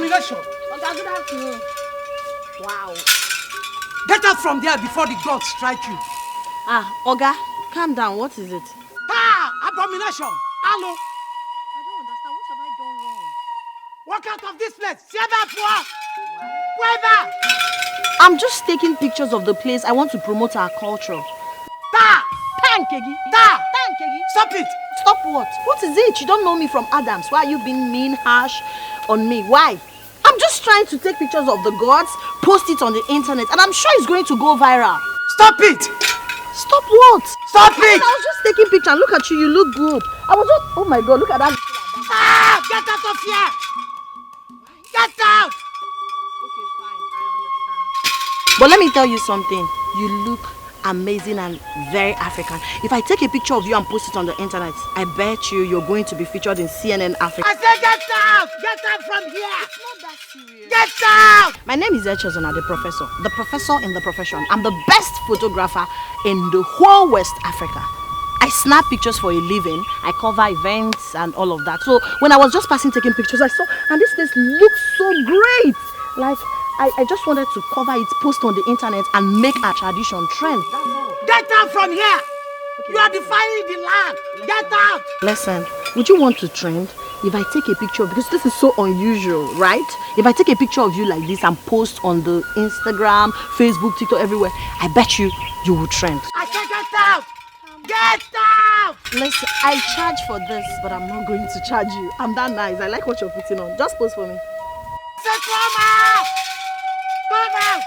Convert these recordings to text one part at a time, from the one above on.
abomination. Oga, good afternoon. Wow. Get out from there before the gods strike you. Oga, calm down. What is it? Abomination. Hello. I don't understand. What have I done wrong? Walk out of this place. Whoever. I'm just taking pictures of the place. I want to promote our culture. Pankegi. Stop it. Stop what? What is it? You don't know me from Adams. Why are you being mean, harsh on me? Why? I'm just trying to take pictures of the gods, post it on the internet, and I'm sure it's going to go viral. Stop it. Stop what? Stop it. I was just taking pictures. Look at you. You look good. I was just... Oh my God. Look at that. Get out of here. Get out. Okay, fine. I understand. But let me tell you something. You look amazing and very African. If I take a picture of you and post it on the internet, I bet you're going to be featured in CNN Africa. I said get out! Get out from here! It's not that serious. Get out! My name is Chesa, the professor in the profession. I'm the best photographer in the whole West Africa. I snap pictures for a living. I cover events and all of that. So when I was just passing taking pictures, I saw, and this place looks so great. Like, I just wanted to cover it, post on the internet, and make our tradition trend. That's all. Get out from here! Okay. You are defiling the land! Get out! Listen, would you want to trend? If I take a picture, because this is so unusual, right? If I take a picture of you like this and post on the Instagram, Facebook, TikTok, everywhere, I bet you will trend. I said get out! Get out! Listen, I charge for this, but I'm not going to charge you. I'm that nice. I like what you're putting on. Just post for me. Say come out! Come out!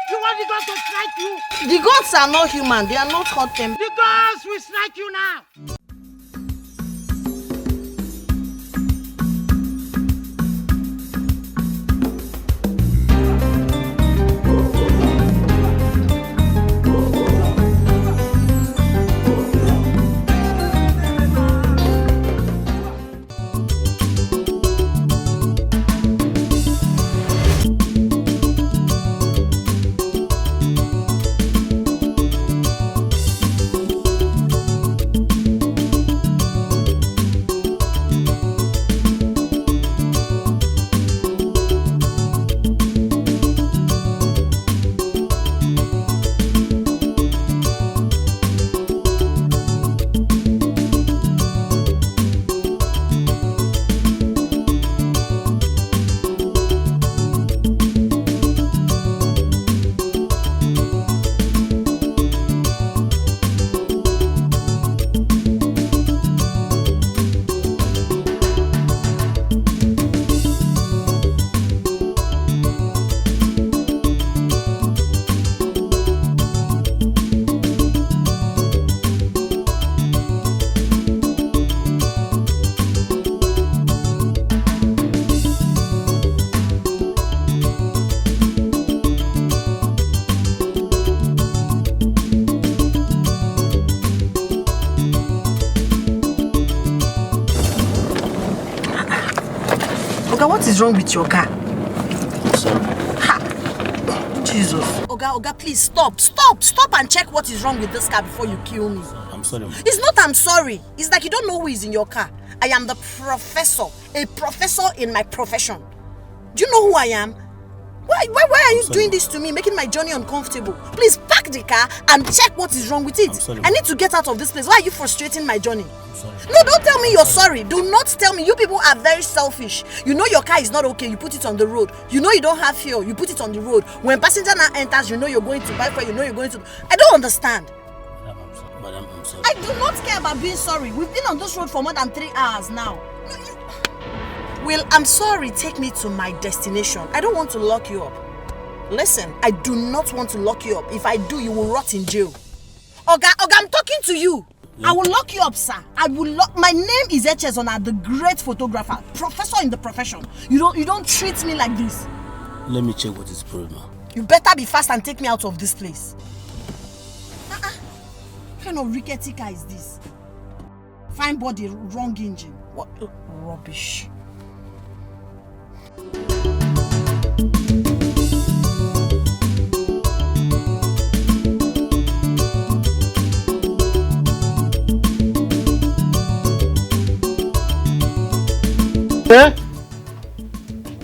You want the gods to strike you? The gods are not human. They are not hot tempered. The gods will strike you now! What is wrong with your car? Sorry. Ha! Jesus. Oga, please stop and check what is wrong with this car before you kill me. I'm sorry. It's not I'm sorry. It's like you don't know who is in your car. I am the professor, a professor in my profession. Do you know who I am? Why are you doing this to me, making my journey uncomfortable? Please park the car and check what is wrong with it. I'm sorry. I need to get out of this place. Why are you frustrating my journey? I'm sorry. No, don't tell me you're sorry. Do not tell me. You people are very selfish. You know your car is not okay, you put it on the road. You know you don't have fuel, you put it on the road. When passenger now enters, you know you're going to buy fuel, you know you're going to... I don't understand. Madam, I'm sorry. I do not care about being sorry. We've been on this road for more than 3 hours now. Well, I'm sorry, take me to my destination. I don't want to lock you up. Listen, I do not want to lock you up. If I do, you will rot in jail. Oga, I'm talking to you. Yeah. I will lock you up, sir. I will lock... My name is Chesa, the great photographer, professor in the profession. You don't treat me like this. Let me check what is the problem. You better be fast and take me out of this place. What kind of rickety car is this? Fine body, wrong engine. What rubbish.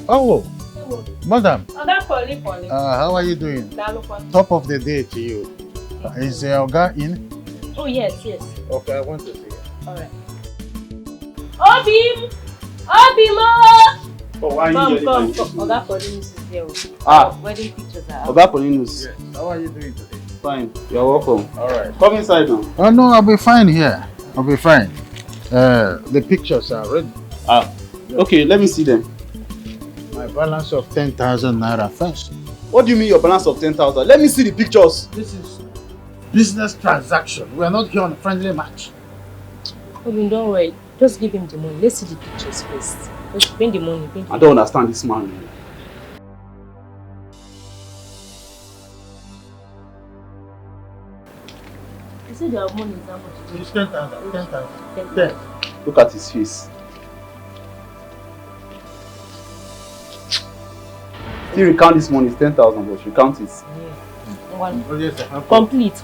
Oh, madam. How are you doing? Top of the day to you. Is Oga in? Oh, yes. Okay, I want to see you. Alright. Obimo! Oh, why are you Come. Oga Paulinus is here. Wedding pictures are out. Oga Paulinus. Yes. How are you doing today? Fine. You're welcome. Alright. Come inside now. Oh no, I'll be fine here. I'll be fine. The pictures are ready. Okay, let me see them. My balance of 10,000 naira first. What do you mean your balance of 10,000? Let me see the pictures. This is business transaction. We are not here on a friendly match. Obimo, don't worry. Just give him the money. Let's see the pictures first. Just bring the money. I don't understand this man. You said your money is how much? It's 10,000. 10,000. Look at his face. Still recount this money, it's 10,000, but recount it. One. Oh, yes, Complete. It's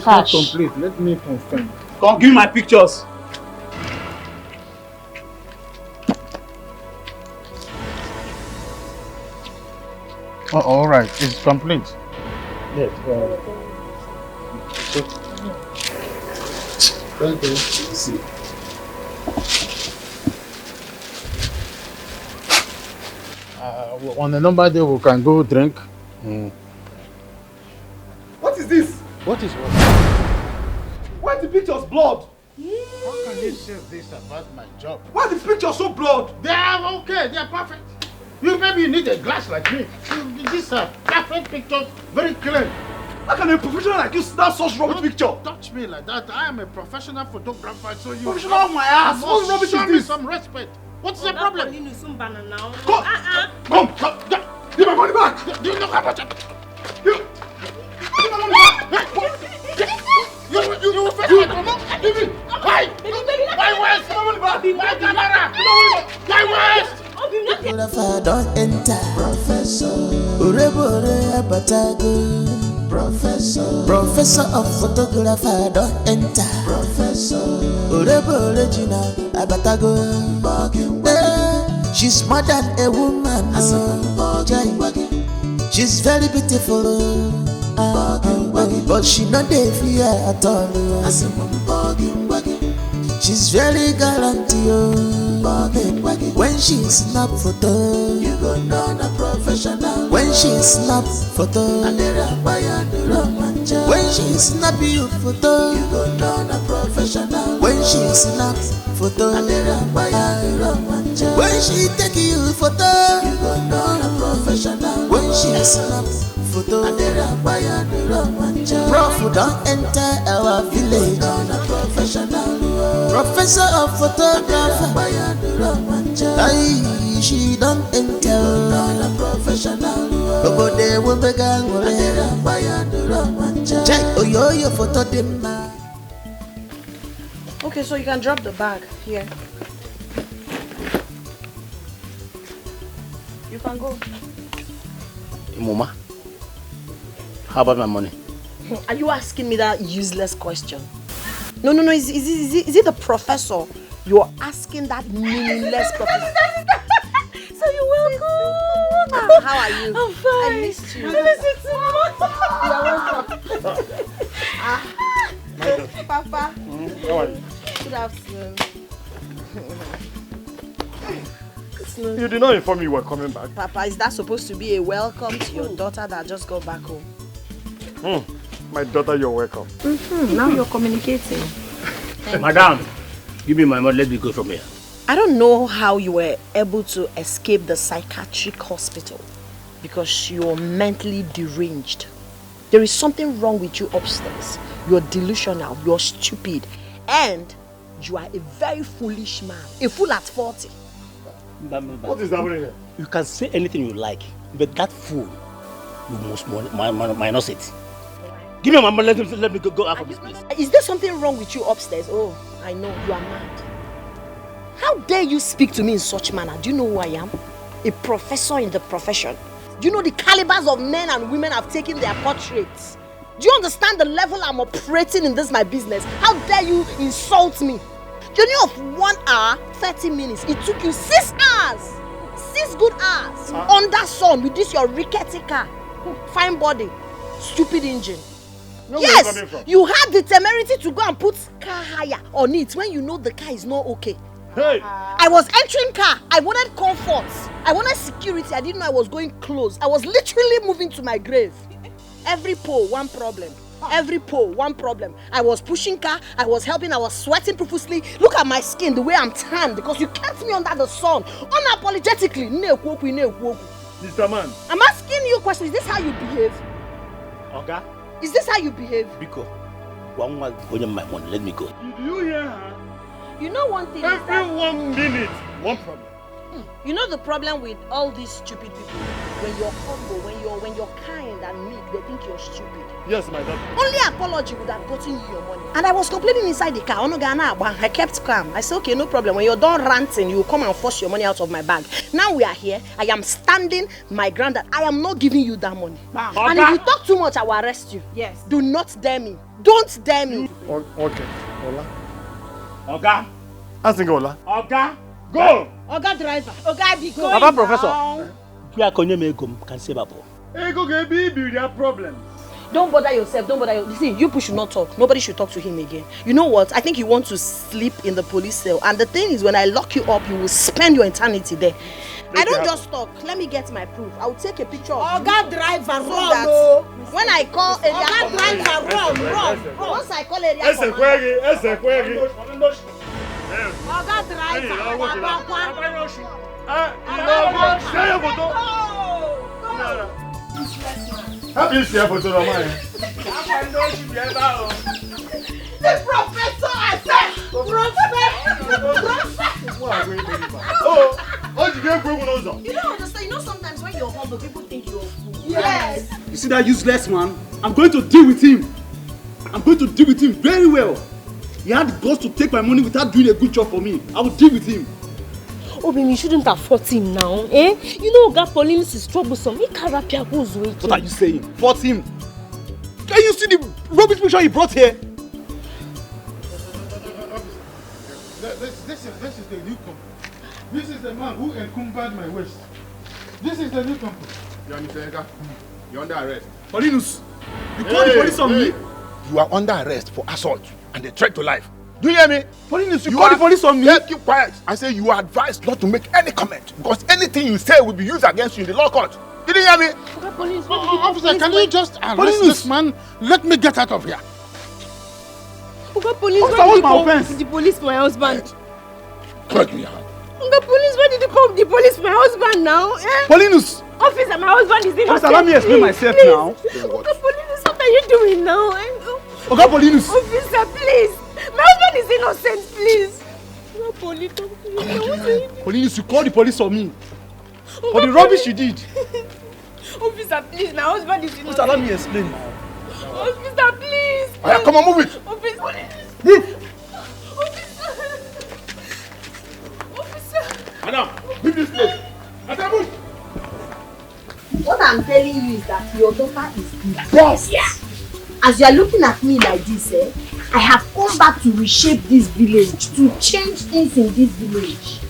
Cash. not complete. Let me confirm. Come, give me my pictures. Oh, all right. It's complete. Yes. Thank you. See. On a normal day, we can go drink. What is this? What is what? Why the pictures blood? How can you say this about my job? Why the pictures so blood? They are okay. They are perfect. Maybe need a glass like me. These are perfect pictures, very clear. How can a professional like you snap such rubbish picture? Touch me like that. I am a professional photographer, so you Professional my ass. What rubbish show is me this? some respect. What's the problem? Come. Give my money back. Do you know how much? Give my money back. You will fetch my promo? Give me. Why? Why waste? Give my money back. My camera. Why waste? Photographer don't enter. Professor Abatago. Professor of photographer don't enter. Professor original Abatago. She's more than a woman. She's very beautiful. But she not dey fear at all. She's very gallant. When she snap photo, you go know the professional. When she snap photo, when she snap you photo, you go know the professional. When she snap photo, when she take you photo, you go know the professional. When she snap photo, Prof don't enter our village. Professor of photographer, she don't enter. Nobody will be gang. Check your photo dem. Okay, so you can drop the bag here. You can go. Mama, how about my money? Are you asking me that useless question? No. Is it the professor? You're asking that meaningless professor. So you're welcome. How are you? I'm fine. I missed you. I miss you too much. Papa. How are you? Good afternoon. You did not inform me you were coming back. Papa, is that supposed to be a welcome to your daughter that just got back home? My daughter, you're welcome. Now you're communicating. Madam, give me my money. Let me go from here. I don't know how you were able to escape the psychiatric hospital because you're mentally deranged. There is something wrong with you upstairs. You're delusional, you're stupid, and you are a very foolish man. A fool at 40. What is happening here? You can say anything you like, but that fool, you must minus it. Give me my money. Let me go out of this place. Is there something wrong with you upstairs? Oh, I know, you are mad. How dare you speak to me in such manner? Do you know who I am? A professor in the profession. Do you know the calibers of men and women have taken their portraits? Do you understand the level I'm operating in this my business? How dare you insult me? You know, of 1 hour, 30 minutes. It took you 6 hours. 6 good hours under sun with this your rickety car. Fine body, stupid engine. Yes, you had the temerity to go and put car hire on it when you know the car is not okay. Hey! I was entering car. I wanted comfort. I wanted security. I didn't know I was going close. I was literally moving to my grave. Every pole, one problem. Every pole, one problem. I was pushing car. I was helping. I was sweating profusely. Look at my skin, the way I'm tanned because you kept me under the sun. Unapologetically. Mr. Man. I'm asking you a question. Is this how you behave? Okay. Is this how you behave? Because one was going my money. Let me go. Do you hear her? You know one thing. Every 1 minute, one problem. You know the problem with all these stupid people? When you're humble, when you're kind and meek, they think you're stupid. Yes, my daughter. Only apology would have gotten you your money. And I was complaining inside the car. I kept calm. I said, okay, no problem. When you're done ranting, you will come and force your money out of my bag. Now we are here. I am standing my ground that I am not giving you that money. And if you talk too much, I will arrest you. Yes. Do not dare me. Don't dare me. Okay. Ola. Oga. I think Ola. Oga. Go! Oga driver. Oga be going Papa Professor. Can say Babo. Ego can be their problem. Don't bother yourself. Don't bother yourself. See, you people should not talk. Nobody should talk to him again. You know what? I think you want to sleep in the police cell. And the thing is, when I lock you up, you will spend your eternity there. I don't just talk. Let me get my proof. I will take a picture of Oga driver, so run, that no. when I call area Oga driver, run. once I call area Ese query. Oga Happy to see you for the The professor, I said, You don't understand. You know sometimes when you're humble, people think you're a fool. Yes. You see that useless man? I'm going to deal with him. I'm going to deal with him very well. He had the guts to take my money without doing a good job for me. I will deal with him. Oh, baby, you shouldn't have fought him now, eh? You know, Oga Paulinus is troublesome. He can't rap your goes away. What are you saying? Fought him? Can you see the rubbish picture he brought here? This is the new company. This is the man who encumbered my waist. This is the new company. You're under arrest. Paulinus, you call the police on me? You are under arrest for assault and a threat to life. Do you hear me? Paulinus, you call the police on me? Yeah, keep quiet. I say you are advised not to make any comment because anything you say will be used against you in the law court. Did you hear me? Officer, can you just arrest this man? Let me get out of here. Oga Police, why did you call the police for my husband? Correct me, hand. Oga Police, why did you call the police for my husband now? Eh? Paulinus! Officer, my husband is innocent. Officer, let me explain myself now. Oga Police, what are you doing now? Oga Paulinus! Officer, please. My husband is innocent, please. Oga Police, please. Paulinus, you call the police on me. For the rubbish you did. Officer, please, my husband is innocent. Officer, let me explain. Officer, please. Right, come on, move it. Officer. Move. Officer. Madam, leave this place. Move. What I'm telling you is that your daughter is the best. Yeah. As you are looking at me like this, I have come back to reshape this village, to change things in this village.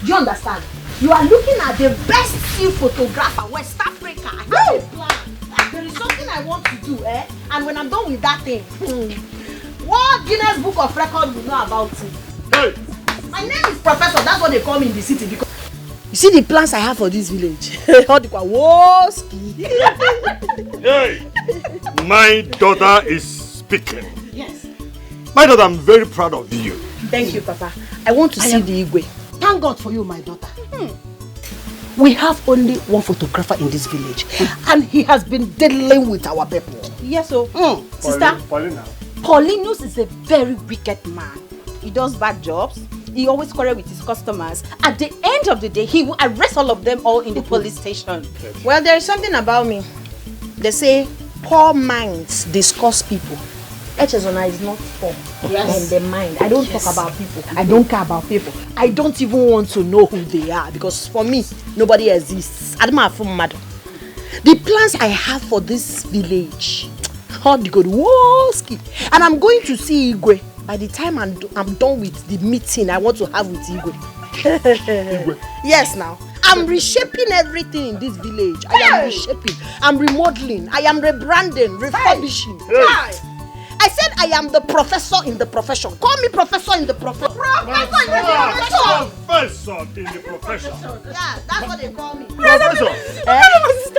Do you understand? You are looking at the best still photographer, West Africa. I have a plan. There is something I want to do, and when I'm done with that thing, what Guinness Book of Records will know about it? Hey! My name is Professor, that's what they call me in the city. Because you see the plans I have for this village. Hey! My daughter is speaking. Yes. My daughter, I'm very proud of you. Thank you, Papa. I want to see the Igwe. Thank God for you, my daughter. We have only one photographer in this village, and he has been dealing with our people. Yes, so sister, Paulinus is a very wicked man. He does bad jobs. He always quarrels with his customers. At the end of the day, he will arrest all of them all in the police station. Well, there is something about me. They say poor minds discuss people. Echezona is not poor. Yes. In the mind. I don't talk about people. I don't care about people. I don't even want to know who they are because for me, nobody exists. The plans I have for this village, and I'm going to see Igwe by the time I'm done with the meeting I want to have with Igwe. Igwe. Yes, now. I'm reshaping everything in this village. I am reshaping. I'm remodeling. I am rebranding, refurbishing. I said I am the professor in the profession. Call me professor in the profession. Professor in the profession. Professor in the profession. Yeah, that's what they call me. Professor.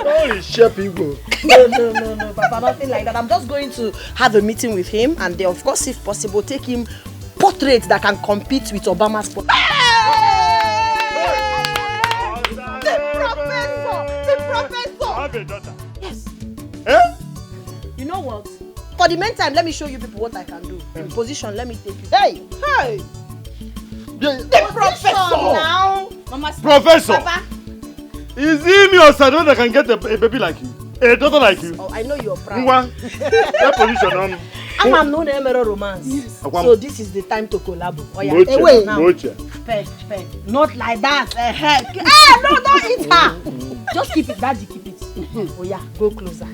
Holy shaping go. No, Papa, nothing like that. I'm just going to have a meeting with him, and they, of course, if possible, take him portraits that can compete with Obama's portrait. The professor. I have a daughter. Yes. Eh? You know what? For the meantime, let me show you people what I can do. In position, let me take you. Hey! The professor now. Mama, Professor. Papa. Is it me or Sadon that can get a baby like you? A daughter like you? Oh, I know you're proud. That position, I'm known emerald romance. Yes. So this is the time to collabo. Oh, yeah. Mocha, Wait now. Mocha. Peg. Not like that. No, don't eat her. Just keep it, Daddy, keep it. Oh yeah, go closer. Do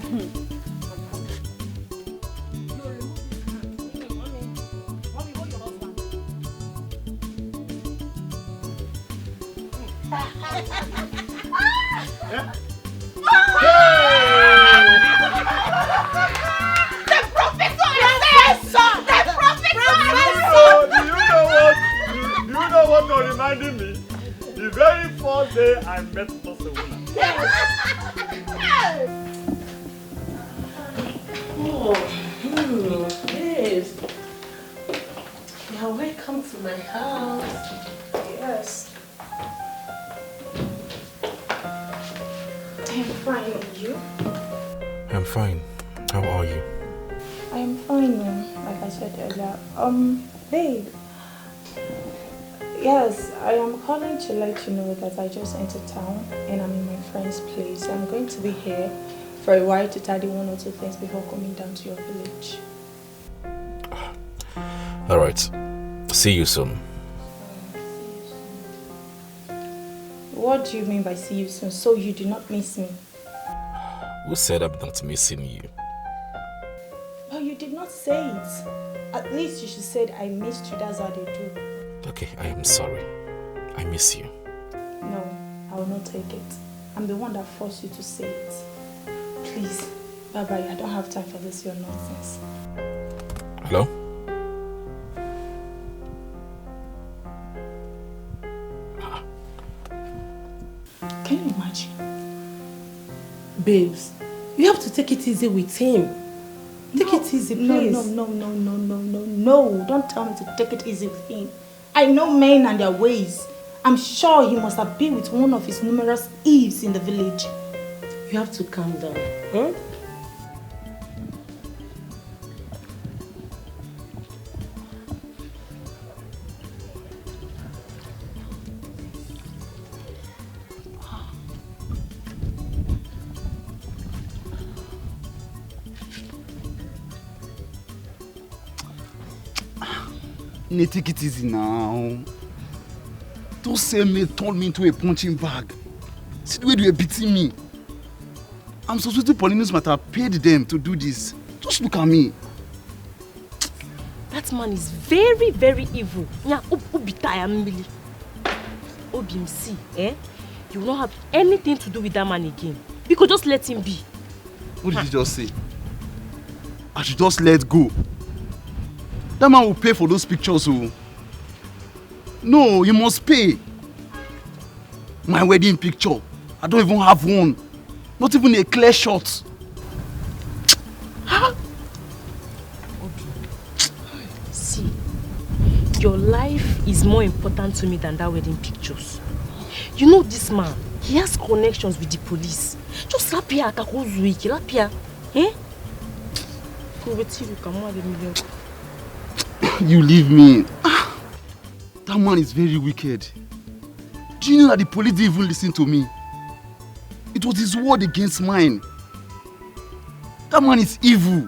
you know what you're reminding me? The very first day I met Barcelona. Yes. You're welcome to my house. Yes. I'm fine, and you? I'm fine. How are you? I'm fine, like I said earlier. Babe. Yes, I am calling to let you know that I just entered town and I'm in my friend's place. I'm going to be here for a while to tidy one or two things before coming down to your village. Alright. See you soon. What do you mean by see you soon? So you do not miss me? Who said I'm not missing you? But you did not say it. At least you should say I missed you. That's how they do. Okay, I am sorry. I miss you. No, I will not take it. I'm the one that forced you to say it. Please, bye-bye. I don't have time for this, your nonsense. Hello? Can you imagine? Babes, you have to take it easy with him. Take it easy, please. No. Don't tell me to take it easy with him. I know men and their ways. I'm sure he must have been with one of his numerous Eves in the village. You have to calm down. Huh? Take it easy now. Don't say me turn me into a punching bag. See the way you're beating me. I'm suspecting Paulina's matter paid them to do this. Just look at me. That man is very, very evil. You will not have anything to do with that man again. You could just let him be. What did you just say? I should just let go. That man will pay for those pictures. Oh. No, you must pay. My wedding picture. I don't even have one. Not even a clear shot. See, your life is more important to me than that wedding pictures. You know this man, he has connections with the police. Just lapia kakozuiki, lapia. Eh? You leave me. That man is very wicked. Do you know that the police didn't even listen to me? It was his word against mine. That man is evil.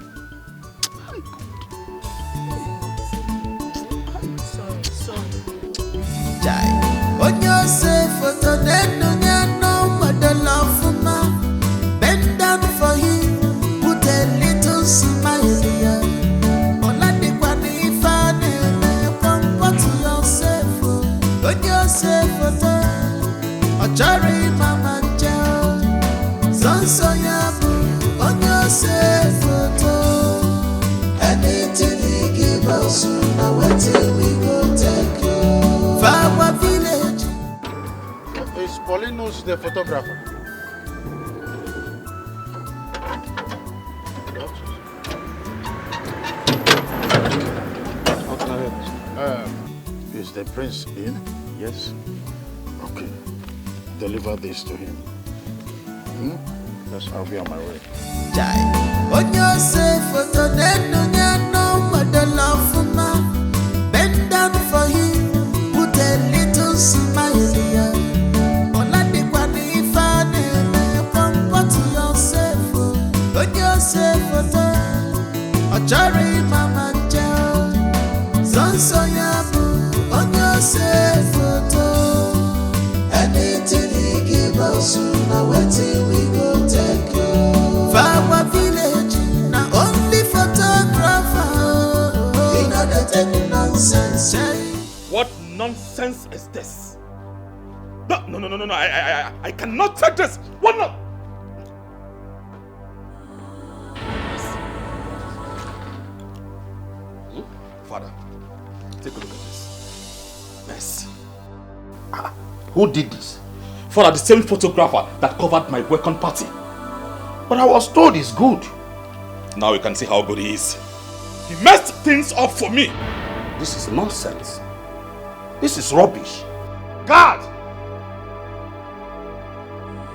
Bend down for him, put a little smile here. Yourself, Ochari mama jao Zonso yabu Onyo se photo Anything he give us Now waiting we go take you Far village. Is Paulinus the photographer? How can I help you? Is the prince in? Yes. Okay. Deliver this to him. Yes, I'll be on my way. On your safe photo, then no mother love for ma. Bend down for him, put a little smile here. Ola de kwani fane me comfort yourself. On your safe photo, Ochari mama jao. Zonso yabu, on your safe photo. Anything he give us, now waiting we go take you. Far village, now only photographer. We know that any nonsense. What nonsense is this? No, I cannot take this. What no? Father, take a look at this. Mess. Who did this? Father, the same photographer that covered my welcome party. But I was told it's good. Now you can see how good he is. He messed things up for me. This is nonsense. This is rubbish. Guard!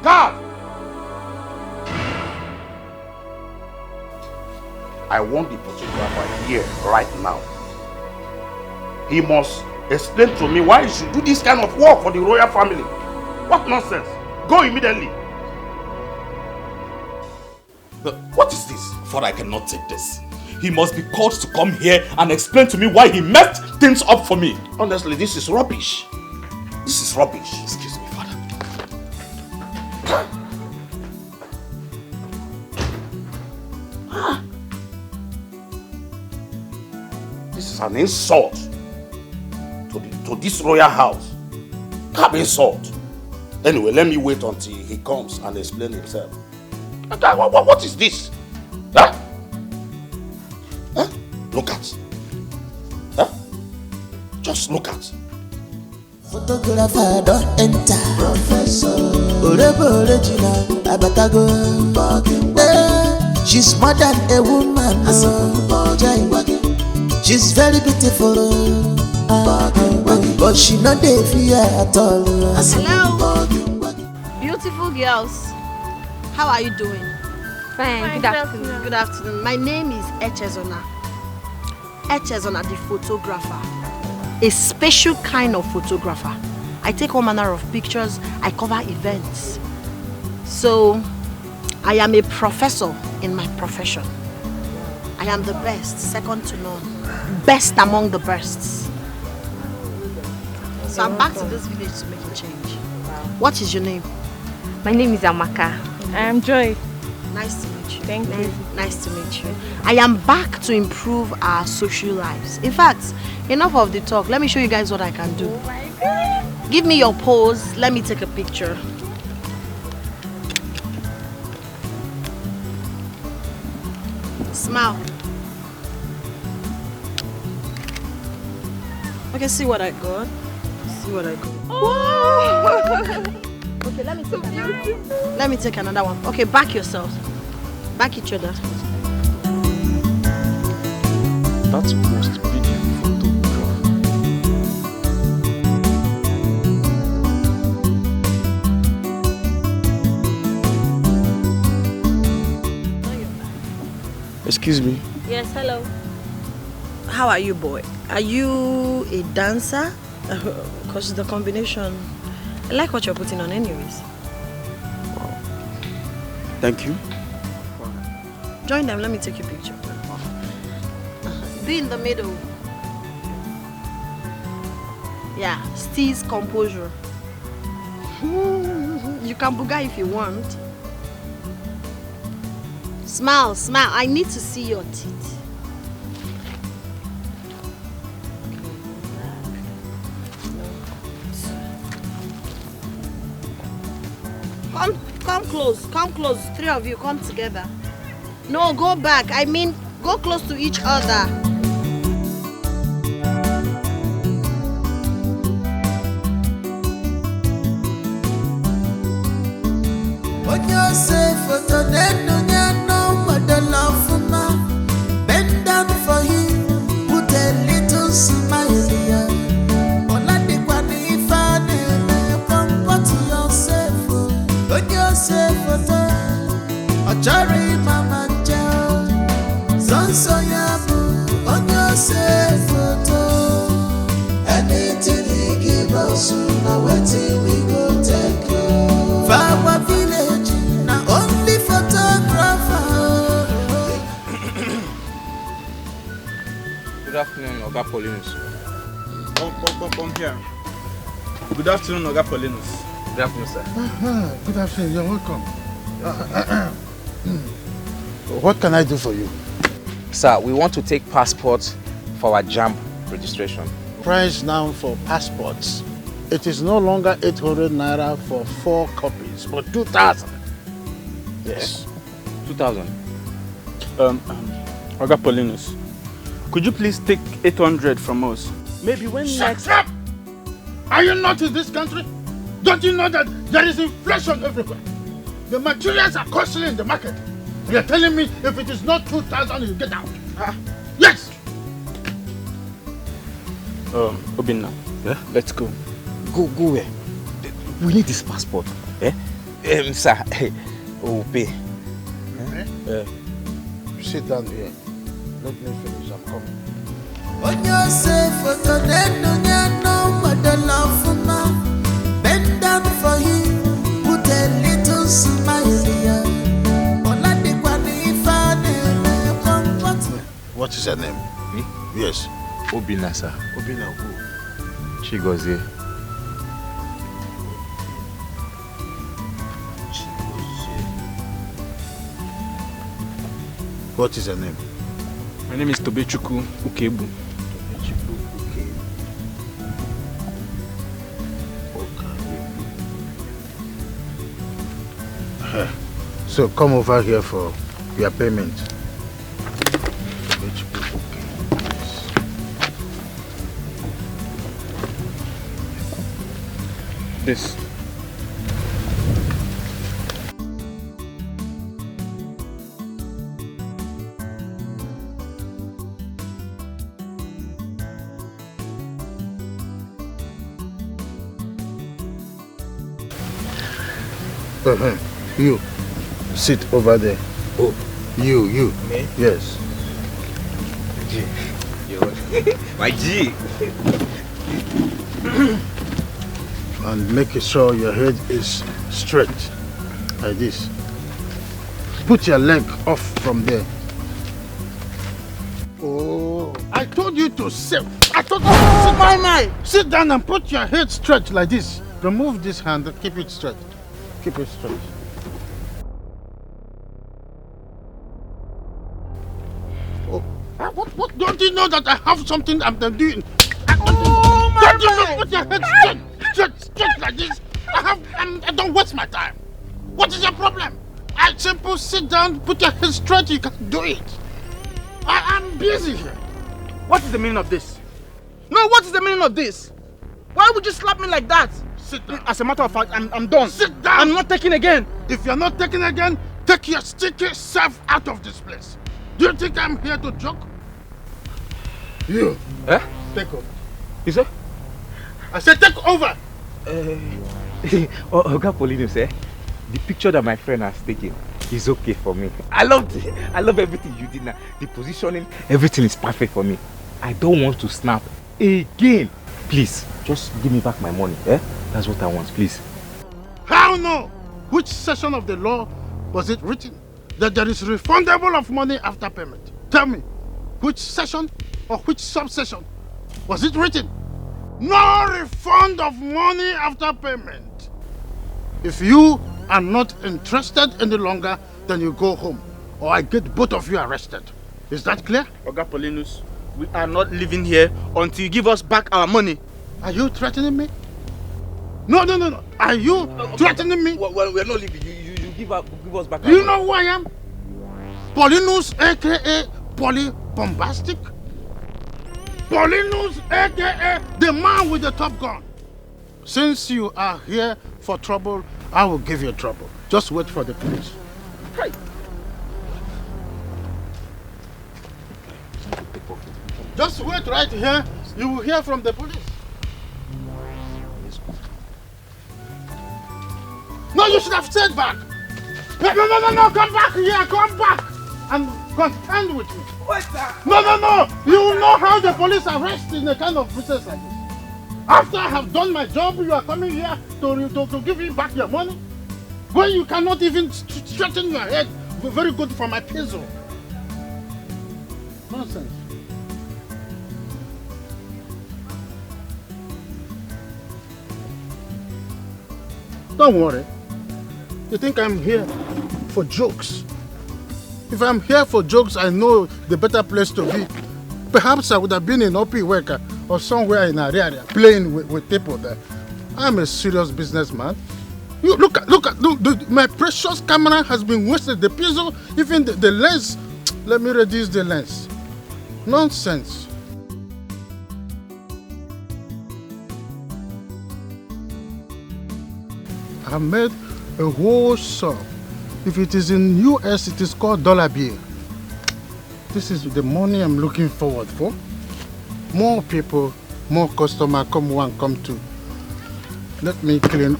Guard! I want the photographer here right now. He must explain to me why he should do this kind of work for the royal family. What nonsense? Go immediately. What is this? Father, I cannot take this. He must be called to come here and explain to me why he messed things up for me. Honestly, this is rubbish. This is rubbish. Excuse me, Father. This is an insult to this royal house. Cap insult. Anyway, let me wait until he comes and explain himself. What is this? Huh? Huh? Look at. Huh? Just look at. Photographer don't enter. Professor Orebo original Abatago. She's more than a woman. She's very beautiful. But she not dey fear at all. Hello. Beautiful girls. How are you doing? Fine. Good afternoon. Good afternoon. My name is Chesa. Chesa, the photographer. A special kind of photographer. I take all manner of pictures. I cover events. So, I am a professor in my profession. I am the best, second to none. Best among the bests. So I'm back to this village to make a change. What is your name? My name is Amaka. I am Joy. Nice to meet you. Thank you. Nice to meet you. I am back to improve our social lives. In fact, enough of the talk. Let me show you guys what I can do. Oh my God. Give me your pose. Let me take a picture. Smile. Okay, see what I got. See what I got. Oh. Okay, let me take another one. Let me take another one. Okay, back yourselves. Back each other. That must be the photograph. Excuse me. Yes, hello. How are you, boy? Are you a dancer? Because the combination... I like what you're putting on anyways. Wow. Thank you. Join them, let me take your picture. Be in the middle. Yeah, steez composure. You can booga if you want. Smile, smile. I need to see your teeth. Come close. Come close. 3 of you, come together. No, go back. I mean, go close to each other. When you're safe, bend down for him, put a little smile here. Comfort yourself. When you're safe, Achari Mama Joe, Sansoyabu, when you're safe, anything he give us, now waiting we go take you. Our village, now only photographer. Good afternoon, Oga Paulinus. Come here. Good afternoon, Oga Paulinus. Good afternoon, sir. Good afternoon, you're welcome. What can I do for you? Sir, we want to take passports for our JAMB registration. Price now for passports. It is no longer 800 naira for 4 copies, but 2,000. Yes. 2,000. Oga Paulinus, could you please take 800 from us? Maybe when Shut up! Are you not in this country? Don't you know that there is inflation everywhere? The materials are costly in the market. You're telling me if it is not 2,000, you get out? Yes! Obinna, yeah? Let's go. Go where? We need this passport. Sir, we'll pay. Sit down here. Let me finish. I'm coming. When you're safe, bend down for him, put a little smile here. What is her name? Me? Yes. Obinna, sir. Obinna who? Chigozie. What is her name? My name is Tobechukwu Ukebu. So come over here for your payment. This. You, sit over there. Oh. You. Me? Yes. G. My G. And make sure your head is straight, like this. Put your leg off from there. Oh, I told you to sit. I told you to sit. Sit down and put your head straight like this. Remove this hand and keep it straight. Keep it straight. Oh, what? Don't you know that I have something I'm doing? Don't you know, put your head straight like this? I don't waste my time. What is your problem? I simply sit down, put your head straight, you can do it. I'm busy here. What is the meaning of this? No, what is the meaning of this? Why would you slap me like that? Sit down. As a matter of fact, I'm done. Sit down. I'm not taking again. If you're not taking again, take your sticky self out of this place. Do you think I'm here to joke? You. Take over. You say? I said take over. Oga Paulinus, the picture that my friend has taken is okay for me. I love everything you did now. The positioning, everything is perfect for me. I don't want to snap again. Please, just give me back my money. That's what I want, please. How no? Which section of the law was it written that there is refundable of money after payment? Tell me, which section or which subsection was it written? No refund of money after payment. If you are not interested any longer, then you go home, or I get both of you arrested. Is that clear? Oga Paulinus, we are not living here until you give us back our money. Are you threatening me? No. Are you threatening me? Well, we're not leaving. You give us back. You know who I am? Paulinus, aka Poly Bombastic. Paulinus, aka the man with the top gun. Since you are here for trouble, I will give you trouble. Just wait for the police. Right. Just wait right here. You will hear from the police. No, you should have stayed back. No, come back here, come back and contend with me. No. You will know how the police arrest in a kind of process like this. After I have done my job, you are coming here to give me back your money? When you cannot even straighten your head very good for my peso. Nonsense. Don't worry. You think I'm here for jokes? If I'm here for jokes, I know the better place to be. Perhaps I would have been in Opi Weka or somewhere in Ariaria playing with people there. I'm a serious businessman. You look at my precious camera has been wasted. The piezo, even the lens. Let me reduce the lens. Nonsense. I made a whole sum. If it is in US, it is called dollar bill. This is the money I'm looking forward for. More people, more customers, come one, come two. Let me clean.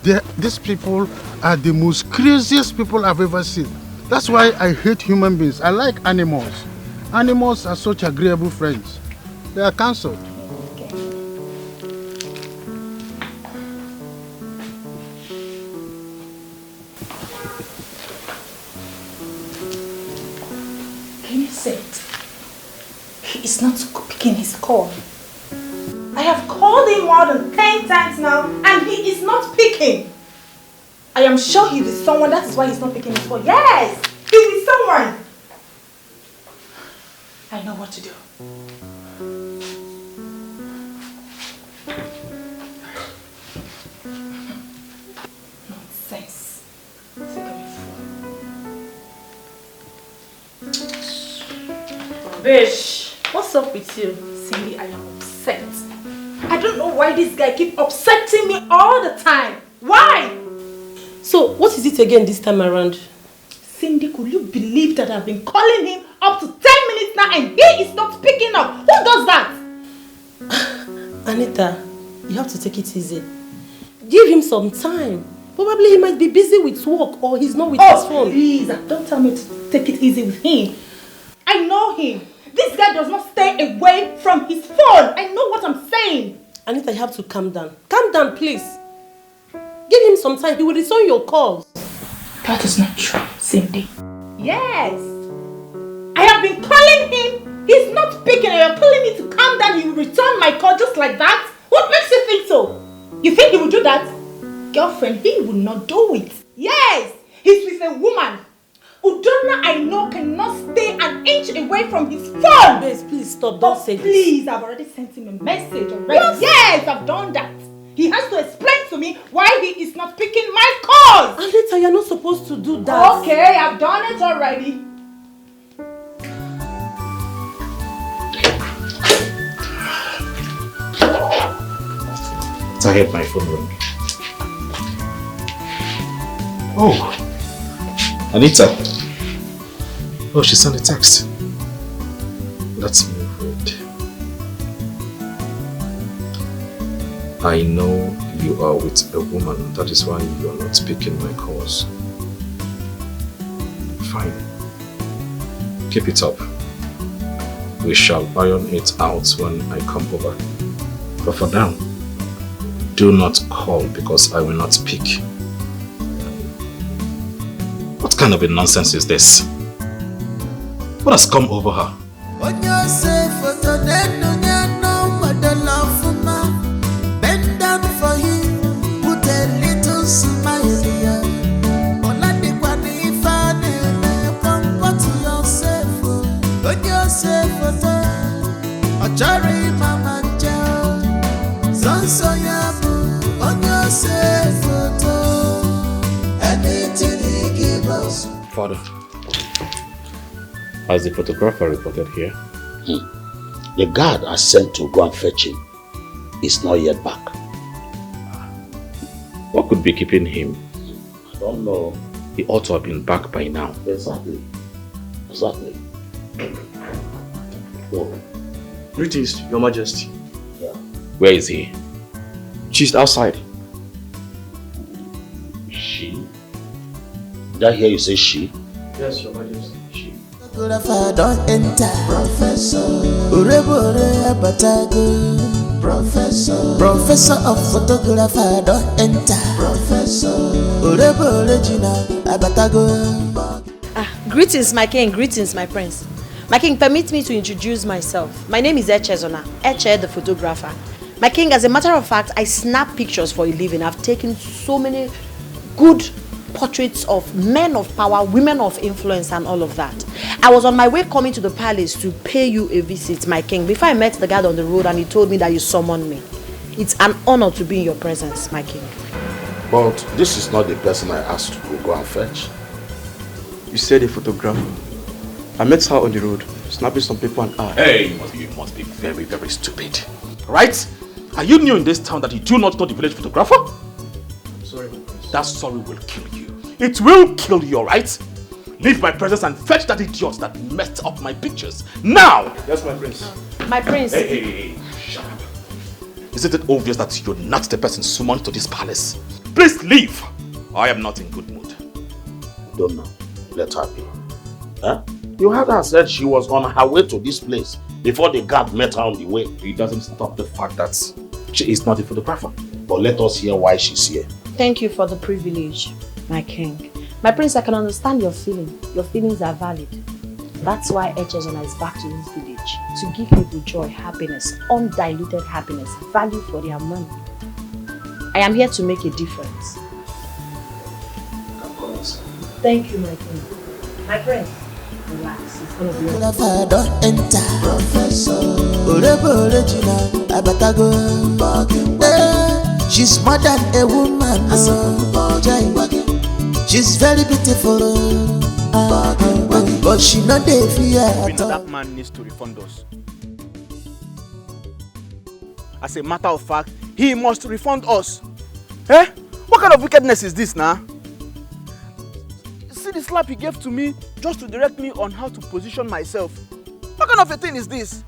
These people are the most craziest people I've ever seen. That's why I hate human beings. I like animals. Animals are such agreeable friends. They are cancelled. He is not picking his call. I have called him more than 10 times now and he is not picking. I am sure he is someone, that is why he's not picking his call. Yes, he is someone. I know what to do. Nonsense. Rubbish. What's up with you? Cindy, I am upset. I don't know why this guy keeps upsetting me all the time. Why? So, what is it again this time around? Cindy, could you believe that I've been calling him up to 10 minutes now and he is not picking up? Who does that? Anita, you have to take it easy. Give him some time. Probably he might be busy with work or he's not with his phone. Please, don't tell me to take it easy with him. I know him. This guy does not stay away from his phone. I know what I'm saying. Anita, you have to calm down. Calm down, please. Give him some time. He will return your calls. That is not true, Cindy. Yes. I have been calling him. He's not picking. You're telling me to calm down. He will return my call just like that? What makes you think so? You think he will do that? Girlfriend, he will not do it. Yes. He's with a woman. Udonna, I know, cannot stay an inch away from his phone. Babes, please stop. Don't say this. Please, I've already sent him a message already. What? Yes, I've done that. He has to explain to me why he is not picking my calls. Anita, you're not supposed to do that. Okay, I've done it already. I heard my phone ring. Oh, Anita. Oh, she sent a text. Let's move it. I know you are with a woman. That is why you are not picking my calls. Fine. Keep it up. We shall iron it out when I come over. But for now, do not call because I will not pick. What kind of a nonsense is this? What has come over her? Bend down for him, put a little smile here. Comfort yourself, put yourself on Mama Joe. Sonso yabu, on yourself. Father, has the photographer reported here? The guard I sent to go and fetch him is not yet back. What could be keeping him? I don't know. He ought to have been back by now. Exactly. Whoa. Greetings, Your Majesty. Yeah. Where is he? She's outside. She? Did I hear you say she? Yes, Your Majesty. She. Photographer don't enter. Professor. Professor of photographer don't enter. Professor. Greetings, my king. Greetings, my prince. My king, permit me to introduce myself. My name is Chesa, Eche the photographer. My king, as a matter of fact, I snap pictures for a living. I've taken so many good portraits of men of power, women of influence, and all of that. I was on my way coming to the palace to pay you a visit, my king, before I met the guard on the road and he told me that you summoned me. It's an honor to be in your presence, my king. But this is not the person I asked to go and fetch. You said a photographer. I met her on the road, snapping some paper and art. Hey, you must be very, very stupid. Right? Are you new in this town that you do not know the village photographer? I'm sorry, my prince. That sorry will kill you. It will kill you, alright? Leave my presence and fetch that idiot that messed up my pictures. Now! Yes, my prince. My prince. Hey, shut up. Isn't it obvious that you're not the person summoned to this palace? Please leave. I am not in good mood. Don't know. Let her be. Huh? You heard her said she was on her way to this place before the guard met her on the way. It doesn't stop the fact that she is not a photographer. But let us hear why she's here. Thank you for the privilege, my king. My prince, I can understand your feeling. Your feelings are valid. That's why Echezona is back to this village. To give people joy, happiness, undiluted happiness, value for their money. I am here to make a difference. Thank you, my king. My prince, relax. It's gonna be okay. Don't enter. Professor. She's more than a woman. She's very beautiful. But she not the fear. That man needs to refund us. As a matter of fact, he must refund us. Eh? What kind of wickedness is this now? See the slap he gave to me just to direct me on how to position myself. What kind of a thing is this?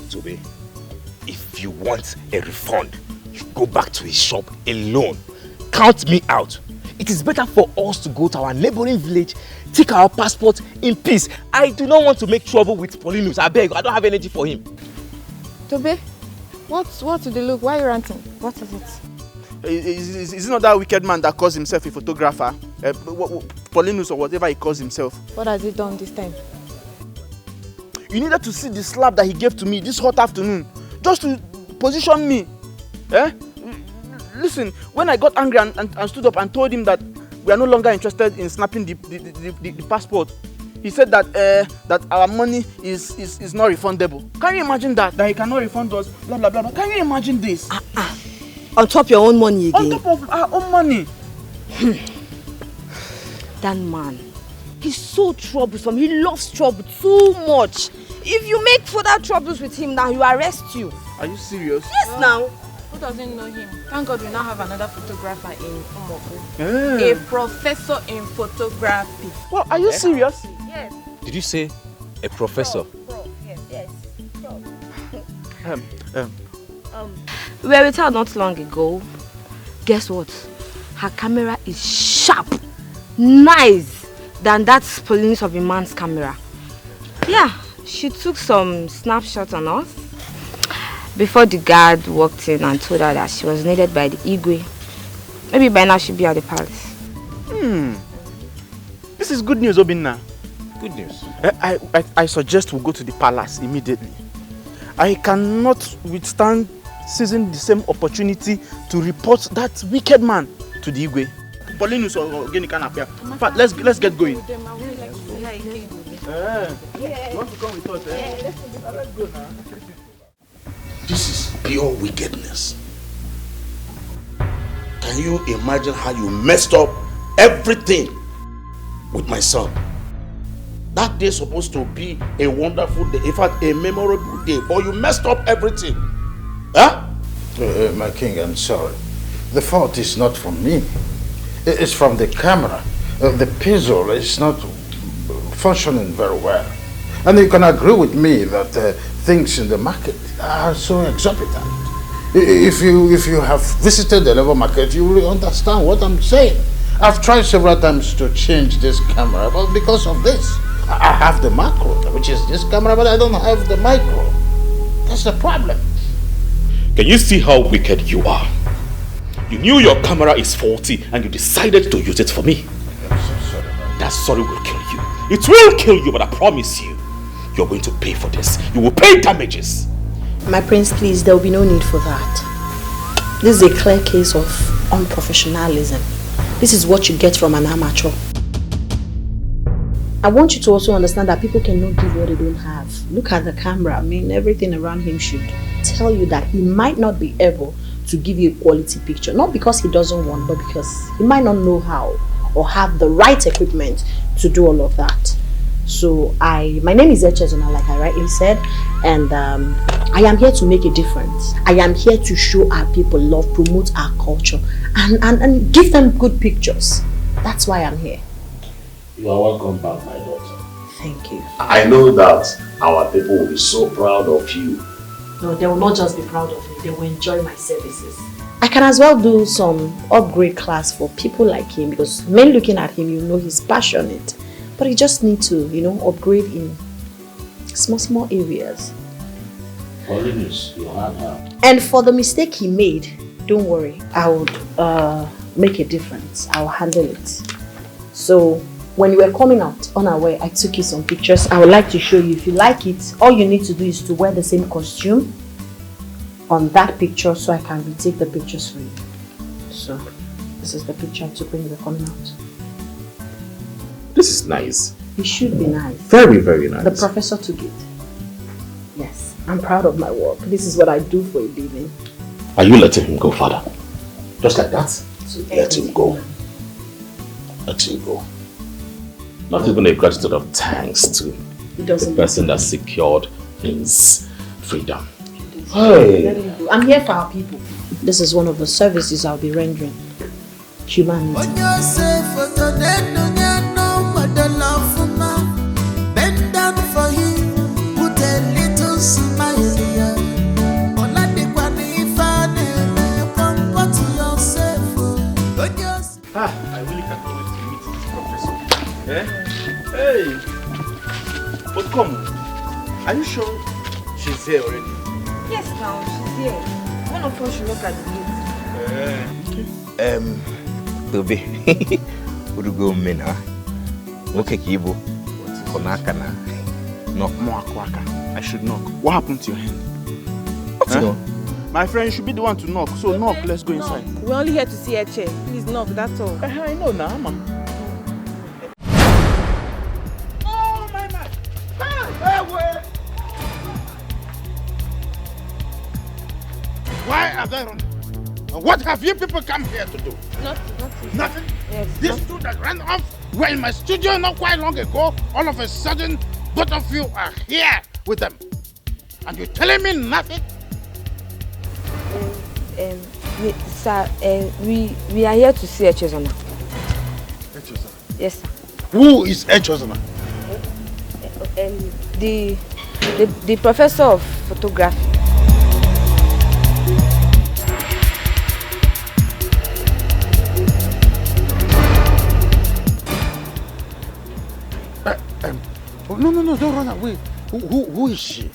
Tobe, if you want a refund, you go back to his shop alone. Count me out. It is better for us to go to our neighboring village, take our passport in peace. I do not want to make trouble with Paulinus. I beg, I don't have energy for him. Tobe, what's the look? Why are you ranting? What is it? Is it not that wicked man that calls himself a photographer? Paulinus or whatever he calls himself. What has he done this time? You needed to see the slap that he gave to me this hot afternoon. Just to position me. Eh? Listen, when I got angry and stood up and told him that we are no longer interested in snapping the passport, he said that that our money is not refundable. Can you imagine that? That he cannot refund us, blah blah blah. Can you imagine this? On top your own money again? On top of our own money. That man, he's so troublesome. He loves trouble too much. If you make further troubles with him now, he will arrest you. Are you serious? Yes, now. Who doesn't know him? Thank God we now have another photographer in Umoku. Yeah. A professor in photography. Well, are you serious? Yes. Did you say a professor? Prof. Yes. Prof. We were with her not long ago. Guess what? Her camera is sharp, nice than that police of a man's camera. Yeah, she took some snapshots on us before the guard walked in and told her that she was needed by the Igwe. Maybe by now she'll be at the palace. This is good news, Obinna. Good news. I suggest we go to the palace immediately. I cannot withstand seizing the same opportunity to report that wicked man to the Igwe. Paulinus or Genikan appear. But let's get going. You want to come with us? Let's go now. This is pure wickedness. Can you imagine how you messed up everything with my son. That day is supposed to be a wonderful day, in fact, a memorable day, but you messed up everything. Huh? My king, I'm sorry. The fault is not from me. It's from the camera. The pixel is not functioning very well. And you can agree with me that things in the market are so exorbitant. If you have visited the labor market, you will understand what I'm saying. I've tried several times to change this camera, but because of this, I have the macro, which is this camera, but I don't have the micro. That's the problem. Can you see how wicked you are? You knew your camera is faulty and you decided to use it for me. I'm so sorry. That sorry will kill you. It will kill you, but I promise you, you're going to pay for this. You will pay damages. My prince, please, there will be no need for that. This is a clear case of unprofessionalism. This is what you get from an amateur. I want you to also understand that people cannot give what they don't have. Look at the camera. I mean, everything around him should tell you that he might not be able to give you a quality picture. Not because he doesn't want, but because he might not know how or have the right equipment to do all of that. So my name is Chesa, like I rightly said, and I am here to make a difference. I am here to show our people love, promote our culture, and give them good pictures. That's why I'm here. You are welcome back, my daughter. Thank you. I know that our people will be so proud of you. No, they will not just be proud of me, they will enjoy my services. I can as well do some upgrade class for people like him, because men looking at him, you know he's passionate. But he just needs to, upgrade in small areas. And for the mistake he made, don't worry, I would make a difference. I will handle it. So, when you were coming out unaware, I took you some pictures. I would like to show you. If you like it, all you need to do is to wear the same costume on that picture so I can retake the pictures for you. So, this is the picture I took when you were coming out. This is nice. It should be nice. Very, very nice. The professor took it. Yes, I'm proud of my work. This is what I do for a living. Are you letting him go, Father? Just like that? Let him go. Let him go. Not even a gratitude of thanks to the person that secured his freedom. Hey. I'm here for our people. This is one of the services I'll be rendering. Humanity. Bend down for him, put a little smile here. I really can't wait to meet this professor. Eh? Hey! But come, are you sure she's here already? Yes, now she's here. One of us should look at the gate. Toby, would you go men, huh? Okay, Kibo. Konakana. Knock more quaka. I should knock. What happened to your hand? Huh? My friend should be the one to knock. So knock, let's go inside. We're only here to see her chair. Please knock, that's all. I know now, ma'am. Oh my man! Hey, wait! Why are they running? And what have you people come here to do? Nothing? Yes. These two that ran off were in my studio not quite long ago. All of a sudden, both of you are here with them. And you're telling me nothing? Sir, we are here to see Chesa. Chesa? Yes, sir. Who is Chesa? The professor of photography. No, don't run away. Who is she?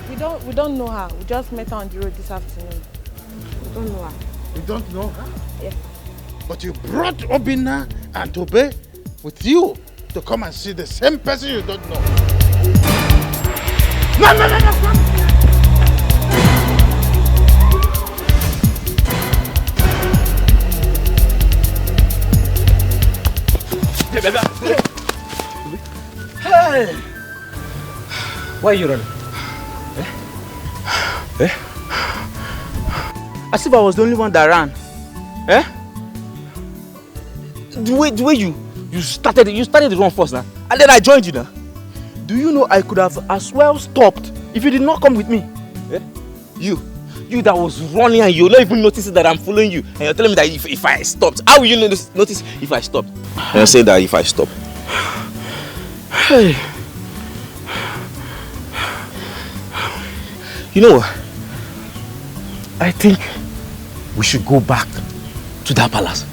We don't know her. We just met her on the road this afternoon. We don't know her. You don't know her? Yes. But you brought Obina and Tobe with you to come and see the same person you don't know. No, come. Hey! Why are you running? As if I was the only one that ran. The way You started the run first now. And then I joined you now. Do you know I could have as well stopped if you did not come with me? Eh? You that was running and you're not even noticing that I'm following you. And you're telling me that if I stopped, how will you notice if I stop? And you're saying that if I stop. Hey. You know, I think we should go back to that palace.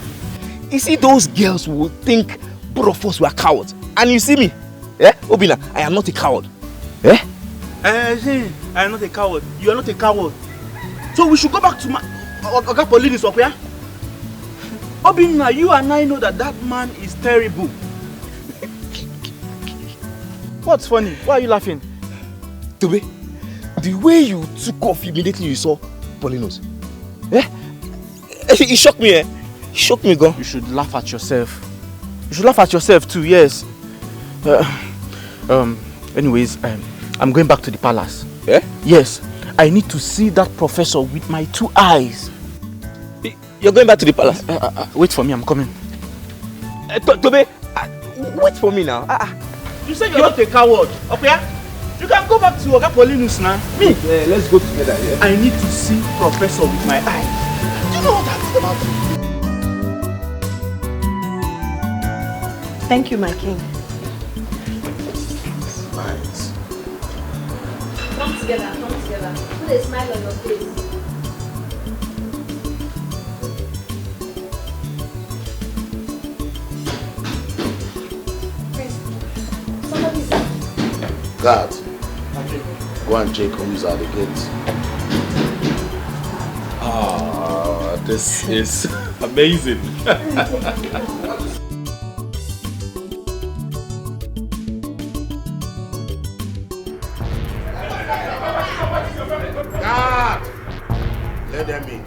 You see, those girls will think both of us were cowards. And you see me, eh? Obina, I am not a coward. Eh? I am not a coward. You are not a coward. So we should go back to Oga Paulinus, okay? Obina, you and I know that man is terrible. What's funny? Why are you laughing? Tobe, the way you took off immediately you saw Paulinus. Eh? It shocked me, eh? It shocked me, girl. You should laugh at yourself. You should laugh at yourself too, yes. Anyways, I'm going back to the palace. Eh? Yes. I need to see that professor with my 2 eyes. You're going back to the palace? Wait for me, I'm coming. Tobe, wait for me now. You said you're not a coward, okay? You can go back to Oga Paulinus now. Me? Yeah, let's go together. Yeah. I need to see professor with my eyes. Do you know what that is about? Thank you, my king. Nice. Come together. Put a smile on your face. God, go and check who's at the gate. Ah, this is amazing. God, let them in.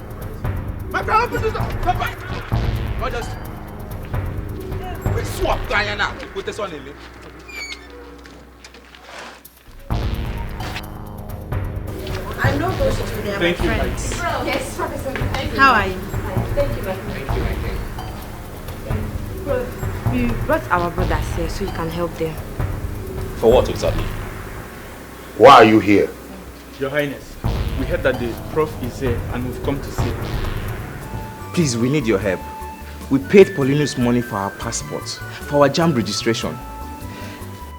My brother, open this door. Come back. What just? We swap Diana. Put this one in me. I know those two, they are my friends. Yes, Professor. Thank you. How are you? Thank you, We brought our brothers here so you can help them. For what exactly? Why are you here? Your Highness, we heard that the prof is here and we've come to see. Please, we need your help. We paid Paulinus money for our passports, for our jam registration.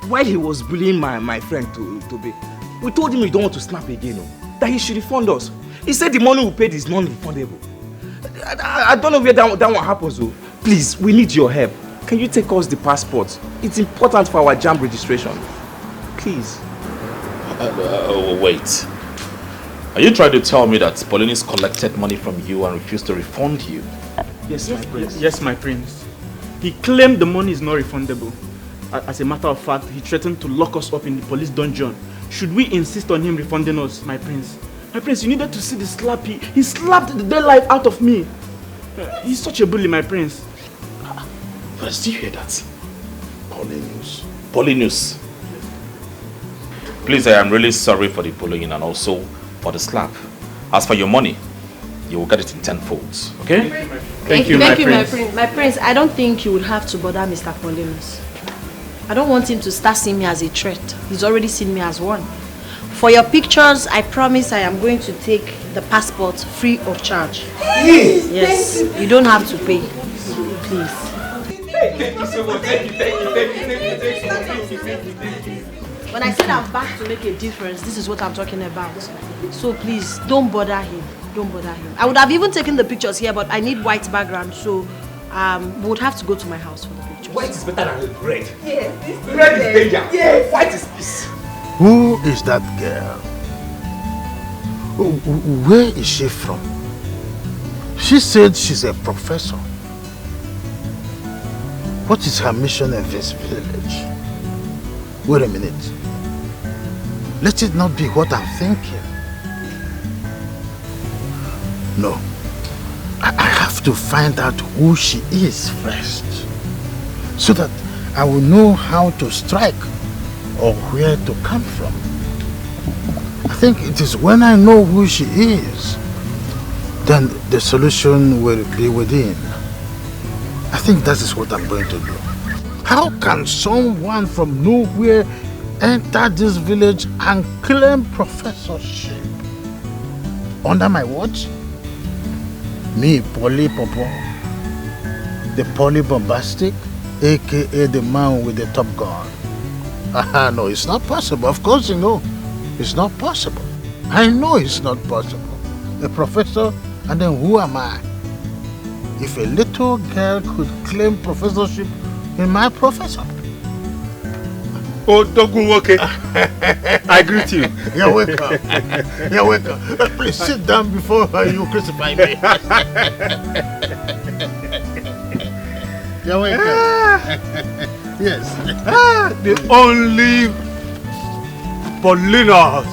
While he was bullying my friend Tobe, we told him we don't want to snap again, that he should refund us. He said the money we paid is non-refundable. I don't know where that one happens though. Please, we need your help. Can you take us the passports? It's important for our jam registration. Please. Wait. Are you trying to tell me that Paulinus collected money from you and refused to refund you? Yes, my prince. Yes, my prince. He claimed the money is not refundable. As a matter of fact, he threatened to lock us up in the police dungeon. Should we insist on him refunding us, my prince? My prince, you needed to see the slap. He slapped the daylight out of me. He's such a bully, my prince. First, do you hear that? Paulinus. Please, I am really sorry for the bullying and also for the slap. As for your money, you will get it in 10 folds, okay? Thank you, my prince. My prince, I don't think you would have to bother Mr. Paulinus. I don't want him to start seeing me as a threat. He's already seen me as one. For your pictures, I promise I am going to take the passport free of charge. Yes, you don't have to pay. Please. Thank you so much. Thank you. When I said I'm back to make a difference, this is what I'm talking about. So please, don't bother him. Don't bother him. I would have even taken the pictures here, but I need white background, so we would have to go to my house for the pictures. White is better than red. Yes. Red is danger. Yes. White is peace. Who is that girl? Where is she from? She said she's a professor. What is her mission in this village? Wait a minute. Let it not be what I'm thinking. No. I have to find out who she is first, so that I will know how to strike or where to come from. I think it is when I know who she is, then the solution will be within. I think that is what I'm going to do. How can someone from nowhere enter this village and claim professorship under my watch? Me, Polly Popo, the polybombastic, aka the man with the top gun. No, it's not possible. Of course you know. It's not possible. I know it's not possible. A professor, and then who am I? If a little girl could claim professorship in my profession. Oh, Dogunwoke. I greet you. You're welcome. You're welcome. Please sit down before you crucify me. You're welcome. Yes. The only Paulina's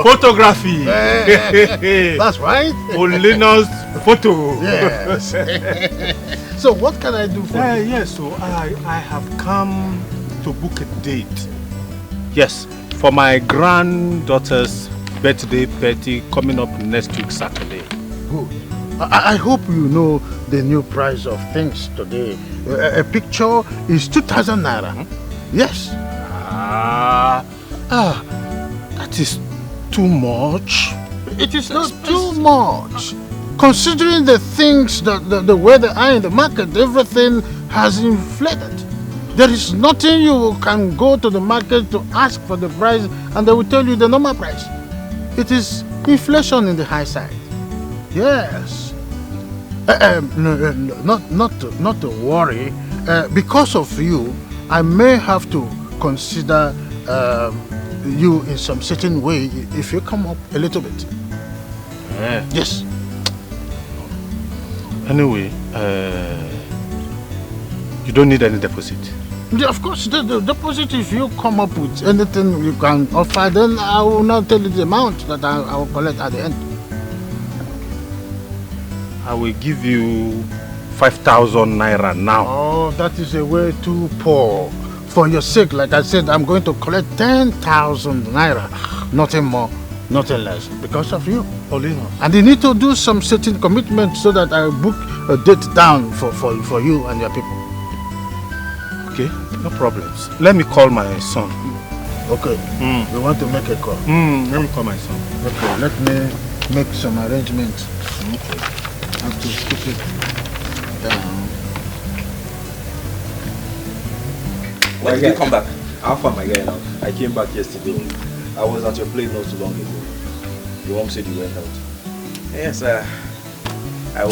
photography. That's right. Paulina's photo. Yes. So what can I do for you? Yes, so I have come to book a date. Yes, for my granddaughter's birthday party coming up next week Saturday. Good. I hope you know the new price of things today. A picture is 2,000 naira. Yes. That is too much. It is not too much. Considering the things, the way they are in the market, everything has inflated. There is nothing you can go to the market to ask for the price and they will tell you the normal price. It is inflation in the high side. Yes. Not to worry. Because of you, I may have to consider you in some certain way if you come up a little bit. Yes. Anyway, you don't need any deposit. Of course, the deposit, if you come up with anything you can offer, then I will not tell you the amount that I will collect at the end. I will give you 5,000 naira now. Oh, that is a way too poor. For your sake, like I said, I'm going to collect 10,000 naira. Nothing more, nothing less. Because of you. And you need to do some certain commitment so that I book a date down for you and your people. Okay, no problems. Let me call my son. Okay. You want to make a call? Let me call my son. Okay, let me make some arrangements. Okay. I have to keep it down. When did you come back? How far, my guy, now? I came back yesterday. I was at your place not too long ago. Your mom said you went out. Yes, I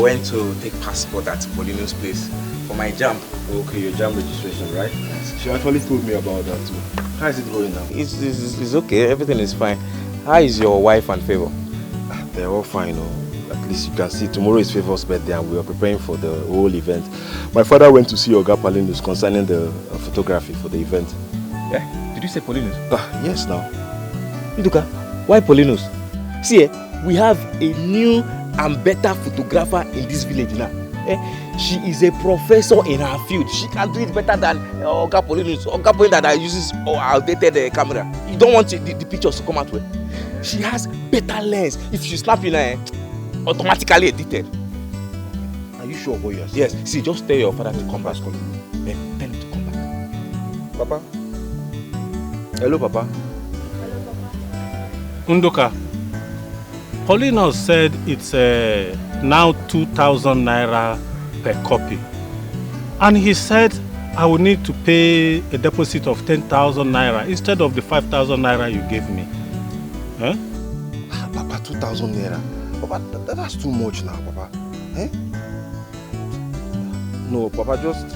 went to take passport at Paulino's place for my jam. Okay, your jam registration, right? Yes. She actually told me about that too. How is it going now? It's okay, everything is fine. How is your wife and Favor? They're all fine, At least you can see tomorrow is Favor's birthday and we are preparing for the whole event. My father went to see Oga Paulinus concerning the photography for the event. Yeah? Did you say Paulinus? Yes, now. Nduka, why Paulinus? See, we have a new and better photographer in this village now. She is a professor in her field. She can do it better than Oga Paulinus. Oga Paulinus that uses outdated camera. You don't want the pictures to come out well. She has better lens. If you snap in her, automatically edited. Are you sure about yours? Yes. See, just tell your father to come back. Tell him to come back. Papa? Hello, Papa. Undoka, Paulinus said it's now 2,000 naira per copy. And he said I will need to pay a deposit of 10,000 naira instead of the 5,000 naira you gave me. Huh? Papa, 2,000 naira. Papa, that's too much now, Papa. Eh? No, Papa, just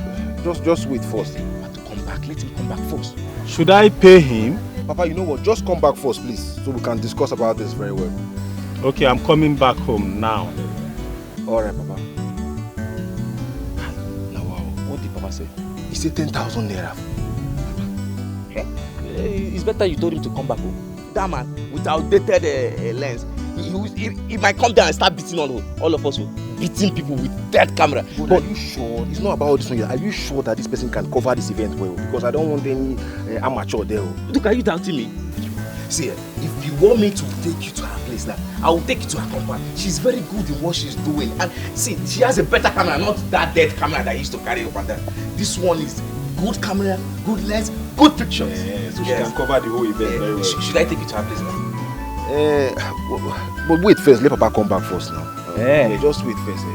wait first. But come back, let him come back first. Should I pay him? Papa, you know what? Just come back first, please, so we can discuss about this very well. Okay, I'm coming back home now. Alright, Papa. Now, wow, what did Papa say? He said 10,000 naira. It's better you told him to come back home. That man, with outdated lens, he might come down and start beating all of us, beating people with dead camera. But are you sure? It's not about this one. Are you sure that this person can cover this event well? Because I don't want any amateur there. Look, are you doubting me? See, if you want me to take you to her place now, I will take you to her compound. She's very good in what she's doing. And see, she has a better camera, not that dead camera that I used to carry up and down. This one is good camera, good lens, good pictures. Yeah, so she can cover the whole event very well. Should I take you to her place now? But wait first, let Papa come back first now. Yeah, just wait first.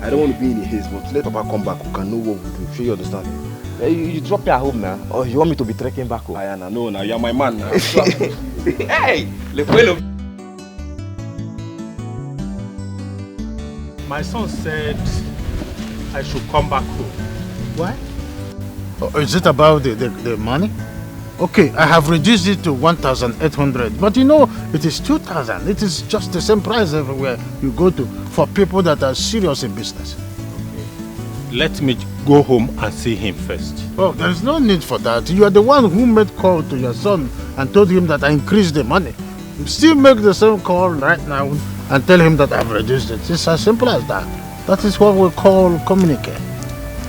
I don't want to be in a haste, but let Papa come back. We can know what we do. Sure you understand? You drop me at home now, or you want me to be trekking back home? Ayana, no, now you're my man now. Hey, Lequeno. My son said I should come back home. Why? Oh, is it about the money? Okay, I have reduced it to 1,800, but you know, it is 2,000. It is just the same price everywhere you go to for people that are serious in business. Let me go home and see him first. Oh, there is no need for that. You are the one who made call to your son and told him that I increased the money. You still make the same call right now and tell him that I've reduced it. It's as simple as that. That is what we call communicate.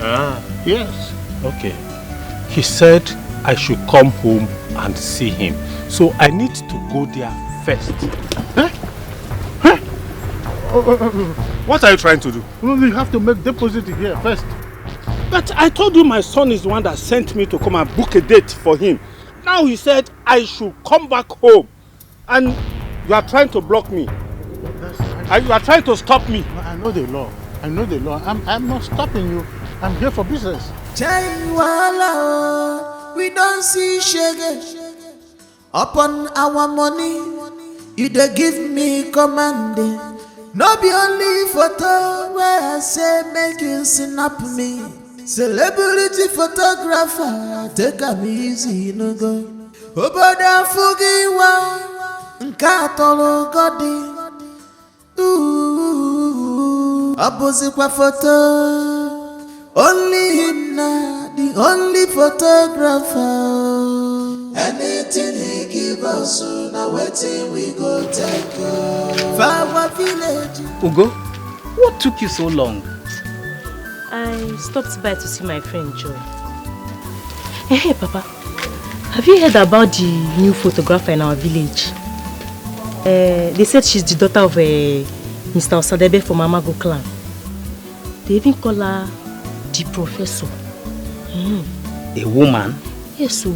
Ah. Yes. Okay. He said I should come home and see him. So I need to go there first. Huh? What are you trying to do? Well, you have to make deposit here first. But I told you my son is the one that sent me to come and book a date for him. Now he said I should come back home. And you are trying to block me. And you are trying to stop me. I know the law. I know the law. I'm not stopping you. I'm here for business. We don't see shege upon our money. You dey give me command. No be only photo where I say make you snap me. Celebrity photographer, take am easy, no go. Obodo fugiwa, nkatolo godi. Abuzikwa photo. Only him na the only photographer. Anything he give us, now waiting we go take for our village. Ugo, what took you so long? I stopped by to see my friend Joy. Hey, Papa, have you heard about the new photographer in our village? They said she's the daughter of Mr. Osadebe from Amago clan. They even call her the professor. A woman? Yes, so.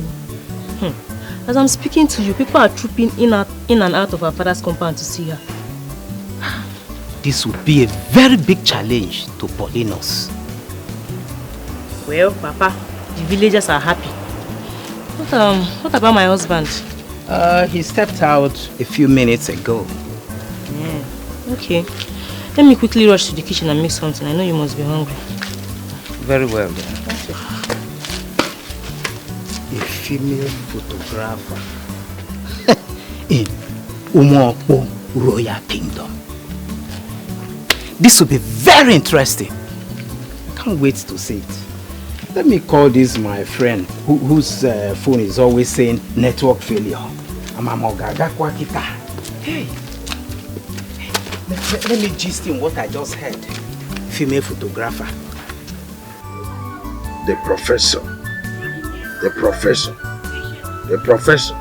As I'm speaking to you, people are trooping in and out of our father's compound to see her. This would be a very big challenge to Paulinus. Well, Papa, the villagers are happy. What about my husband? He stepped out a few minutes ago. Yeah, okay. Let me quickly rush to the kitchen and make something. I know you must be hungry. Very well then. A female photographer in Umuokpo Royal Kingdom. This will be very interesting. I can't wait to see it. Let me call this my friend whose phone is always saying network failure. Hey, let me gist him what I just heard. Female photographer. The professor. The professor. The professor.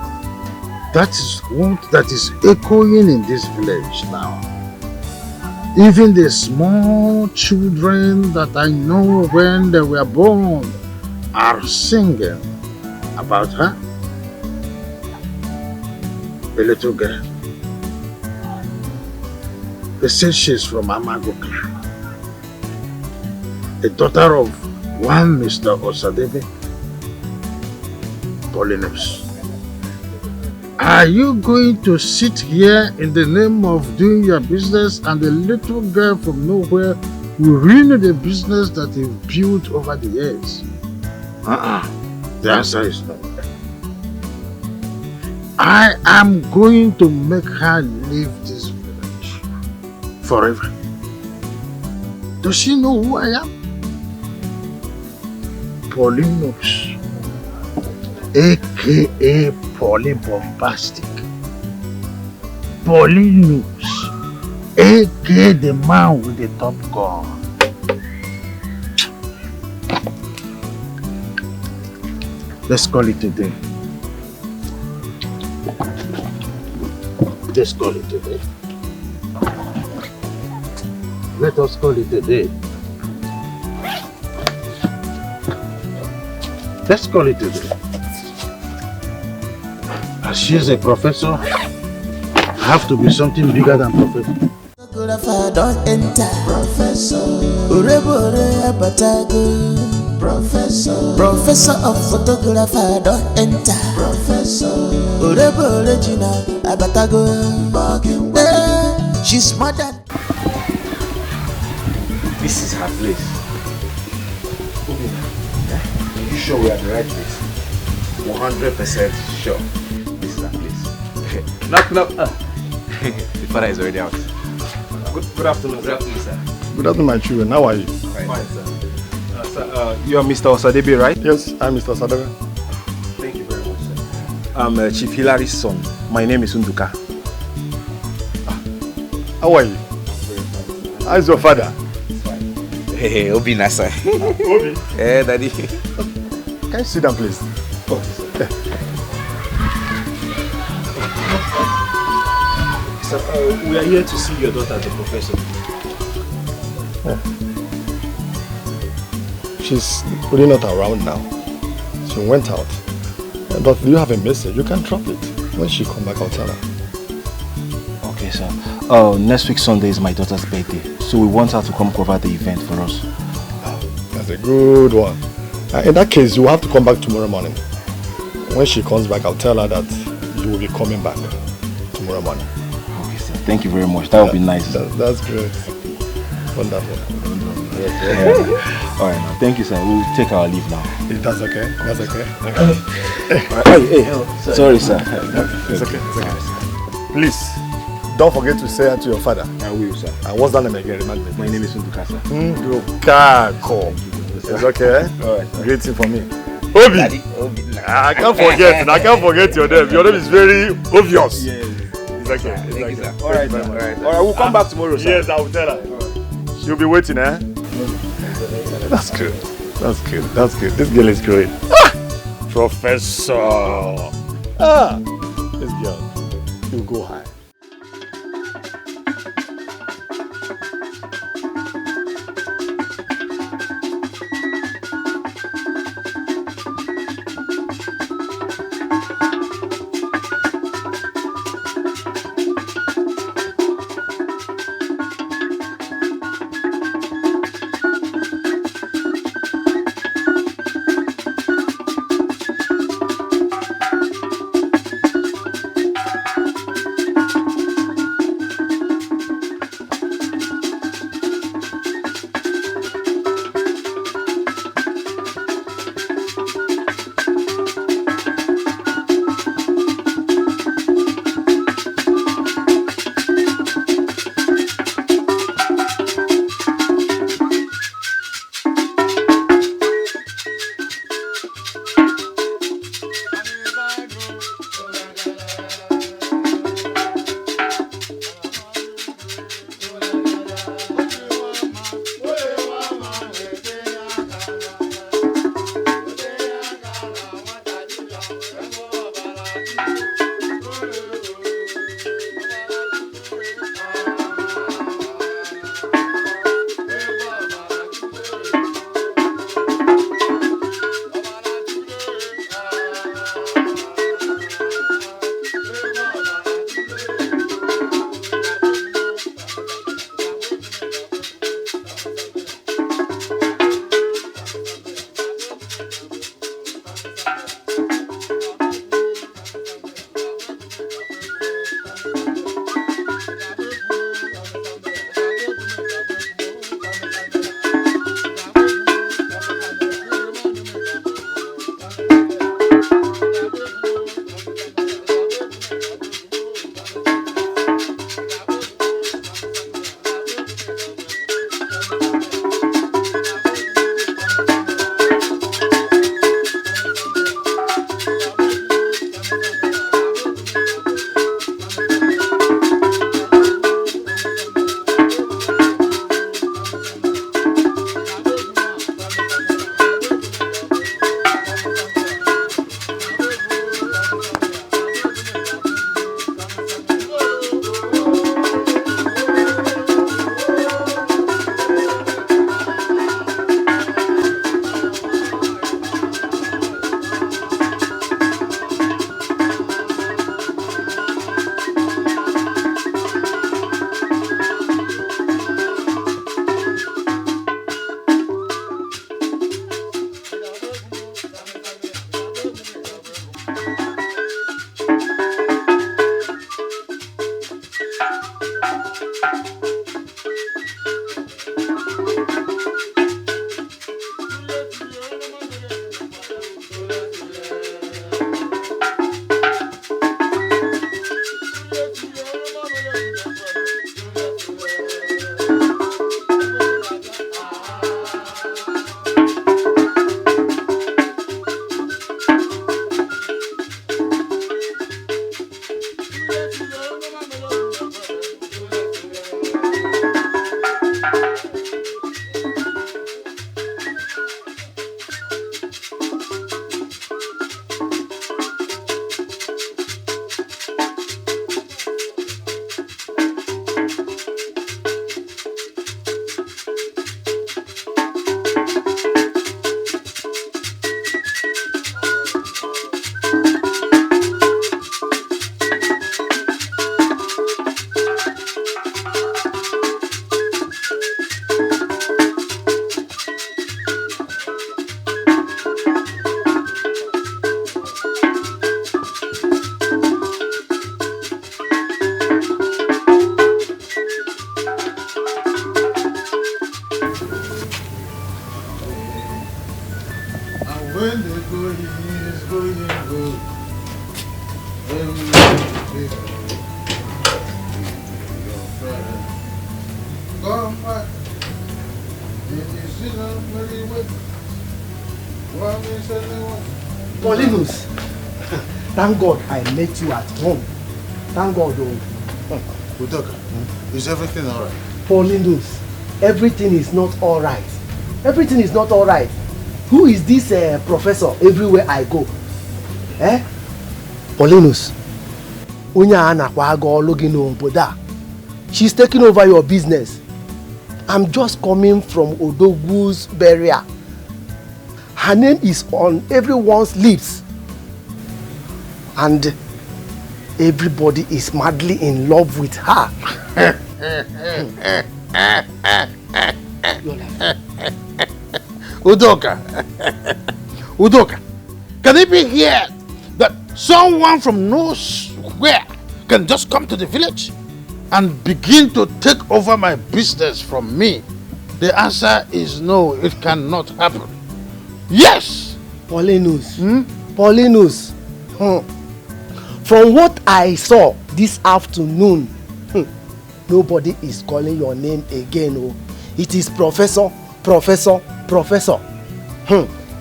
That is what that is echoing in this village now. Even the small children that I know when they were born are singing about her. The little girl. They say she's from Amago clan. The daughter of one Mr. Osadebe. Paulinus. Are you going to sit here in the name of doing your business and the little girl from nowhere will ruin the business that you've built over the years? The answer is no. I am going to make her leave this village forever. Does she know who I am? Paulinus, aka Polybombastic. Paulinus, aka the man with the top gun. Let's call it a day. Let's call it a day. Let us call it a day. Let's call it a day. As she is a professor, I have to be something bigger than professor. Photographer don't enter. Professor. Professor. Professor of photographer don't enter. Professor. Original Abatago. She's mother. This is her place. Are you sure we are at the right place? 100% sure. This is her place. Knock. The father is already out. Good afternoon. Good afternoon, sir. Good afternoon, my children. How are you? Fine, sir. Sir, you are Mr. Osadebe, right? Yes, I'm Mr. Osadebe. Thank you very much, sir. I'm Chief Hilary's son. My name is Unduka. How are you? How's your father? Hey, Obi Nasa. Obi? Hey, Daddy. Can you sit down, please? Sir, we are here to see your daughter, the professor. She's really not around now. She went out. But do you have a message? You can drop it. When she come back, I'll tell her. Okay, sir. Next week Sunday is my daughter's birthday, so we want her to come cover the event for us. That's a good one. In that case, you have to come back tomorrow morning. When she comes back, I'll tell her that you will be coming back tomorrow morning. Okay, sir. Thank you very much. That would be nice. That's great. Wonderful. All right, now. Thank you, sir. We'll take our leave now. That's okay. That's okay. Hey, sorry, sir. It's okay. Please, don't forget to say that to your father. I will, sir. And what's that name again? Remind me. My name is Unduka, sir. Unduka. It's okay. All right, sir. Greeting for me. Obi. I can't forget. I can't forget your name. Your name is very obvious. Yes. It's okay. Thank you, sir. All right, sir. All right, we'll come back tomorrow, sir. Yes, I will tell her. She'll be waiting, eh? That's good. That's good. That's good. This girl is great. Professor. This girl. She'll go high. When the going is going good, come back. Paulinus, thank God I met you at home. Thank God. Udoka, is everything alright? Paulinus, everything is not alright. Everything is not alright. Who is this professor everywhere I go? Eh? Paulinus, she's taking over your business. I'm just coming from Odogwu's burial. Her name is on everyone's lips. And everybody is madly in love with her. Udoka. Udoka. Can it be here that someone from nowhere can just come to the village and begin to take over my business from me? The answer is no, it cannot happen. Yes! Paulinus. Paulinus. From what I saw this afternoon, nobody is calling your name again. Oh. It is Professor.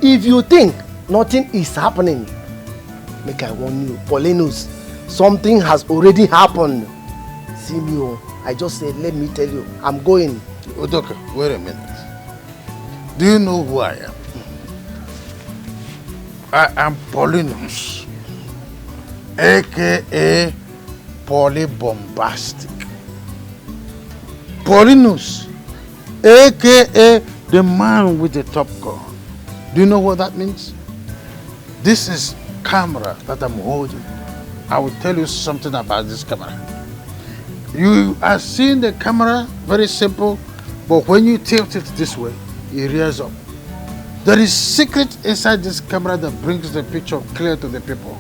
If you think nothing is happening, make I warn you, Paulinus, something has already happened. See me, oh. I just said, let me tell you, I'm going. Udoka, wait a minute. Do you know who I am? I am Paulinus, aka Polybombastic. Paulinus, aka the man with the top gun. Do you know what that means? This is camera that I'm holding. I will tell you something about this camera. You are seeing the camera, very simple, but when you tilt it this way, it rears up. There is secret inside this camera that brings the picture clear to the people.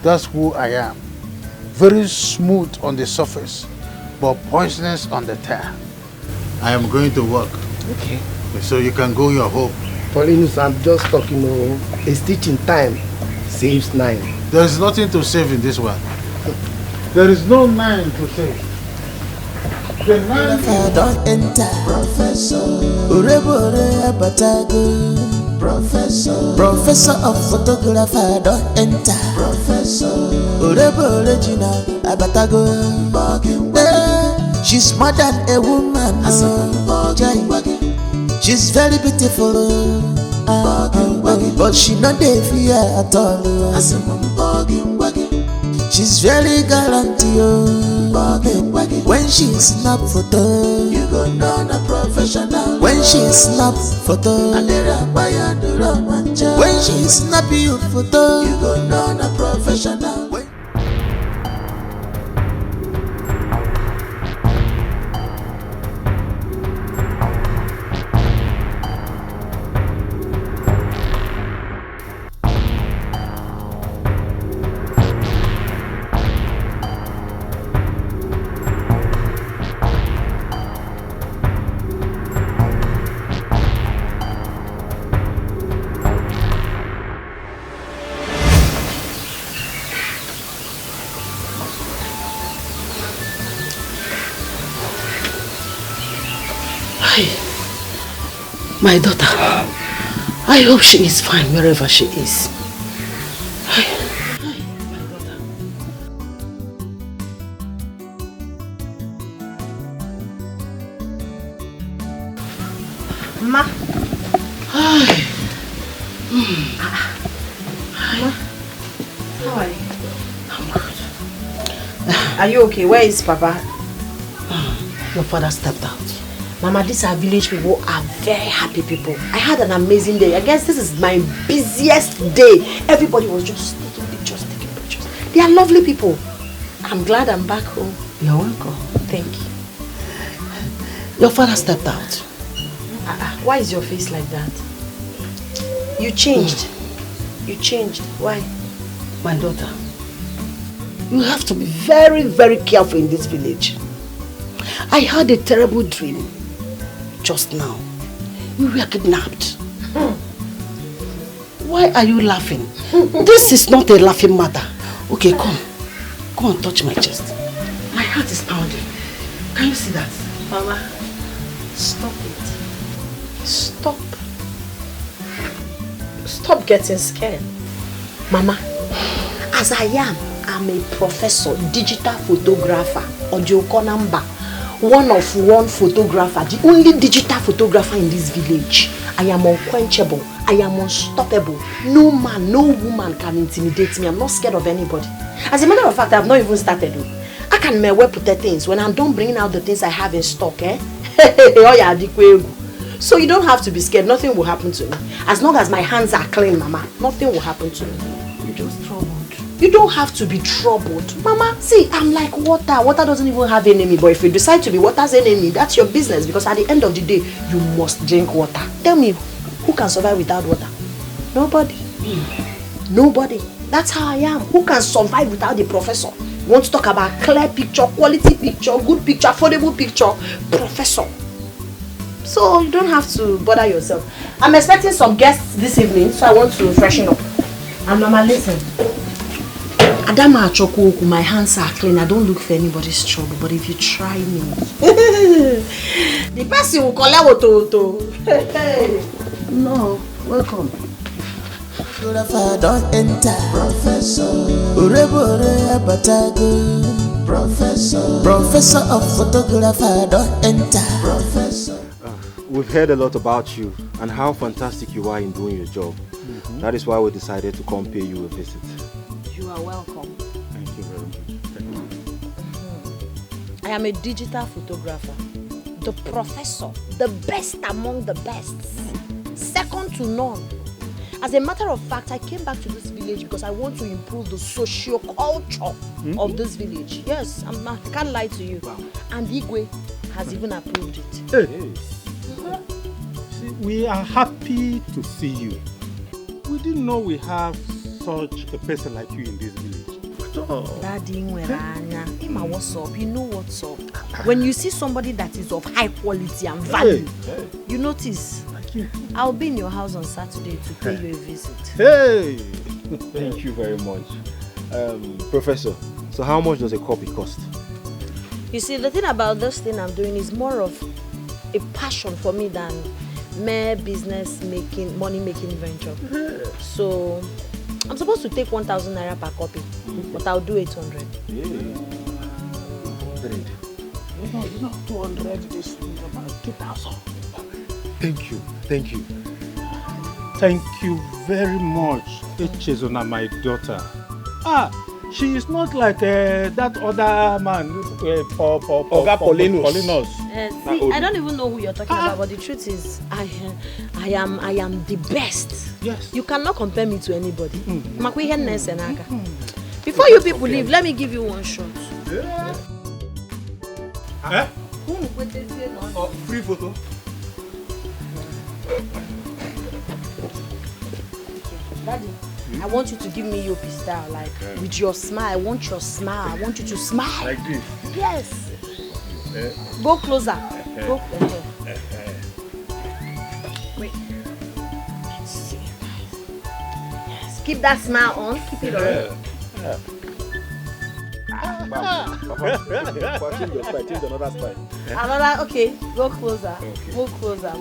That's who I am. Very smooth on the surface, but poisonous on the tail. I am going to work. Okay. So you can go your home. Paulinus, I'm just talking, a stitch in time saves 9. There is nothing to save in this one. There is no 9 to save. The 9 don't enter. Professor. Urebore abatago. Professor of photographer don't enter. Professor. Urebore Gina abatago. She's more than a woman. She's very beautiful. But she not dey fear at all. She's very gallant, when she snap photo, you go know the professional. When she snap photo, when she snap you photo, you go know the professional. My daughter, I hope she is fine wherever she is. Ma. Hi. Ma. How are you? I'm good. Are you okay? Where is Papa? Your father stepped out. Mama, these are village people are very happy people. I had an amazing day. I guess this is my busiest day. Everybody was just taking pictures. They are lovely people. I'm glad I'm back home. You're welcome. Thank you. Your father stepped out. Why is your face like that? You changed. You changed. Why? My daughter, you have to be very, very careful in this village. I had a terrible dream just now. We were kidnapped. Why are you laughing? This is not a laughing matter. Okay, come. Come and touch my chest. My heart is pounding. Can you see that? Mama, stop it. Stop. Stop getting scared. Mama, as I am, I'm a professor, digital photographer, audio number, one of one photographer, the only digital photographer in this village. I am unquenchable. I am unstoppable. No man, no woman can intimidate me. I'm not scared of anybody. As a matter of fact, I've not even started. I can well put the things when I'm done bringing out the things I have in stock. So you don't have to be scared. Nothing will happen to me. As long as my hands are clean, Mama, nothing will happen to me. You're just troubled. You don't have to be troubled. Mama, see, I'm like water. Water doesn't even have enemy. But if you decide to be water's enemy, that's your business. Because at the end of the day, you must drink water. Tell me, who can survive without water? Nobody. Nobody. That's how I am. Who can survive without the professor? You want to talk about clear picture, quality picture, good picture, affordable picture? Professor. So you don't have to bother yourself. I'm expecting some guests this evening, so I want to freshen up. And Mama, listen. Adama Achoku, my hands are clean. I don't look for anybody's trouble, but if you try me, the person will collect what. No, welcome. Photographer don't enter. Professor. Professor of photographer don't enter. Professor. We've heard a lot about you and how fantastic you are in doing your job. That is why we decided to come pay you a visit. You are welcome. Thank you very much. I am a digital photographer, the professor, the best among the best, second to none. As a matter of fact, I came back to this village because I want to improve the socio-culture of this village. Yes, I can't lie to you. Wow. And Igwe has even approved it. Hey. See, we are happy to see you. We didn't know we have such a person like you in this village. Daddy, Ima, what's up? You know what's up. When you see somebody that is of high quality and value, you notice. I'll be in your house on Saturday to pay you a visit. Hey! Thank you very much. Professor, so how much does a copy cost? You see, the thing about this thing I'm doing is more of a passion for me than mere business making, money making venture. So I'm supposed to take 1,000 naira per copy, but I'll do 800. No, 200 this is about 2,000. Thank you. Thank you. Thank you very much, Chesa, my daughter. She is not like that other man, Paulinus. See, I don't even know who you're talking about, but the truth is, I am the best. Yes. You cannot compare me to anybody. Before you people leave, let me give you one shot. Free photo. Daddy, I want you to give me your style, like with your smile. I want your smile. I want you to smile. Like this? Yes. Go closer. Go. Wait. Let's see. Yes. Keep that smile on. Keep it on. Another, okay, go closer. Okay. Move closer.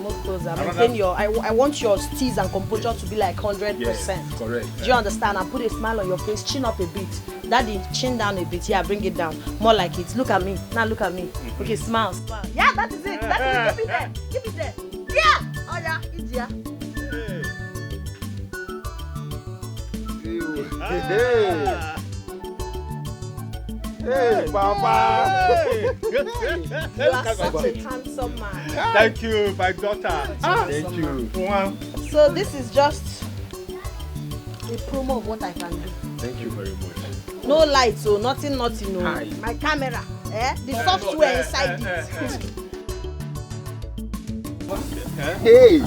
Maintain your, I want your steeze and composure to be like 100%. Yes, correct. Do you understand? And put a smile on your face, chin up a bit. Daddy, chin down a bit. Yeah, bring it down. More like it. Look at me. Now look at me. Okay, smile. Yeah, that is it. Keep it there. Keep it there. Yeah. Oh yeah, it's here. Hey, Papa! You are such a handsome man. Thank you, my daughter. Thank you. So this is just a promo of what I can do. Thank you very much. No lights, so nothing. No. My camera, the software inside it. Hey,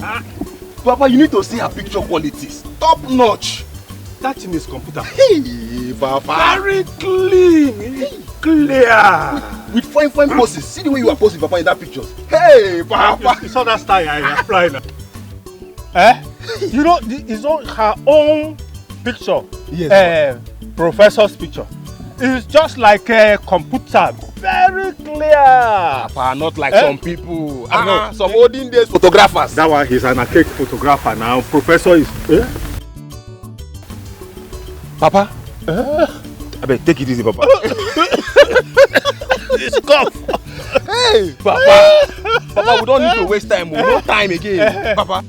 Papa, you need to see her picture qualities. Top notch. That thing is computer. Hey, Papa. Very clean. Clear. With fine poses. See the way you are posing, Papa, in that picture. Hey, Papa. You saw that style I apply now. You know, it's on her own picture. Yes. Professor's picture. It's just like a computer. Very clear. Papa, not like some people. Some olden days photographers. That one, he's an archaic photographer now. Professor is... Papa? I better take it easy, Papa. It's cough. Hey, Papa. Papa, we don't need to waste time. No time again. Papa.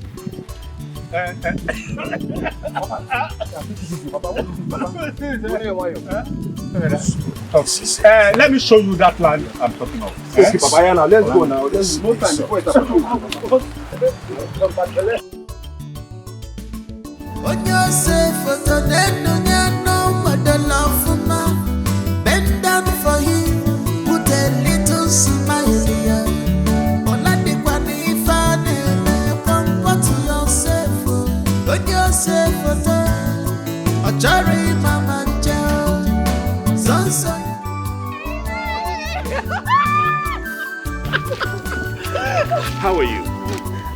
Let me show you that land I'm talking of. Okay, Papa, now let's go now. There's no time before it happens. Bend down for him, put a little smile here. How are you?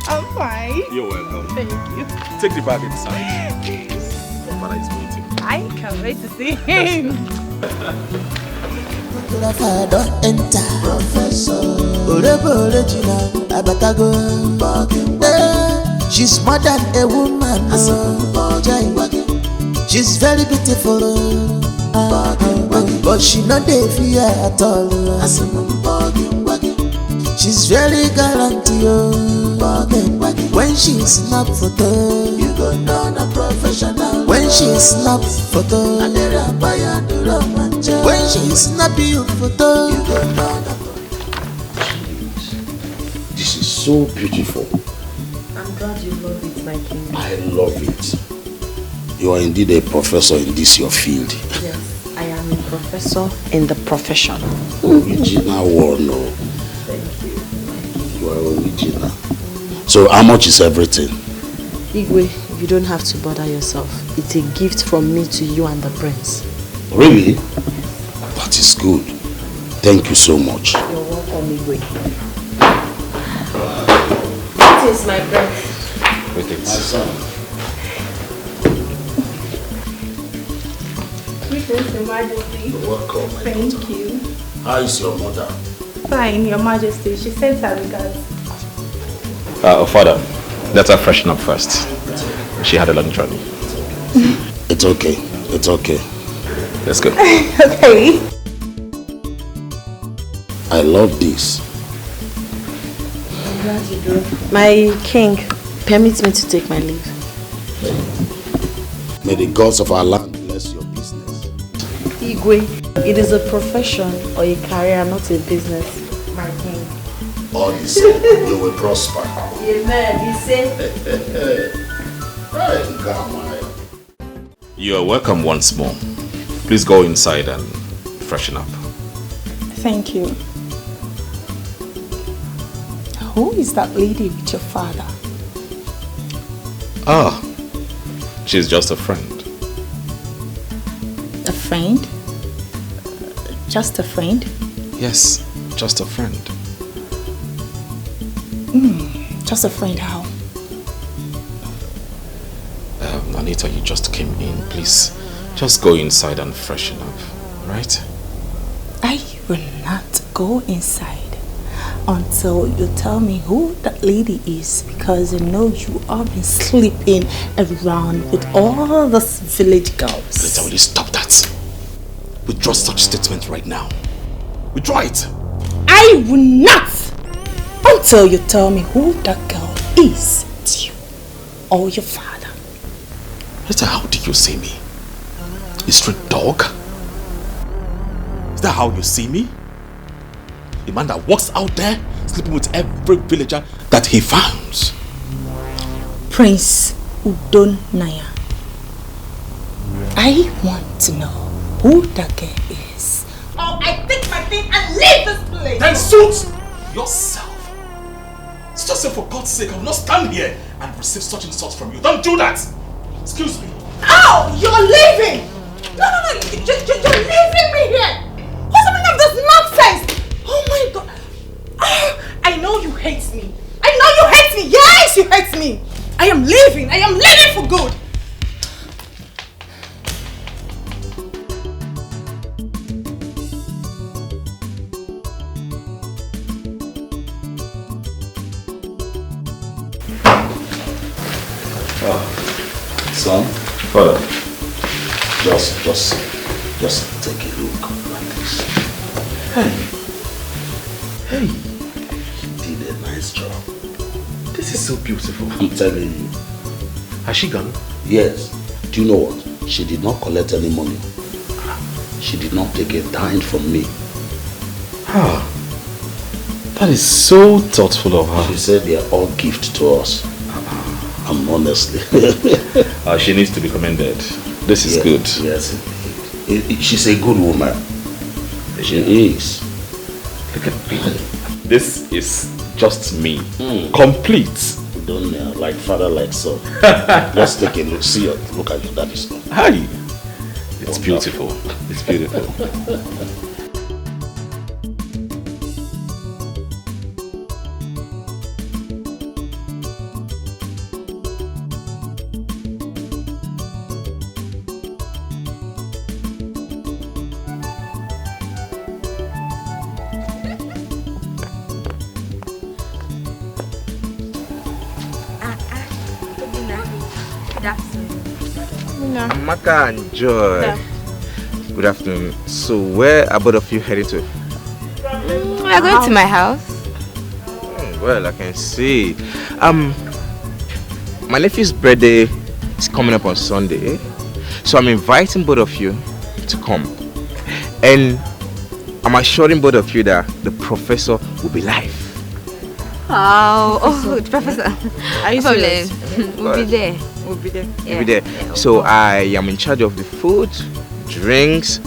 I'm fine. You're welcome. Thank you. Take the bag inside. Your father is waiting. I can't wait to see him. She's more than a woman. She's very beautiful, but she not dey fear at all. She's very gallant, when she snap photo, you go know a professional. When she snap photo, when she snap you photo, you go know. This is so beautiful. I'm glad you love it, my king. I love it. You are indeed a professor in this your field. Yes, I am a professor in the profession. Original one, no. Thank you. You are original. So how much is everything? Igwe, you don't have to bother yourself. It's a gift from me to you and the prince. Really? That is good. Thank you so much. You're welcome, Igwe. What is my breath? With it. My son. Greetings, Your Majesty. You're welcome. Thank you. How is your mother? Fine, Your Majesty. She sends her regards. Father, let her freshen up first. She had a long journey. It's okay. It's okay. Let's go. Okay. I love this. I'm glad you do. My king, permit me to take my leave. May the gods of our land bless your business. Igwe, it is a profession or a career, not a business, my king. All the same, you will prosper. Amen. You say? You are welcome once more. Please go inside and freshen up. Thank you. Who is that lady with your father? Ah, she's just a friend. A friend? Just a friend? Yes, just a friend. Just a friend, how? Anita, you just came in. Please, just go inside and freshen up, alright? I will not go inside until you tell me who that lady is, because I know you have been sleeping around with all those village girls. Anita, will you stop that? Withdraw such statement right now. Withdraw it. I will not until you tell me who that girl is to you or your father. Anita, how do you see me? A street dog? Is that how you see me? A man that walks out there sleeping with every villager that he finds. Prince Udonaya. I want to know who that girl is. Oh, I take my thing and leave this place. Then suit yourself. It's just say, for God's sake, I will not stand here and receive such insults from you. Don't do that. Excuse me. Oh, you're leaving. No, you're leaving me here. What's the meaning of this nonsense? Oh my God. Oh, I know you hate me. I know you hate me. Yes, you hate me. I am leaving! I am leaving for good! Son, father, just take a look at this. Hey, you did a nice job. This is so beautiful. I'm telling you. Has she gone? Yes. Do you know what? She did not collect any money. She did not take a dime from me. That is so thoughtful of her. She said they are all gift to us. And honestly. She needs to be commended. This is good. Yes. She's a good woman. She is. Look at me. This is just me. Complete. Don't know, like father, like son. Let's take a look. See it. Look at your daddy's son. Hi. It's beautiful. It's beautiful. Amaka and Joy. Yeah. Good afternoon. So where are both of you heading to? We are going to my house. Well, I can see. My nephew's birthday is coming up on Sunday. So I'm inviting both of you to come. And I'm assuring both of you that the professor will be live. Oh, the professor. Are you serious? We'll be there. We'll be there. Yeah. We'll be there. So I am in charge of the food, drinks,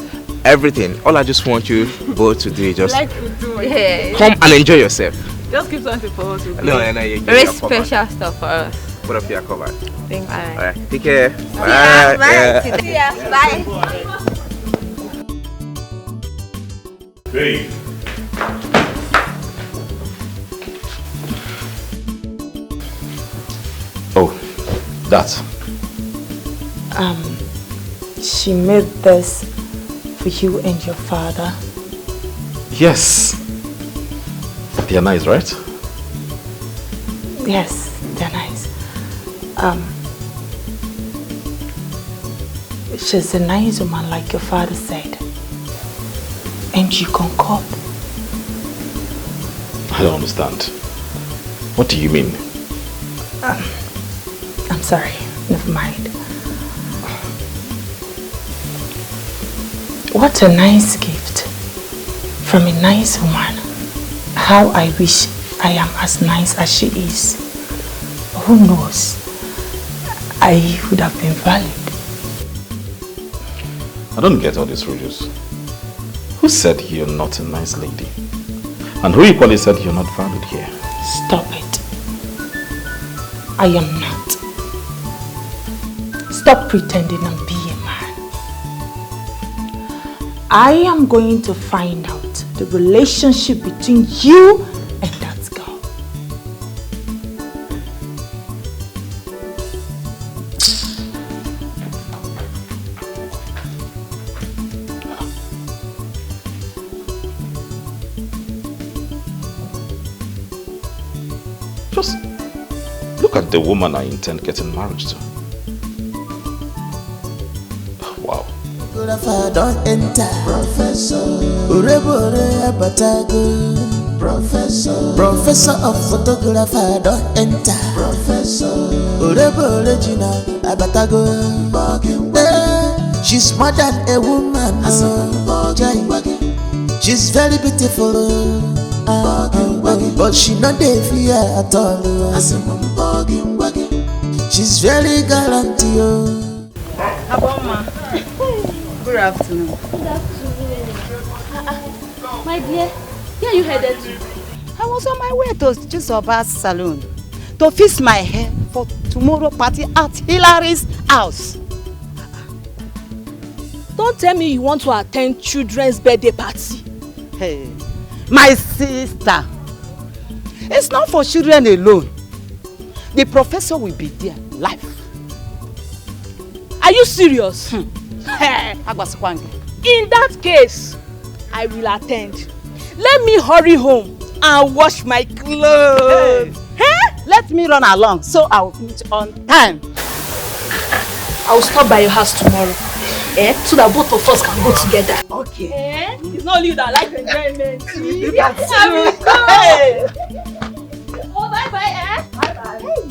everything. All I just want you both to do is just come and enjoy yourself. Just keep something for us. Very special stuff for us. Both of you are covered. Thank you. Alright, take care. Bye. See ya. Bye. Hey. Oh, that. She made this for you and your father. Yes. They are nice, right? Yes, they're nice. She's a nice woman, like your father said. And you concord. I don't understand. What do you mean? I'm sorry, never mind. What a nice gift from a nice woman. How I wish I am as nice as she is. Who knows? I would have been valid. I don't get all these rules. Who said you're not a nice lady? And who equally said you're not valued here? Stop it. I am not. Stop pretending and be a man. I am going to find out the relationship between you and that girl. Just look at the woman I intend getting married to. Wow. Photographer don't enter. Professor. Professor of photographer don't enter. Professor. She's more than a woman. She's very beautiful. But she not the fear at all. She's very gallant. Aboma. Good afternoon. Good afternoon. My dear, where are you headed to? I was on my way to Chesa's salon to fix my hair for tomorrow party at Hilary's house. Don't tell me you want to attend children's birthday party. Hey, my sister. It's not for children alone. the professor will be there live. Are you serious? In that case, I will attend. Let me hurry home and wash my clothes. Hey. Let me run along so I'll meet on time. I'll stop by your house tomorrow. So that both of us can go together. Okay. It's not you that like enjoyment. That's Oh, bye-bye, Bye-bye.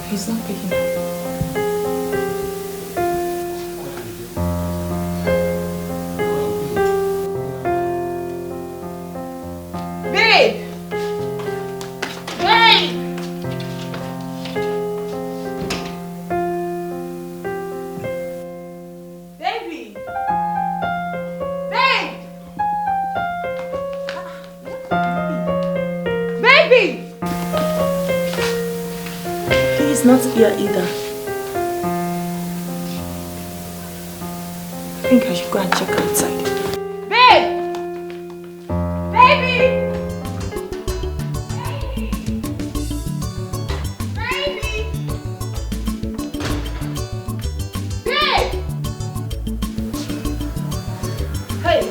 He's not picking up. Babe! Babe! Baby! Babe! Baby! He's not here either. I think I should go and check outside. Babe! Baby! Baby! Babe! Hey!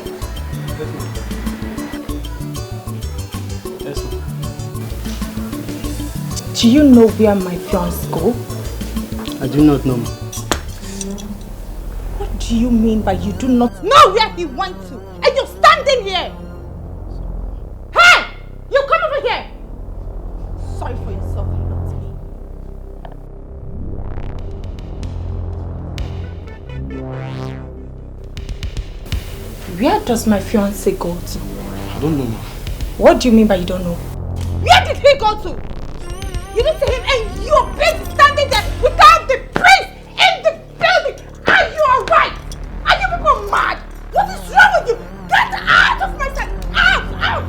Do you know where my fiancé go? I do not know. What do you mean by you do not know where he went to? And you're standing here! Hey! You come over here! Sorry for yourself and not me. Where does my fiancé go to? I don't know. What do you mean by you don't know? Where did he go to? You didn't see him and you're busy standing there without the priest in the building. Are you alright? Are you people mad? What is wrong with you? Get out of my sight! Out!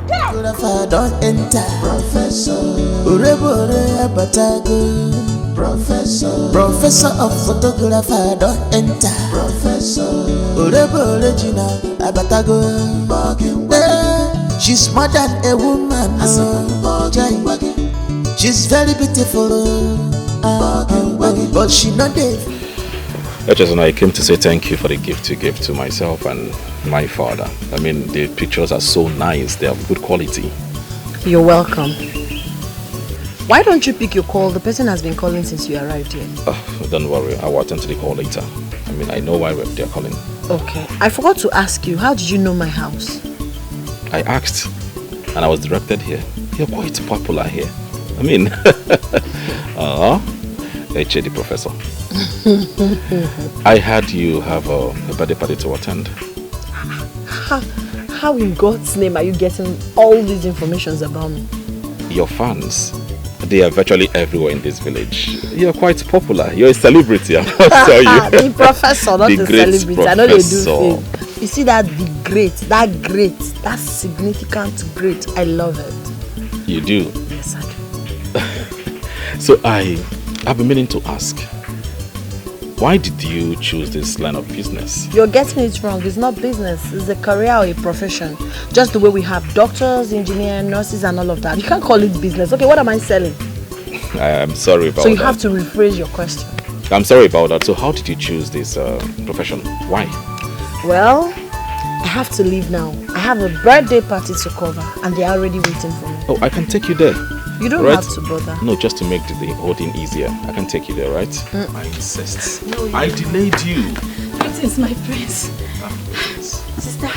Get out! Photographer don't enter. Professor. Urebore abatago. Professor. Professor of photographer don't enter. Professor. Urebore jina abatago. She's more than a woman. She's very beautiful, but she not dead. Chesa, I came to say thank you for the gift you gave to myself and my father. I mean, the pictures are so nice, they are of good quality. You're welcome. Why don't you pick your call? The person has been calling since you arrived here. Don't worry, I will attend to the call later. I mean, I know why they're calling. Okay. I forgot to ask you, how did you know my house? I asked, and I was directed here. You're quite popular here. I mean, HAD professor. I heard you have a birthday party to attend. How in God's name are you getting all these informations about me? Your fans, they are virtually everywhere in this village. You're quite popular. You're a celebrity, I must tell you. The professor, not the a great celebrity. I know they do professor. things. You see that the great, that significant great. I love it. You do? Yes, I do. So I've been meaning to ask, why did you choose this line of business? You're getting it wrong. It's not business. It's a career or a profession. Just the way we have doctors, engineers, nurses and all of that. You can't call it business. Okay, what am I selling? I'm sorry about that. So you have to rephrase your question. I'm sorry about that. So how did you choose this profession? Why? Well, I have to leave now. I have a birthday party to cover and they're already waiting for me. Oh, I can take you there. You don't have to bother. No, just to make the whole thing easier. I can take you there, right? I insist. No, I delayed you. It is my prince. Sister,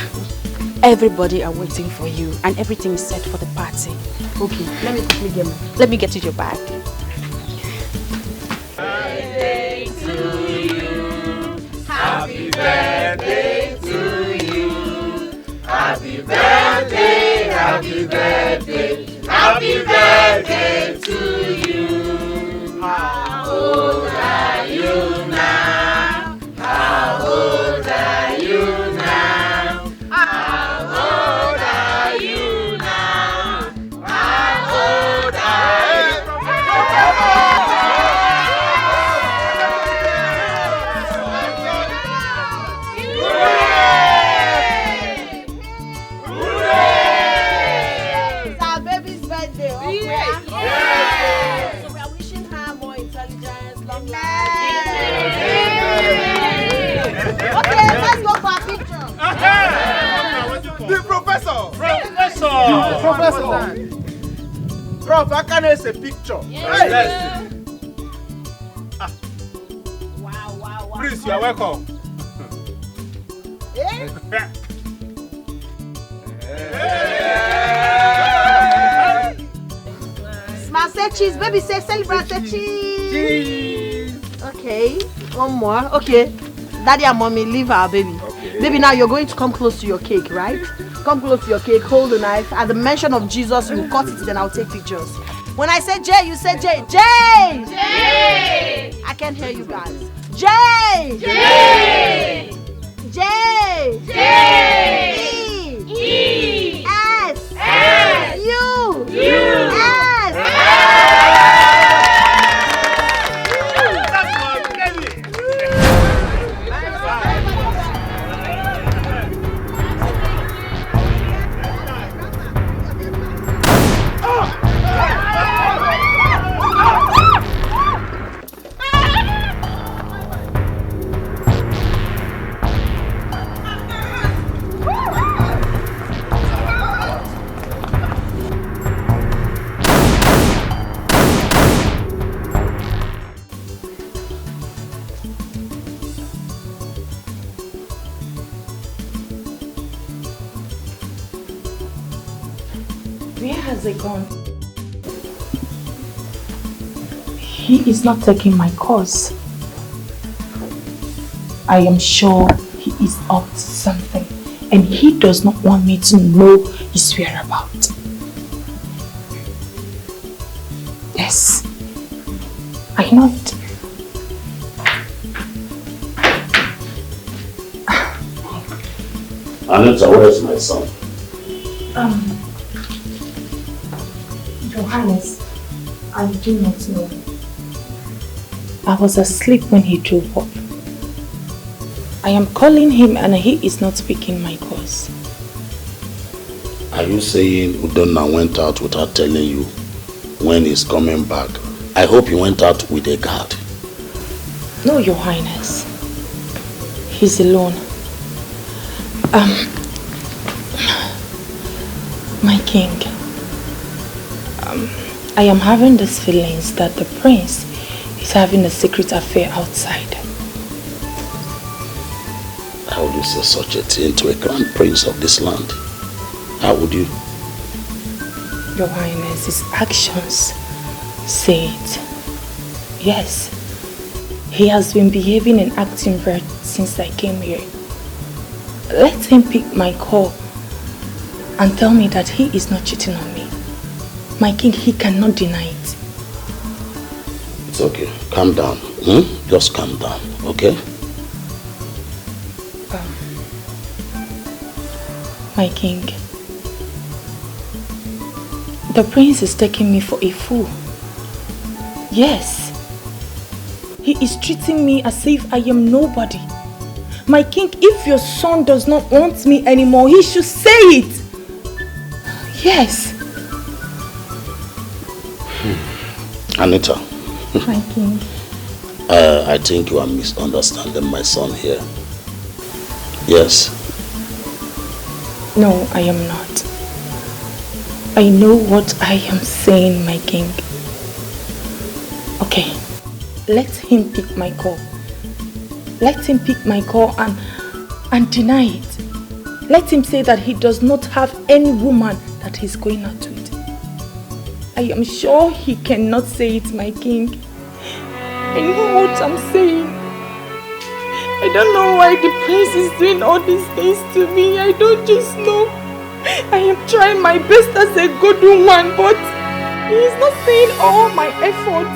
everybody are waiting for you and everything is set for the party. Okay, let me quickly get Let me get you your bag. Birthday to you. Happy birthday to you. Happy birthday, happy birthday. Happy birthday to you. How old are you now? How old are you now? How old are you now? How old are Professor! Prof, I can see a picture. Yes. Wow. Please, you are welcome. Smile, say cheese. Baby, say celebrate, say cheese. Okay, one more. Okay, Daddy and Mommy, leave our baby. Okay. Baby, now you're going to come close to your cake, right? Come close to your cake, hold the knife. At the mention of Jesus, you cut it, then I'll take pictures. When I say J, you say J. J! J! I can't hear you guys. J! J! J! J! E! S! S! U! U! S! Gone. He is not taking my course. I am sure he is up to something and he does not want me to know his whereabouts. Yes, I know it. Anita, where is my son? Your Highness, I do not know. I was asleep when he drove up. I am calling him and he is not picking my calls. Are you saying Udonna went out without telling you when he's coming back? I hope he went out with a guard. No, Your Highness. He's alone. My king. I am having these feelings that the prince is having a secret affair outside. How would you say such a thing to a crown prince of this land? How would you? Your Highness, his actions say it. Yes, he has been behaving and acting weird since I came here. Let him pick my call and tell me that he is not cheating on me. My king, he cannot deny it. It's okay. Calm down. Just calm down, okay? My king, the prince is taking me for a fool. Yes. He is treating me as if I am nobody. My king, if your son does not want me anymore, he should say it. Yes. Anita. My king. I think you are misunderstanding my son here. Yes. No, I am not. I know what I am saying, my king. Okay, let him pick my call. Let him pick my call and deny it. Let him say that he does not have any woman that he's going out with. I am sure he cannot say it, my king. I know what I'm saying. I don't know why the prince is doing all these things to me. I don't just know. I am trying my best as a good woman, but he is not seeing all my efforts.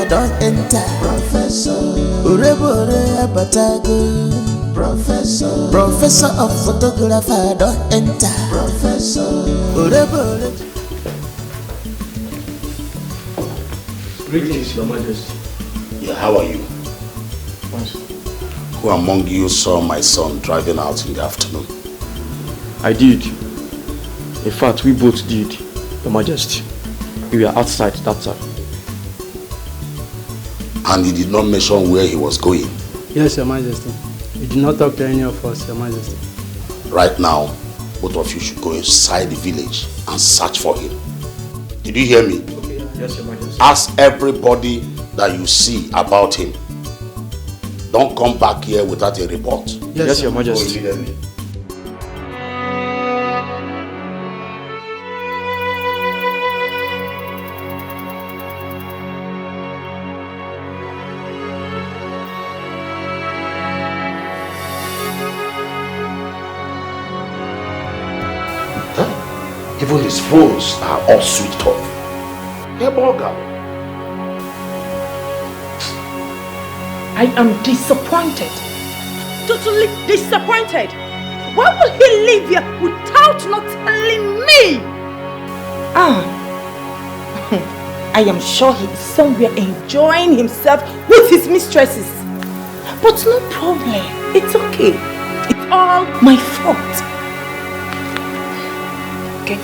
Don't enter, Professor. Urebore Abatago, Professor. Professor of photographer, don't enter, Professor. Urebore. Greetings, Your Majesty. Yeah, how are you? Who among you saw my son driving out in the afternoon? I did. In fact, we both did, Your Majesty. We were outside that time. And he did not mention where he was going? Yes, Your Majesty. He did not talk to any of us, Your Majesty. Right now, both of you should go inside the village and search for him. Did you hear me? Okay. Yes, Your Majesty. Ask everybody that you see about him. Don't come back here without a report. Yes, Your Majesty. Go immediately. Even his phones are all switched off. Hey, Morgan. I am disappointed. Totally disappointed. Why will he leave here without not telling me? I am sure he is somewhere enjoying himself with his mistresses. But no problem. It's okay. It's all my fault. Okay.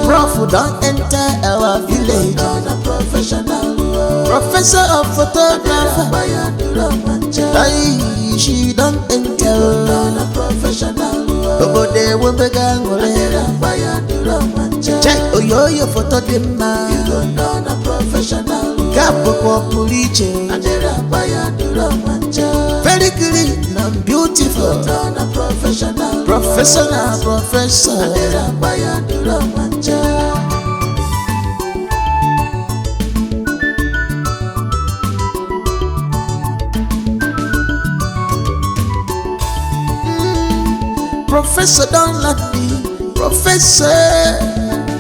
Prof, don't enter our village. Professor of photographer. She don't enter. Nobody will be check your photo dimma. Capo puliche. Very clean and beautiful. Professor. Professor, don't let me. Professor,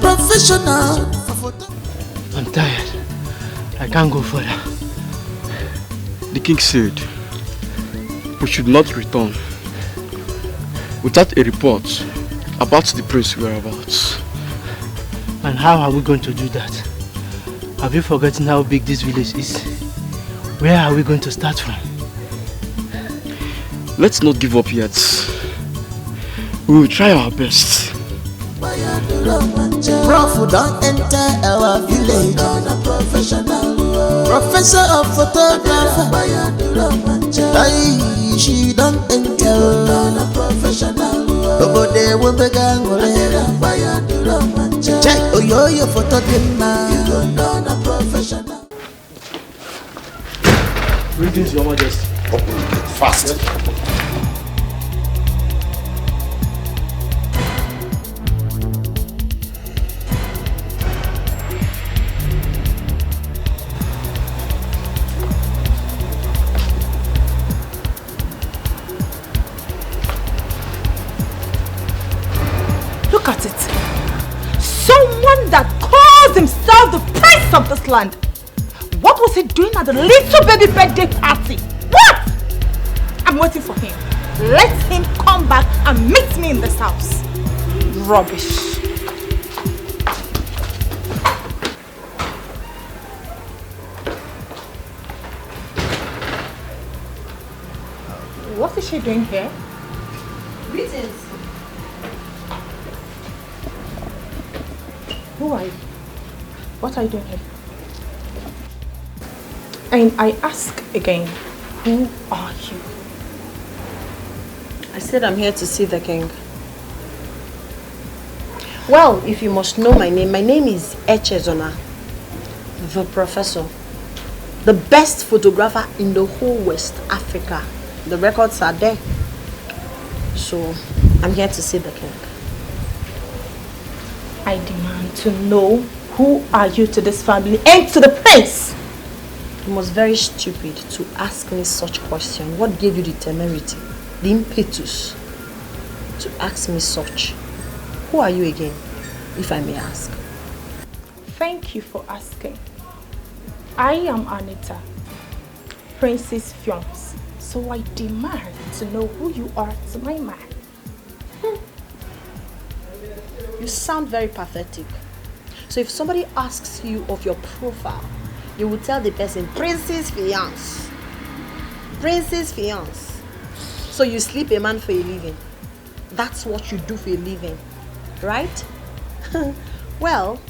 professional. I'm tired. I can't go further. The king said we should not return without a report about the prince's whereabouts. And how are we going to do that? Have you forgotten how big this village is? Where are we going to start from? Let's not give up yet. We will try our best. Prof, don't enter our village. Professor of photographer. She don't enter. Nobody will be check your photo dimma. Greetings, Your Majesty. Fast. himself the prince of this land. What was he doing at the little baby birthday party? What? I'm waiting for him. Let him come back and meet me in this house. Rubbish. What is she doing here? Greetings. Who are you? What are you doing here? And I ask again, who are you? I said I'm here to see the king. Well, if you must know my name is Chesa, the professor. The best photographer in the whole West Africa. The records are there. So, I'm here to see the king. I demand to know who are you to this family and to the prince. You must very stupid to ask me such question. What gave you the temerity, the impetus to ask me such? Who are you again, if I may ask? Thank you for asking. I am Anita, Princess Fiance. So I demand to know who you are to my man. You sound very pathetic. So if somebody asks you of your profile, you will tell the person, Princess Fiance. Princess Fiance. So you sleep a man for a living. That's what you do for a living, right? Well,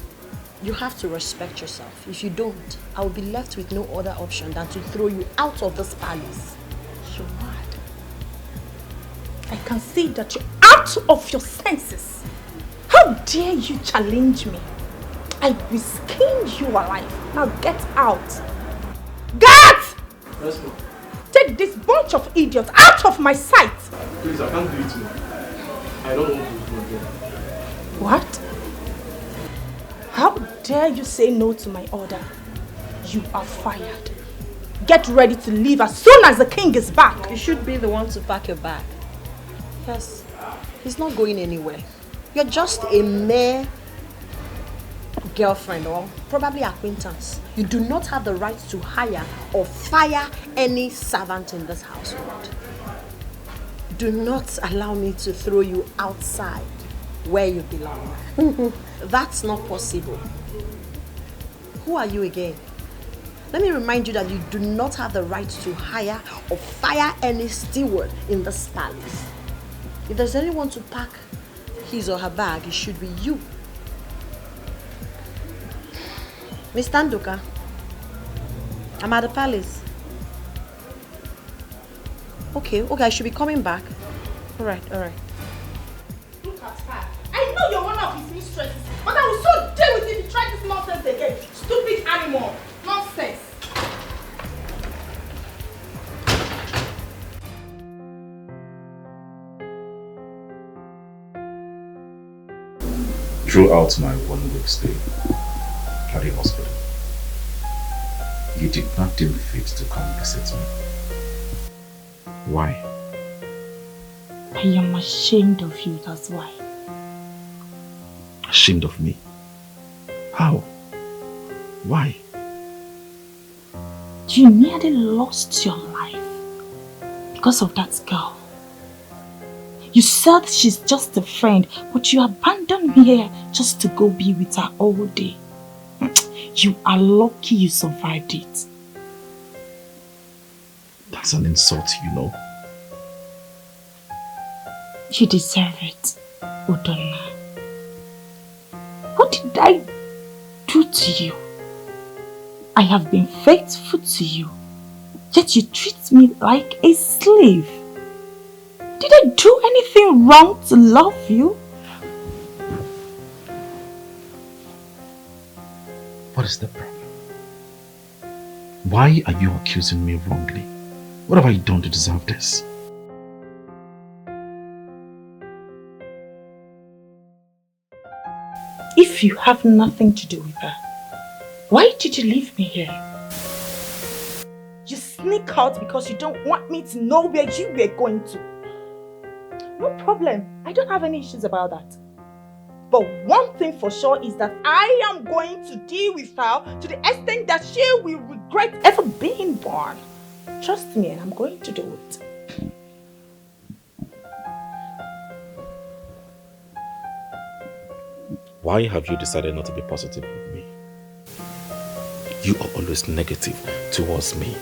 you have to respect yourself. If you don't, I will be left with no other option than to throw you out of this palace. You're mad. I can see that you're out of your senses. How dare you challenge me? I will skin you alive. Now get out. Get! Let's go. Take this bunch of idiots out of my sight. Please, I can't do it more. I don't want to do it again. What? How dare you say no to my order? You are fired. Get ready to leave as soon as the king is back. You should be the one to pack your bag. Yes, he's not going anywhere. You're just a mere girlfriend or probably acquaintance. You do not have the right to hire or fire any servant in this household. Do not allow me to throw you outside where you belong. That's not possible. Who are you again? Let me remind you that you do not have the right to hire or fire any steward in this palace. If there's anyone to pack his or her bag, it should be you. Miss Tanduka, I'm at the palace. Okay, I should be coming back. All right. Look at her. I know you're one of his mistresses, but I will so deal with you if you try this nonsense again. Stupid animal. Nonsense. Throughout my 1 week stay at the hospital, you did not deem fit to come visit me. Why? I am ashamed of you, that's why. Ashamed of me? How? Why? You nearly lost your life because of that girl. You said she's just a friend, but you abandoned me here just to go be with her all day. You are lucky you survived it. That's an insult, you know. You deserve it, Udonna. What did I do to you? I have been faithful to you, yet you treat me like a slave. Did I do anything wrong to love you? What is the problem? Why are you accusing me wrongly? What have I done to deserve this? If you have nothing to do with her, why did you leave me here? You sneak out because you don't want me to know where you were going to. No problem. I don't have any issues about that. But one thing for sure is that I am going to deal with her to the extent that she will regret ever being born. Trust me, and I'm going to do it. Why have you decided not to be positive with me? You are always negative towards me.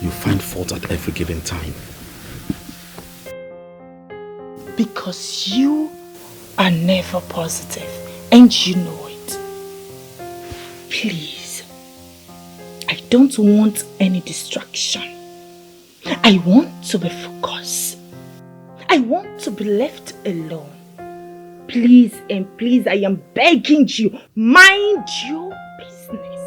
You find fault at every given time. Because you are never positive, and you know it. Please, I don't want any distraction. I want to be focused. I want to be left alone. Please and please, I am begging you, mind your business.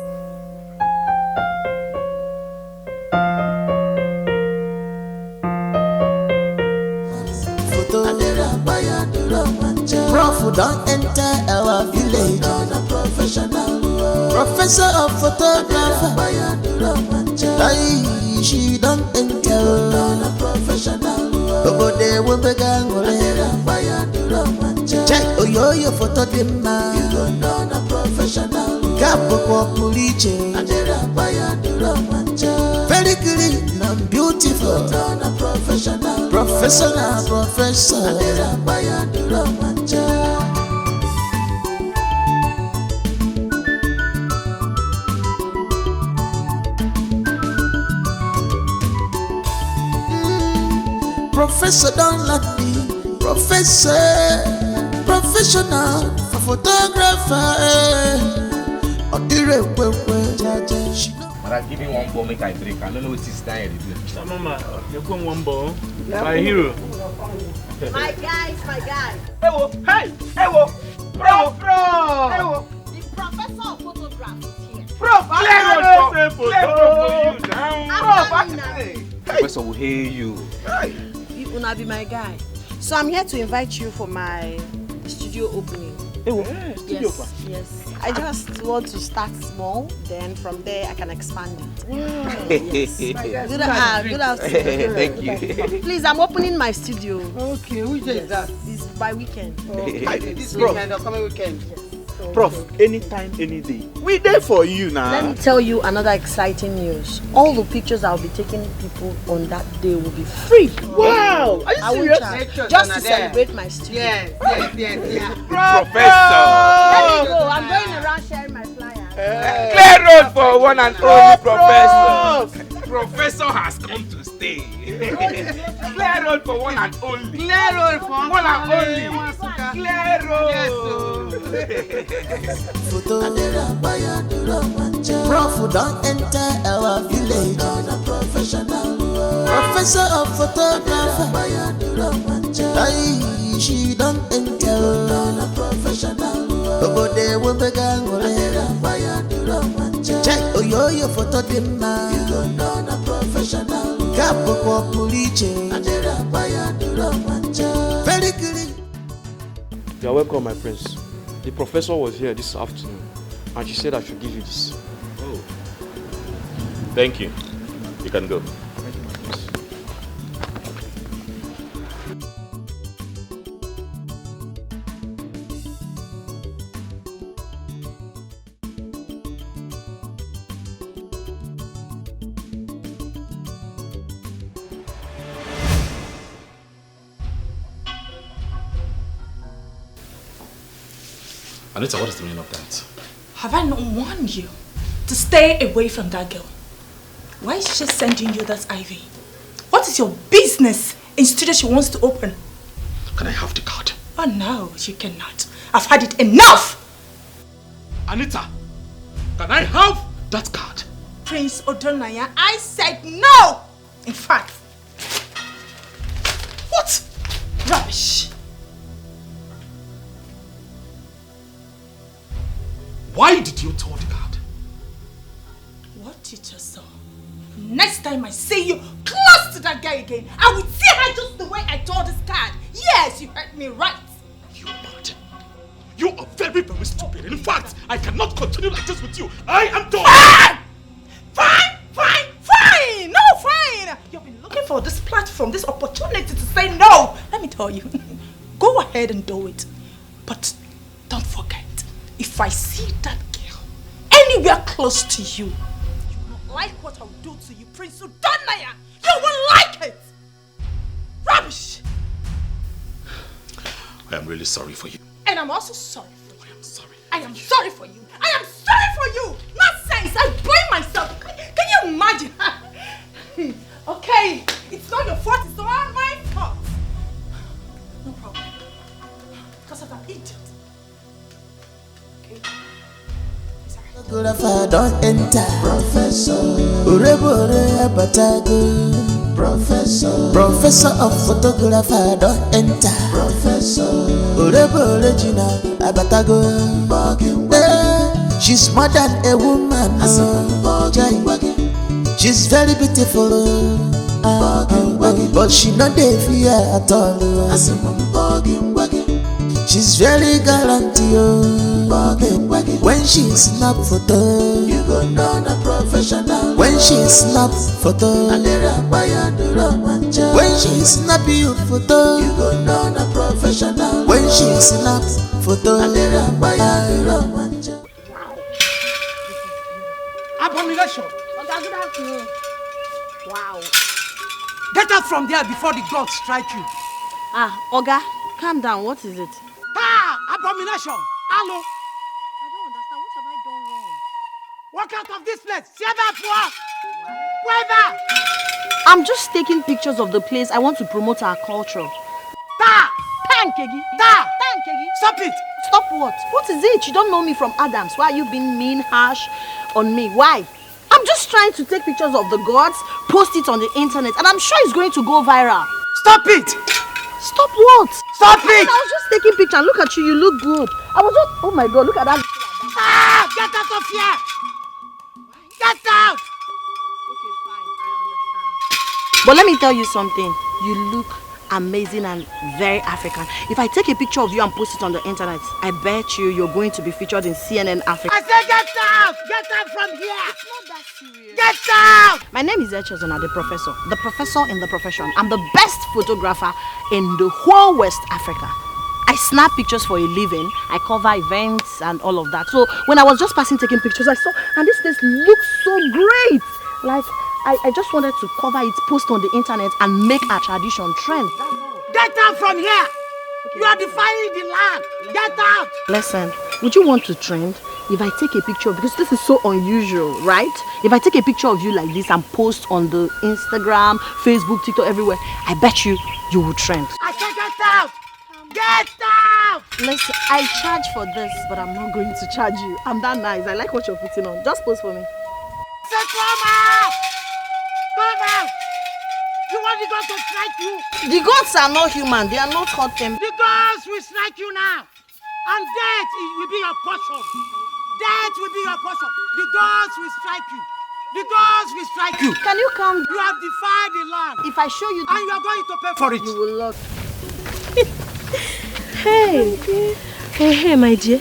Prof don't enter our village. Professor of photography. She don't enter. But they will be gang. Check your photo dema. Capo Puliche. Very clean and beautiful. Professor. Professor don't like me. Professional photographer. But I give you one ball, make I drink. I don't know what is dying. Mama, you're going one ball. My hero. My guy. Hey, Bro. The professor of photography is here. Professor will hear you. You will be my guy. So I'm here to invite you for my studio opening. Yes. I just want to start small, then from there I can expand it. Yes. Good afternoon. Thank you. Please, I'm opening my studio. Okay, which day is that? It's by weekend. This weekend or coming weekend? Yes. Prof, anytime, any day. We there for you now. Let me tell you another exciting news. All the pictures I'll be taking people on that day will be free. Wow! Are you serious? Just to celebrate my studio. Yes. Professor! Let me go. I'm going around sharing my flyer. Clear road for one and only Professor. Professor has come to stay. Clear road for one and only. Clear road for one and only. Clear road. Yes, Prof don't enter our village. Professor of photography. She don't enter. But they will be gang. Check your photo dema. Capo Puliche. Very good. You are welcome, my prince. The professor was here this afternoon and she said I should give you this. Oh. Thank you. You can go. Anita, what is the meaning of that? Have I not warned you to stay away from that girl? Why is she sending you that IV? What is your business in studio she wants to open? Can I have the card? Oh no, you cannot. I've had it enough! Anita, can I have that card? Prince Odonaya, I said no! In fact, what? Rubbish! Why did you tell the card? What you just saw. Next time I see you close to that guy again, I will see her just the way I told this card. Yes, you heard me right. You are not. You are very, very stupid. In fact, I cannot continue like this with you. I am done. Fine! No, fine! You've been looking for this platform, this opportunity to say no. Let me tell you, go ahead and do it. But don't forget, if I see that girl anywhere close to you, you won't like what I'll do to you, Prince Udonaya. You won't like it. Rubbish. I am really sorry for you. And I'm also sorry for you. I am sorry. I am sorry for you. I am sorry for you. Nonsense. I blame myself. Can you imagine? Okay, it's not your fault. It's all my fault. No problem. Because of that idiot. Okay. Photographer don't enter. Professor. Urebore abatago. Professor of photographer don't enter. Professor. Urebore jina abatago. She's more than a woman. She's very beautiful. But she not dey fear at all. She's very gallant, when she snap photo, you go know the professional. When she snap photo, when she snap you photo, you go know the professional. When she snap photo, abomination. Good afternoon. Wow. Get out from there before the gods strike you. Oga, calm down. What is it? Abomination. Hello. I don't understand. What have I done wrong? Walk out of this place. See that for? Whether. I'm just taking pictures of the place. I want to promote our culture. Thank you. Stop it. Stop what? What is it? You don't know me from Adams. Why are you being mean, harsh on me? Why? I'm just trying to take pictures of the gods, post it on the internet, and I'm sure it's going to go viral. Stop it! Stop what? Stop it! I was just taking pictures. Look at you. You look good. I was just... Oh my God, look at that. Get out of here! Get out! Okay, fine. I understand. But let me tell you something. You look amazing and very African. If I take a picture of you and post it on the internet, I bet you're going to be featured in CNN Africa. I said get out! Get out from here! It's not that serious. Get out! My name is Chesa, the professor. The professor in the profession. I'm the best photographer in the whole West Africa. I snap pictures for a living. I cover events and all of that. So when I was just passing taking pictures, I saw, and this place looks so great. Like, I just wanted to cover it, post on the internet, and make our tradition trend. Get out from here! Okay. You are defying the land! Get out! Listen, would you want to trend? If I take a picture, because this is so unusual, right? If I take a picture of you like this and post on the Instagram, Facebook, TikTok, everywhere, I bet you will trend. I said get out! Get out! Listen, I charge for this, but I'm not going to charge you. I'm that nice. I like what you're putting on. Just post for me. Say come out! Come out! You want the gods to strike you? The gods are not human. They are not hot tempered. The gods will strike you now. And death will be your portion. Death will be your portion. The gods will strike you. The gods will strike you. Can you come? You have defied the land. If I show you... And you are going to pay for it. You will love. Hey, my dear.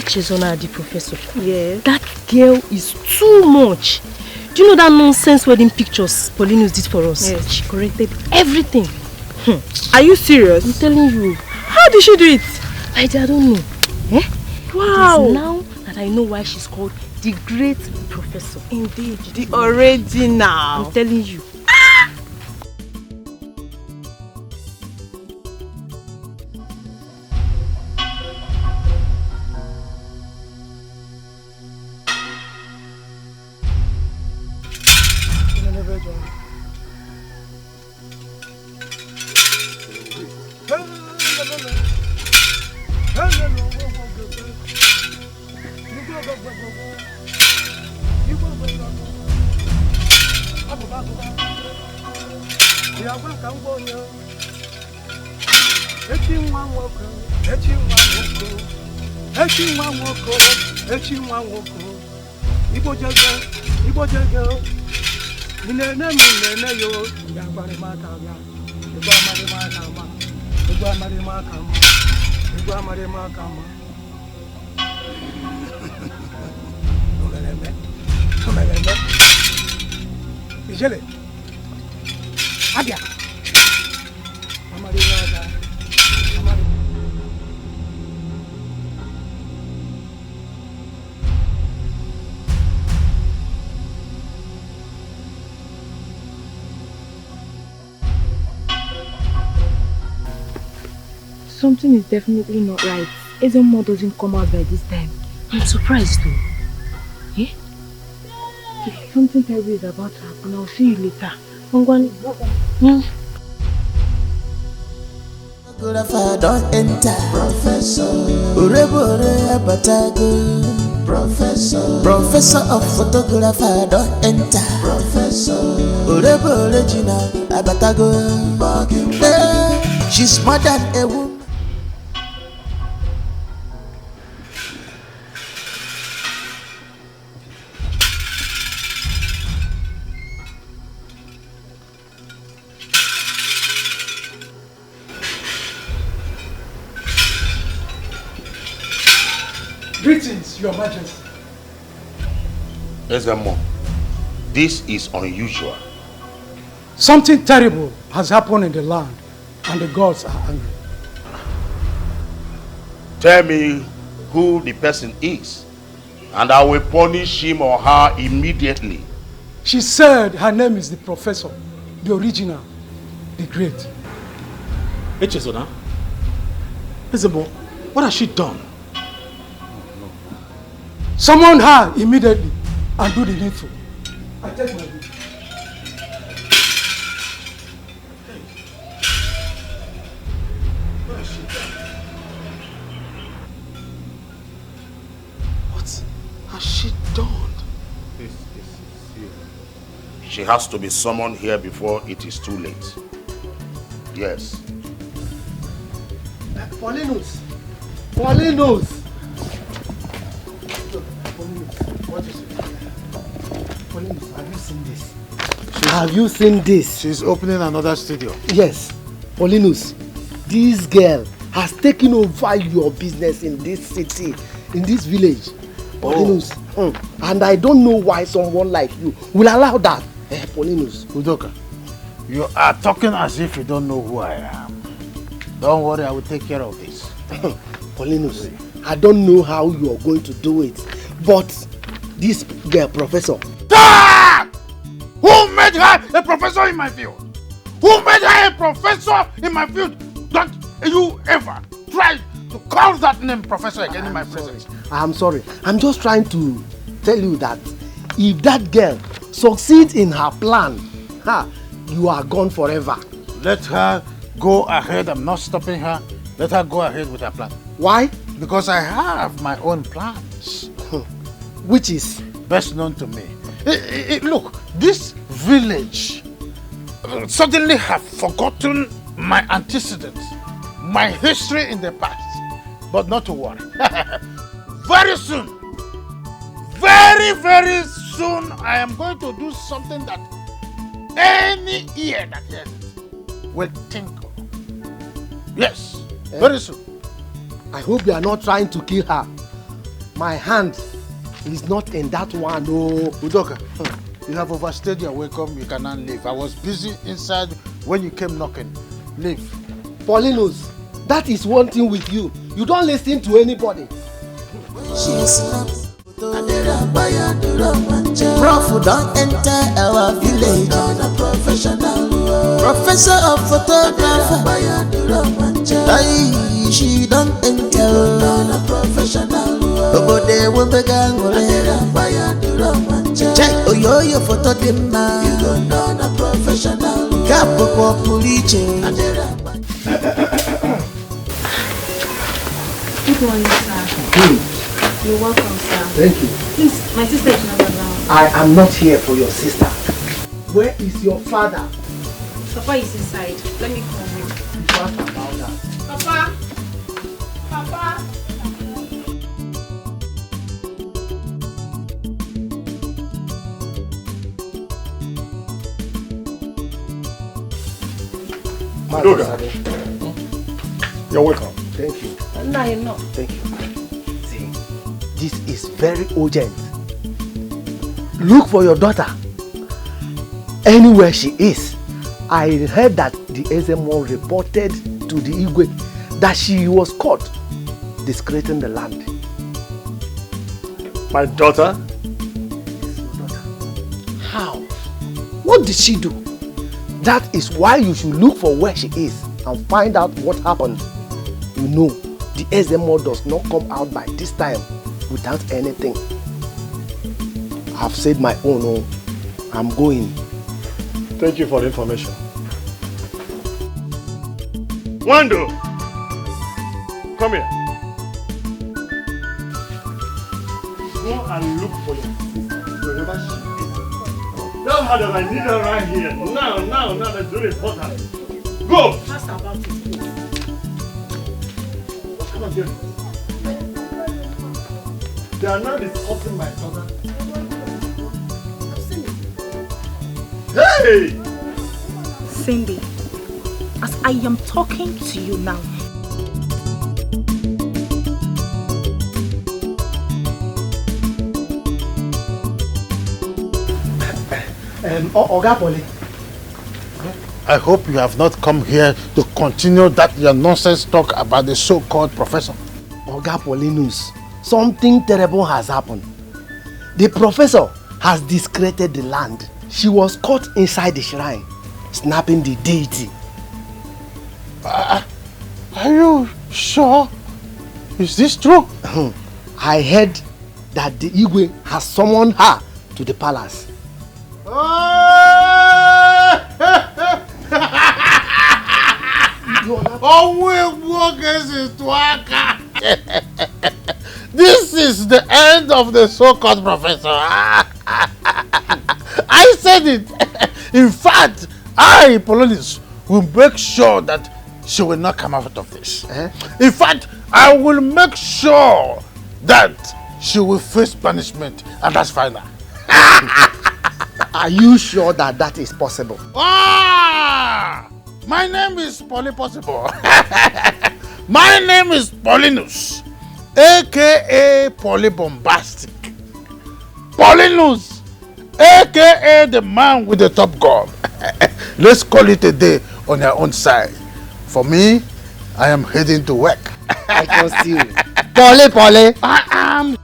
Chesa, the professor. Yeah. That girl is too much. Do you know that nonsense wedding pictures Paulinus did for us? Yes. She corrected everything. Are you serious? I'm telling you. How did she do it? I don't know. Eh? Wow. It is now that I know why she's called the great professor. Indeed. The original. I'm telling you. something is definitely not right. Ezemo doesn't come out by this time. I'm surprised though. Eh? If something terrible is about to happen, I'll see you later. I'm going. Photographer don't enter. Professor Urebore Abatago. Professor of photographer don't enter. Professor Urebore Gina Abatago. She's more than a woman. Greetings, Your Majesty. Ezemo, this is unusual. Something terrible has happened in the land, and the gods are angry. Tell me who the person is, and I will punish him or her immediately. She said her name is the Professor, the original, the great. Hey, Chesa, Ezemo, what has she done? Summon her immediately and do the needful. I take my leave. What has she done? What has she done? This is serious. She has to be summoned here before it is too late. Yes. Paulinus! What is it? Paulinus, have you seen this? Have you seen this? She's opening another studio. Yes. Paulinus, this girl has taken over your business in this city, in this village. Paulinus. And I don't know why someone like you will allow that. Paulinus. Udoka, you are talking as if you don't know who I am. Don't worry, I will take care of this. Paulinus, I don't know how you are going to do it, but this girl, Professor. Ah! Who made her a professor in my field? Who made her a professor in my field? Don't you ever try to call that name Professor again in my presence. I'm sorry. I'm just trying to tell you that if that girl succeeds in her plan, you are gone forever. Let her go ahead. I'm not stopping her. Let her go ahead with her plan. Why? Because I have my own plans. Which is? Best known to me. Look, this village suddenly have forgotten my antecedents, my history in the past. But not to worry. Very soon, very soon, I am going to do something that any ear that hears it will tinkle. Yes, very soon. I hope you are not trying to kill her. My hand is not in that one. Oh, Udoka, you have overstayed your welcome. You cannot leave. I was busy inside when you came knocking. Leave. Paulinus, that is one thing with you. You don't listen to anybody. Prof don't enter our village. Professor of photography. She don't enter. Obode wobega ngole. Check oyo photo dimma. Kapo kwa puliche. Good morning, sir. Good. You're welcome, sir. Thank you. Please, my sister is not around. I am not here for your sister. Where is your father? Papa is inside. Let me call him. What about that? Papa! Papa! You're welcome. Thank you. No, you're not. Thank you. See, this is very urgent. Look for your daughter. Anywhere she is. I heard that the Ezemo reported to the Igwe that she was caught discreting the land. My daughter? How? What did she do? That is why you should look for where she is and find out what happened. You know, the SMO does not come out by this time without anything. I've said my own. Oh, I'm going. Thank you for the information. Wando! Come here. Go and look for your sister wherever she is. Tell her that I need her right here. Now, that's very important. Go! Ask about it. What kind of girl? They are now discussing my daughter. I've seen it. Hey! Cindy, as I am talking to you now, Oga Poli. I hope you have not come here to continue that your nonsense talk about the so-called professor. Oga Polinus, something terrible has happened. The professor has discredited the land. She was caught inside the shrine, snapping the deity. Are you sure? Is this true? I heard that the Igwe has summoned her to the palace. This is the end of the so-called professor. I said it. In fact, I, Polonius, will make sure that she will not come out of this. In fact, I will make sure that she will face punishment, and that's final. Are you sure that that is possible? My name is Poly Possible. My name is Polinus, aka Polybombastic. Polinus, aka the man with the top gun. Let's call it a day on your own side. For me, I am heading to work. I can see you. Polly. I am.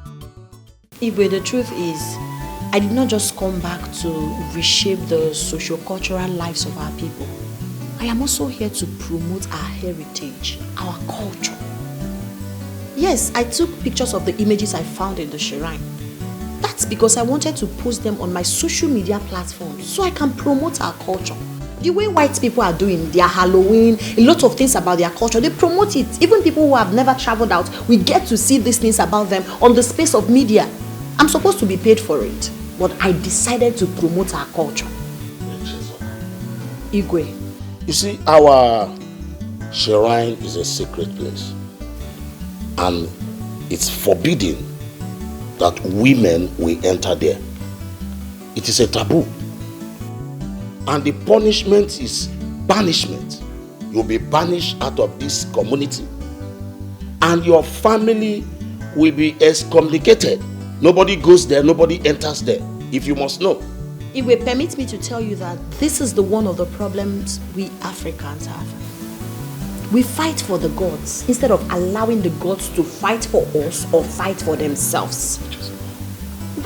Igwe, the truth is, I did not just come back to reshape the socio-cultural lives of our people. I am also here to promote our heritage, our culture. Yes, I took pictures of the images I found in the shrine. That's because I wanted to post them on my social media platforms so I can promote our culture. The way white people are doing their Halloween, a lot of things about their culture, they promote it. Even people who have never traveled out, we get to see these things about them on the space of media. I'm supposed to be paid for it, but I decided to promote our culture. Igwe. You see, our shrine is a sacred place, and it's forbidden that women will enter there. It is a taboo, and the punishment is banishment. You'll be banished out of this community, and your family will be excommunicated. Nobody goes there, nobody enters there, if you must know. Igwe, permit me to tell you that this is one of the problems we Africans have. We fight for the gods instead of allowing the gods to fight for us or fight for themselves.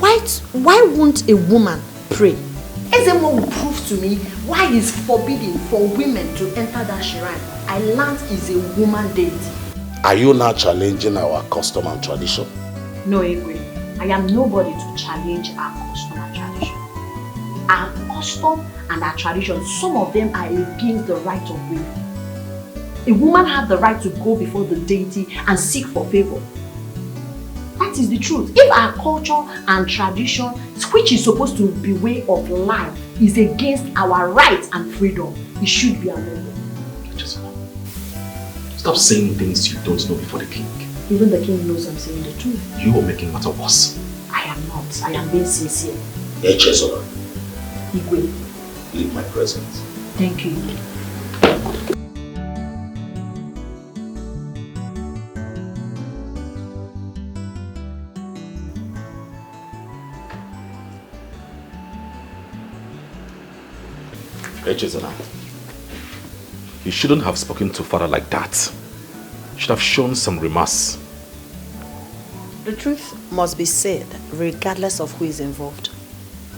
Why won't a woman pray? Ezemo will prove to me why it's forbidden for women to enter that shrine. I learned is a woman deity. Are you now challenging our custom and tradition? No, Igwe. I am nobody to challenge our custom and tradition. Our custom and our tradition, some of them are against the right of women. A woman has the right to go before the deity and seek for favor. That is the truth. If our culture and tradition, which is supposed to be way of life, is against our rights and freedom, it should be amended. Stop saying things you don't know before the king. Even the king knows I'm saying the truth. You are making matter worse. I am not. I am being sincere. Hey, Chesa. Igwe. Leave my presence. Thank you. Hey, Chesa. You shouldn't have spoken to father like that. You should have shown some remorse. The truth must be said, regardless of who is involved.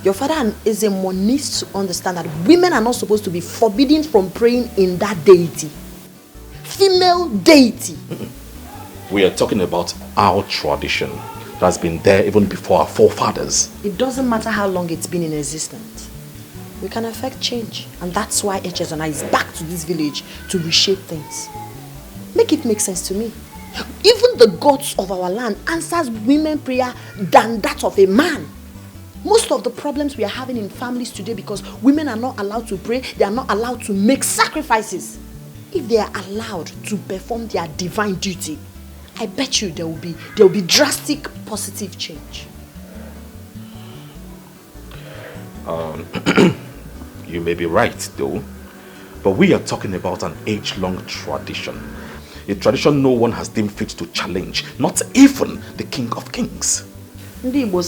Your father and Ezemo needs to understand that women are not supposed to be forbidden from praying in that deity. female deity. We are talking about our tradition that has been there even before our forefathers. It doesn't matter how long it's been in existence. We can affect change. And that's why Chesa is back to this village to reshape things. Make it make sense to me. Even the gods of our land answers women prayer than that of a man. Most of the problems we are having in families today because women are not allowed to pray, they are not allowed to make sacrifices. If they are allowed to perform their divine duty, I bet you there will be drastic positive change. You may be right though, but we are talking about an age-long tradition. A tradition no one has deemed fit to challenge, not even the King of Kings. The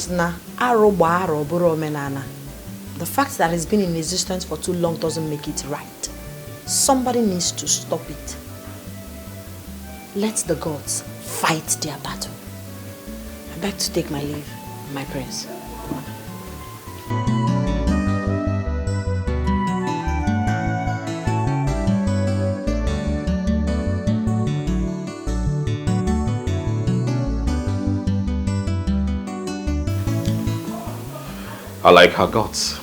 fact that it's been in existence for too long doesn't make it right. Somebody needs to stop it. Let the gods fight their battle. I beg to take my leave, my prince. I like her guts.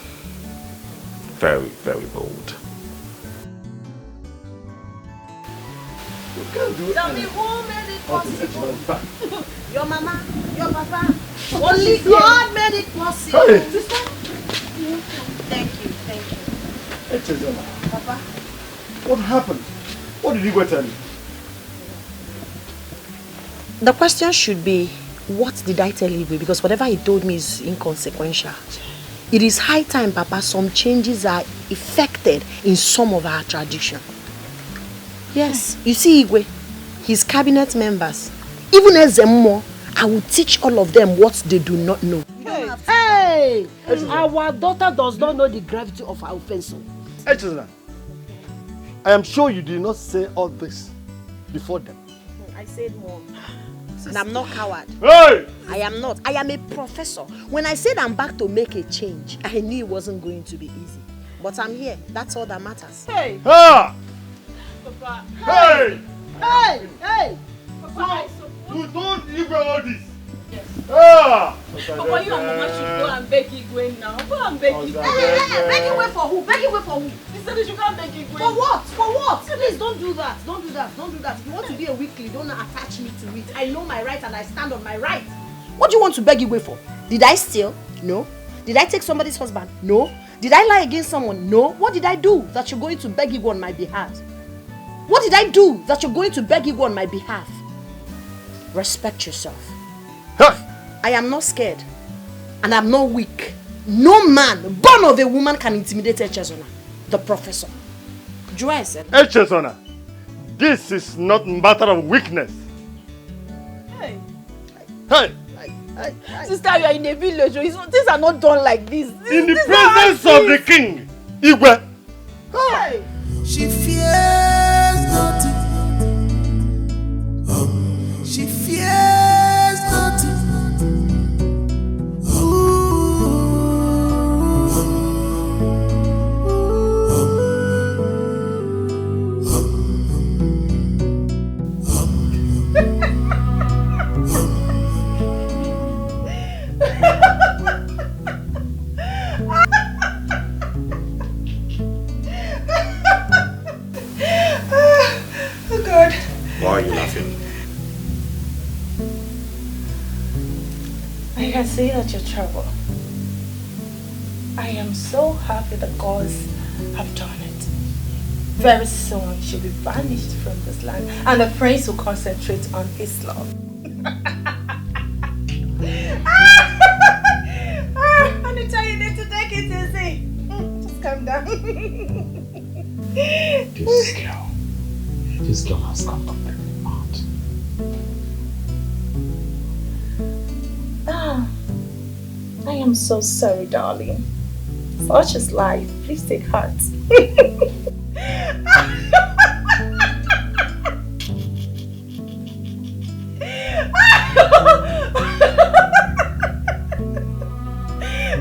Very, very bold. Tell me who made it possible? Your mama, your papa. Only God made it possible. Hey. Sister? Thank you. Hey, Chesa. Papa? What happened? What did he go tell you? The question should be, what did I tell Igwe? Because whatever he told me is inconsequential. It is high time, Papa, some changes are effected in some of our tradition. Yes, you see Igwe, his cabinet members, even Ezemo, I will teach all of them what they do not know. Hey! Our daughter does not know the gravity of our offense. Hey, Chesa, I am sure you did not say all this before them. I said more. And I'm not coward. Hey! I am not. I am a professor. When I said I'm back to make a change, I knew it wasn't going to be easy. But I'm here. That's all that matters. Hey! Ah! Papa! Hey! Hey! Papa, you told Igwe all this? Yes. Ah! Papa, you and Mama should go and beg Igwe now. Go and beg Igwe. Beg Igwe for who? Beg Igwe for who? He said you should go and beg Igwe. For what? For what? Please don't do that. Don't do that. Don't do that. If you want to be a weakling, don't attach me to it. I know my right and I stand on my right. What do you want to beg Igwe for? Did I steal? No. Did I take somebody's husband? No. Did I lie against someone? No. What did I do that you're going to beg Igwe on my behalf? What did I do that you're going to beg Igwe on my behalf? Respect yourself. I am not scared. And I'm not weak. No man born of a woman can intimidate Chesa, the professor. Joy said. Hey, Chesa, this is not a matter of weakness. Hey. Hey! Sister, you are in a village. Things are not done like this. In the presence of the king, Igwe. Hey! She fears nothing. She fears nothing. Oh God. Why are you laughing? I can see that you're troubled. I am so happy the gods have done it. Very soon she'll be banished from this land and the prince will concentrate on his love. Anita, you need to take it easy. Just calm down. This girl has gone completely mad. I am so sorry, darling. Such is life. Please take heart.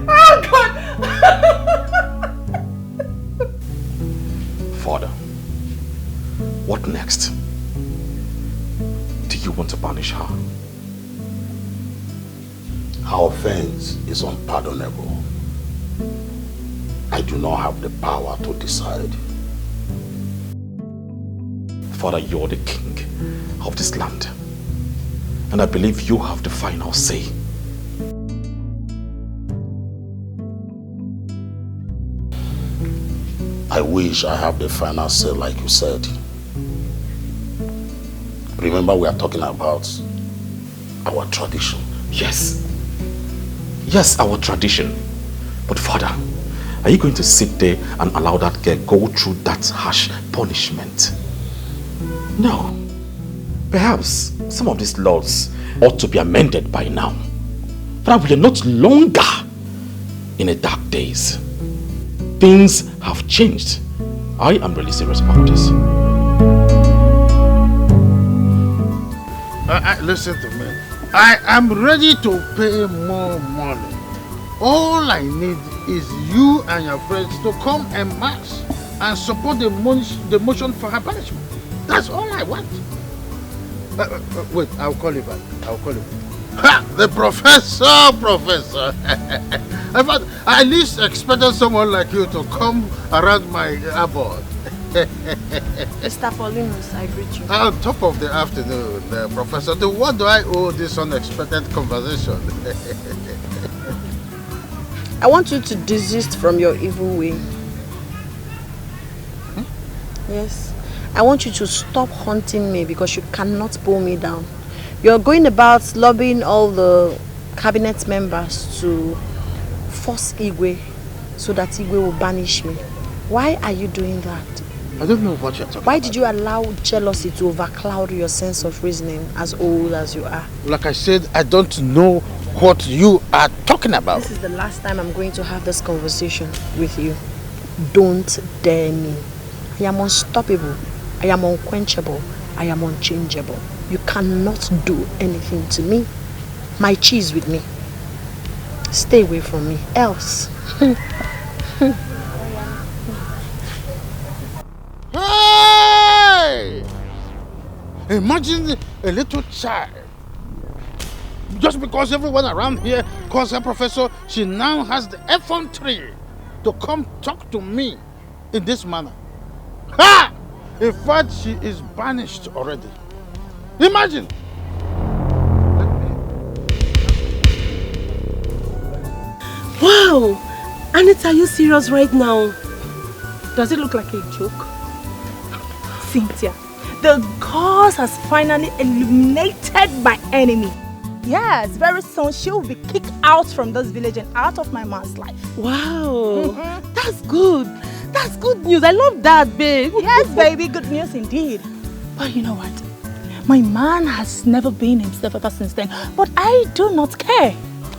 Oh God! Father, what next? you want to banish her? Her offense is unpardonable. I do not have the power to decide. Father, you're the king of this land. And I believe you have the final say. I wish I have the final say like you said. Remember, we are talking about our tradition. Yes. Yes, our tradition. But Father, are you going to sit there and allow that girl go through that harsh punishment? No. Perhaps some of these laws ought to be amended by now. But we are not longer in the dark days. Things have changed. I am really serious about this. Listen to me. I am ready to pay more money. All I need is you and your friends to come en masse and support the motion for her punishment. That's all I want. Wait, I'll call you back. I'll call you back. Ha! The professor! In fact, I at least expected someone like you to come around my abode. Mr. Paulinus, I greet you. On top of the afternoon, Professor, to what do I owe this unexpected conversation? I want you to desist from your evil way. Yes. I want you to stop haunting me because you cannot pull me down. You're going about lobbying all the cabinet members to force Igwe so that Igwe will banish me. Why are you doing that? I don't know what you're talking about. Why did you allow jealousy to overcloud your sense of reasoning as old as you are? Like I said, I don't know what you are talking about. This is the last time I'm going to have this conversation with you. Don't dare me. I am unstoppable. I am unquenchable. I am unchangeable. You cannot do anything to me. My chi is with me. Stay away from me, else. Hey! Imagine a little child. Just because everyone around here calls her professor, she now has the effrontery to come talk to me in this manner. Ha! In fact, she is banished already. Imagine! Wow! Anita, are you serious right now? Does it look like a joke? Cynthia, the cause has finally eliminated my enemy. Yes, very soon she will be kicked out from this village and out of my man's life. Wow! That's good. That's good news. I love that, babe. Yes, baby, good news indeed. But you know what? My man has never been himself ever since then. But I do not care.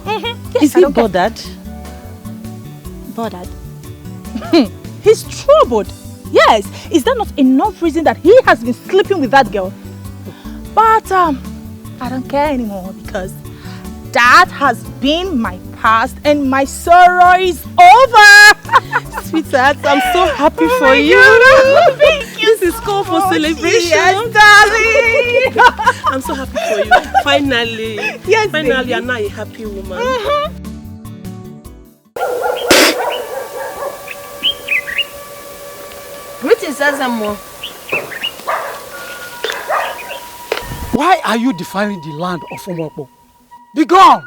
Yes, is he bothered? Bothered? He's troubled. Yes, is that not enough reason that he has been sleeping with that girl? But I don't care anymore because that has been my past and my sorrow is over. Sweetheart, I'm so happy for you. God. Thank you. This is called for celebration. Yes, darling. I'm so happy for you. Finally. Yes, finally, baby. you're now a happy woman. Greetings, Azamo. Why are you defiling the land of Umokpo? Be gone!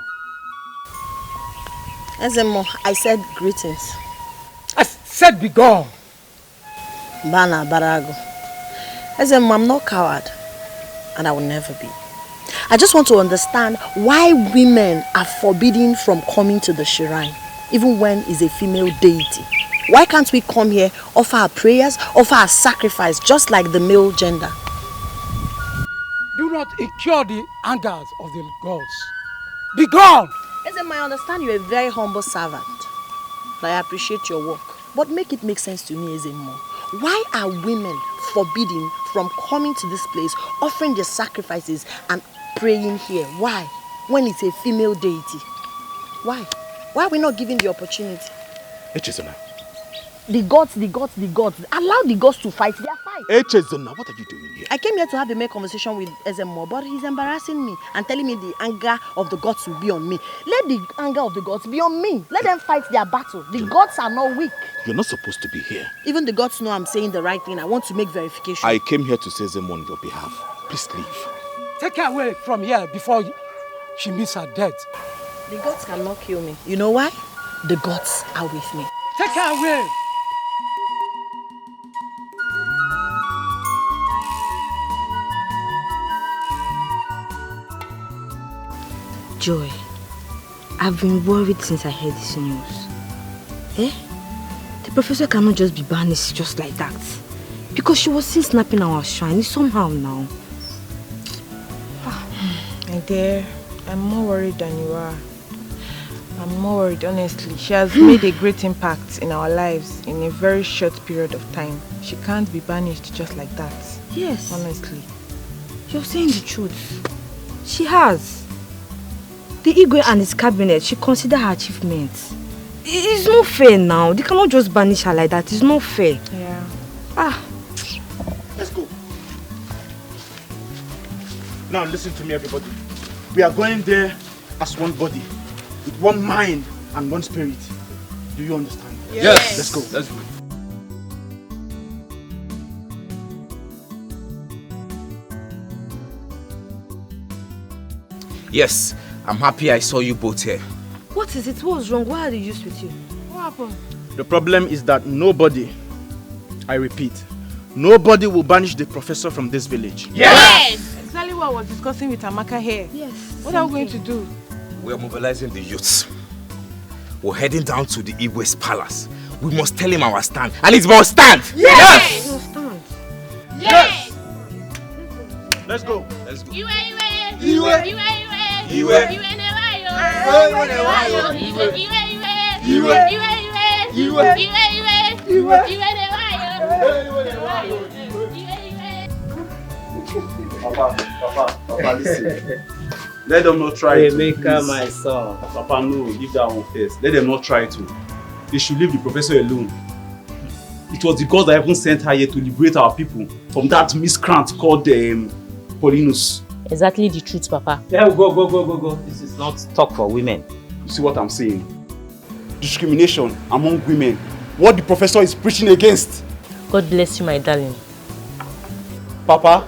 Azamo, I said greetings. I said be gone. Bana Barago. Azamo, I'm not coward. And I will never be. I just want to understand why women are forbidden from coming to the shrine, even when it's a female deity. Why can't we come here, offer our prayers, offer our sacrifice, just like the male gender? Do not incur the angers of the gods. Be gone! Ezema, I understand you're a very humble servant. But I appreciate your work. But make it make sense to me, Ezema. Why are women forbidden from coming to this place, offering their sacrifices and praying here? Why? When it's a female deity? Why? Why are we not given the opportunity? Chesa, The gods. Allow the gods to fight their fight. Hey, Chesa, what are you doing here? I came here to have a main conversation with Ezemo, but he's embarrassing me and telling me the anger of the gods will be on me. Let the anger of the gods be on me. Let them fight their battle. The gods are not weak. You're not supposed to be here. Even the gods know I'm saying the right thing. I want to make verification. I came here to say them on your behalf. Please leave. Take her away from here before she meets her death. The gods cannot kill me. You know why? The gods are with me. Take her away! Joy, I've been worried since I heard this news. Eh? The professor cannot just be banished just like that. Because she was seen snapping our shrine somehow now. My dear, I'm more worried than you are. I'm more worried, honestly. She has made a great impact in our lives in a very short period of time. She can't be banished just like that. Yes. Honestly. You're saying the truth. She has. The Igwe and his cabinet should consider her achievements. It's not fair now. They cannot just banish her like that. It's not fair. Yeah. Let's go. Now listen to me, everybody. We are going there as one body, with one mind and one spirit. Do you understand? Yes. Let's go. Let's go. Yes, I'm happy I saw you both here. What is it? What's wrong? Why are they used with you? What happened? The problem is that nobody, I repeat, nobody will banish the professor from this village. Yes! Exactly what I was discussing with Amaka here. Yes. What are we going to do? We are mobilizing the youths. We're heading down to the Igwe's palace. We must tell him our stand. And it must stand! Yes! It must stand. Yes! Let's go. Let's go. Papa, listen. Let them not try to. Emeka, my son. Papa, no, leave that one first. Let them not try to. They should leave the professor alone. It was the God that even sent her here to liberate our people from that miscreant called Paulinus. Exactly the truth, Papa. Yeah, go. This is not talk for women. You see what I'm saying? Discrimination among women. What the professor is preaching against. God bless you, my darling. Papa,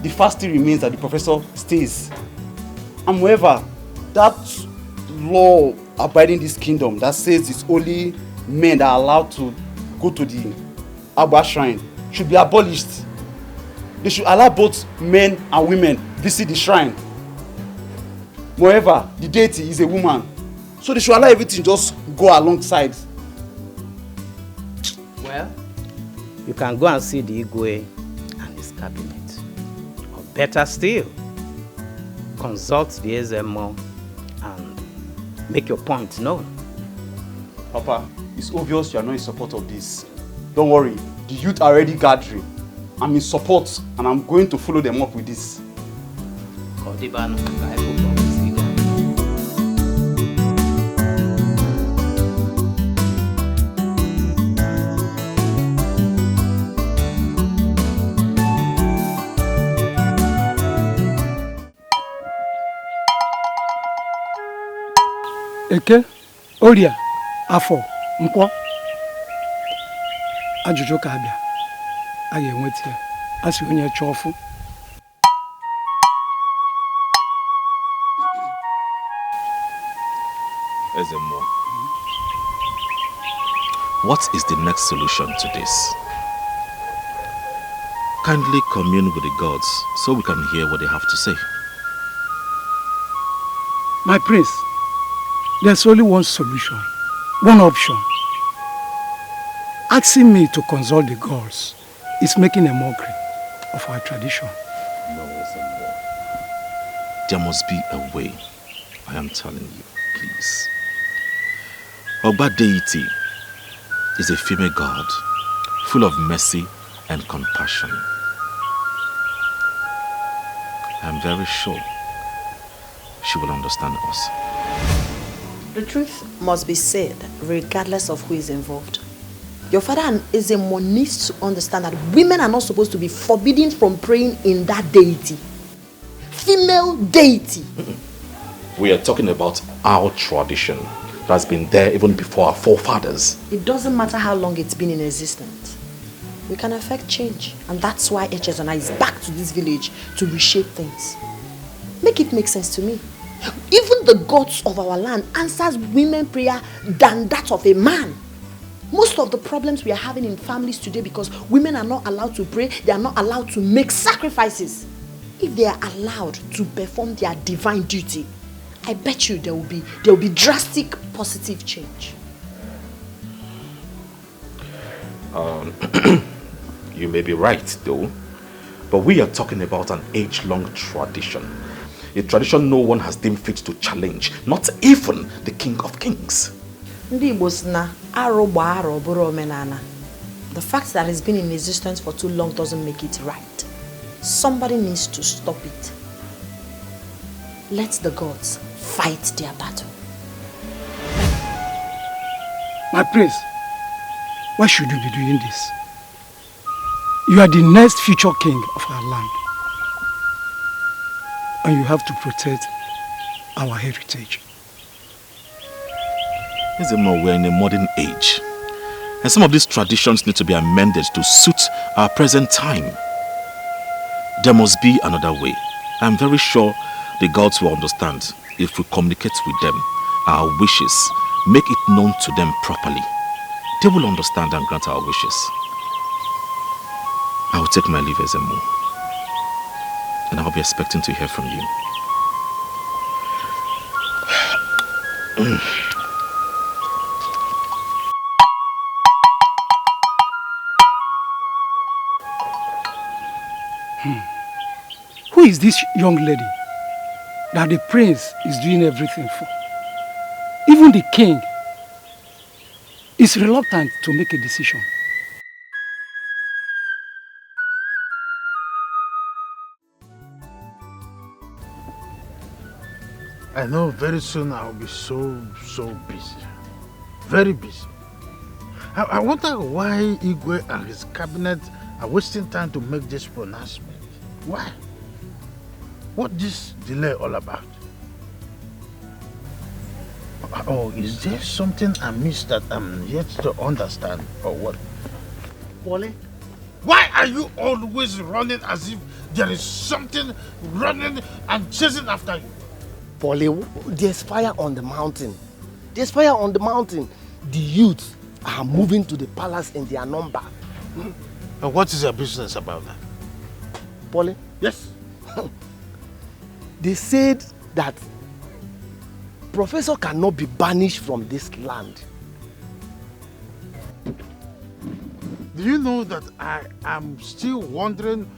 the fact still remains that the professor stays. And moreover, that law abiding this kingdom that says it's only men that are allowed to go to the Abba shrine should be abolished. They should allow both men and women visit the shrine. Moreover, the deity is a woman. So they should allow everything just go alongside. Well, you can go and see the Igwe and his cabinet. Or better still, consult the Ezemo and make your point known. Papa, it's obvious you are not in support of this. Don't worry, the youth are already gathering. I'm in support and I'm going to follow them up with this. Eke, Oria, Afọ, Nkwọ. Ajụjụ ka abịa. A ga-enweta ya. A sị onye chọọ ọfụ. Ezemo, what is the next solution to this? Kindly commune with the gods so we can hear what they have to say. My prince, there's only one solution, one option. Asking me to consult the gods is making a mockery of our tradition. No, Ezemo. There must be a way. I am telling you, please. Ogba deity is a female god, full of mercy and compassion. I am very sure she will understand us. The truth must be said regardless of who is involved. Your father and Ezemo needs to understand that women are not supposed to be forbidden from praying in that deity. Female deity. We are talking about our tradition that has been there even before our forefathers. It doesn't matter how long it's been in existence. We can affect change. And that's why Chesa is back to this village to reshape things. Make it make sense to me. Even the gods of our land answers women prayer than that of a man. Most of the problems we are having in families today because women are not allowed to pray, they are not allowed to make sacrifices. If they are allowed to perform their divine duty, I bet you there will be drastic positive change. You may be right though, but we are talking about an age-long tradition. A tradition no one has deemed fit to challenge, not even the King of Kings. The fact that it's been in existence for too long doesn't make it right. Somebody needs to stop it. Let the gods fight their battle. My prince, why should you be doing this? You are the next future king of our land. And you have to protect our heritage. We're in a modern age. And some of these traditions need to be amended to suit our present time. There must be another way. I'm very sure the gods will understand if we communicate with them our wishes, make it known to them properly. They will understand and grant our wishes. I will take my leave, Ezemo, and I'll be expecting to hear from you. Who is this young lady that the prince is doing everything for? Even the king is reluctant to make a decision. I know very soon I'll be so busy. Very busy. I wonder why Igwe and his cabinet are wasting time to make this pronouncement. Why? What this delay all about? Oh, is there something I missed that I'm yet to understand or what? Wale, why are you always running as if there is something running and chasing after you? Wale, there's fire on the mountain. There's fire on the mountain. The youths are moving to the palace in their number. And what is your business about that? Wale? Yes. They said that Professor cannot be banished from this land. Do you know that I am still wondering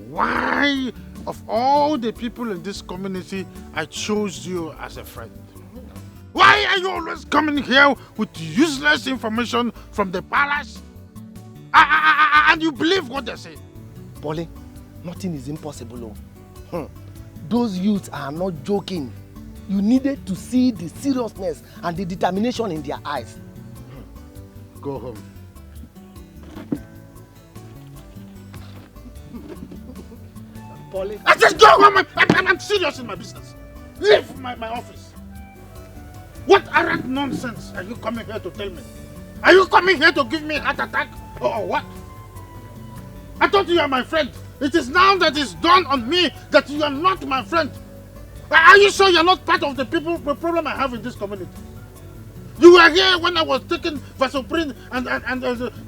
why, of all the people in this community, I chose you as a friend? Why are you always coming here with useless information from the palace? And you believe what they say? Polly, nothing is impossible. Those youths are not joking. You needed to see the seriousness and the determination in their eyes. Go home. Polly. I just go home. I'm serious in my business. Leave my office. What arrant nonsense are you coming here to tell me? Are you coming here to give me a heart attack? Or what? I thought you are my friend. It is now that it's dawned on me that you are not my friend. Are you sure you're not part of the problem I have in this community? You were here when I was taking Vasoprine and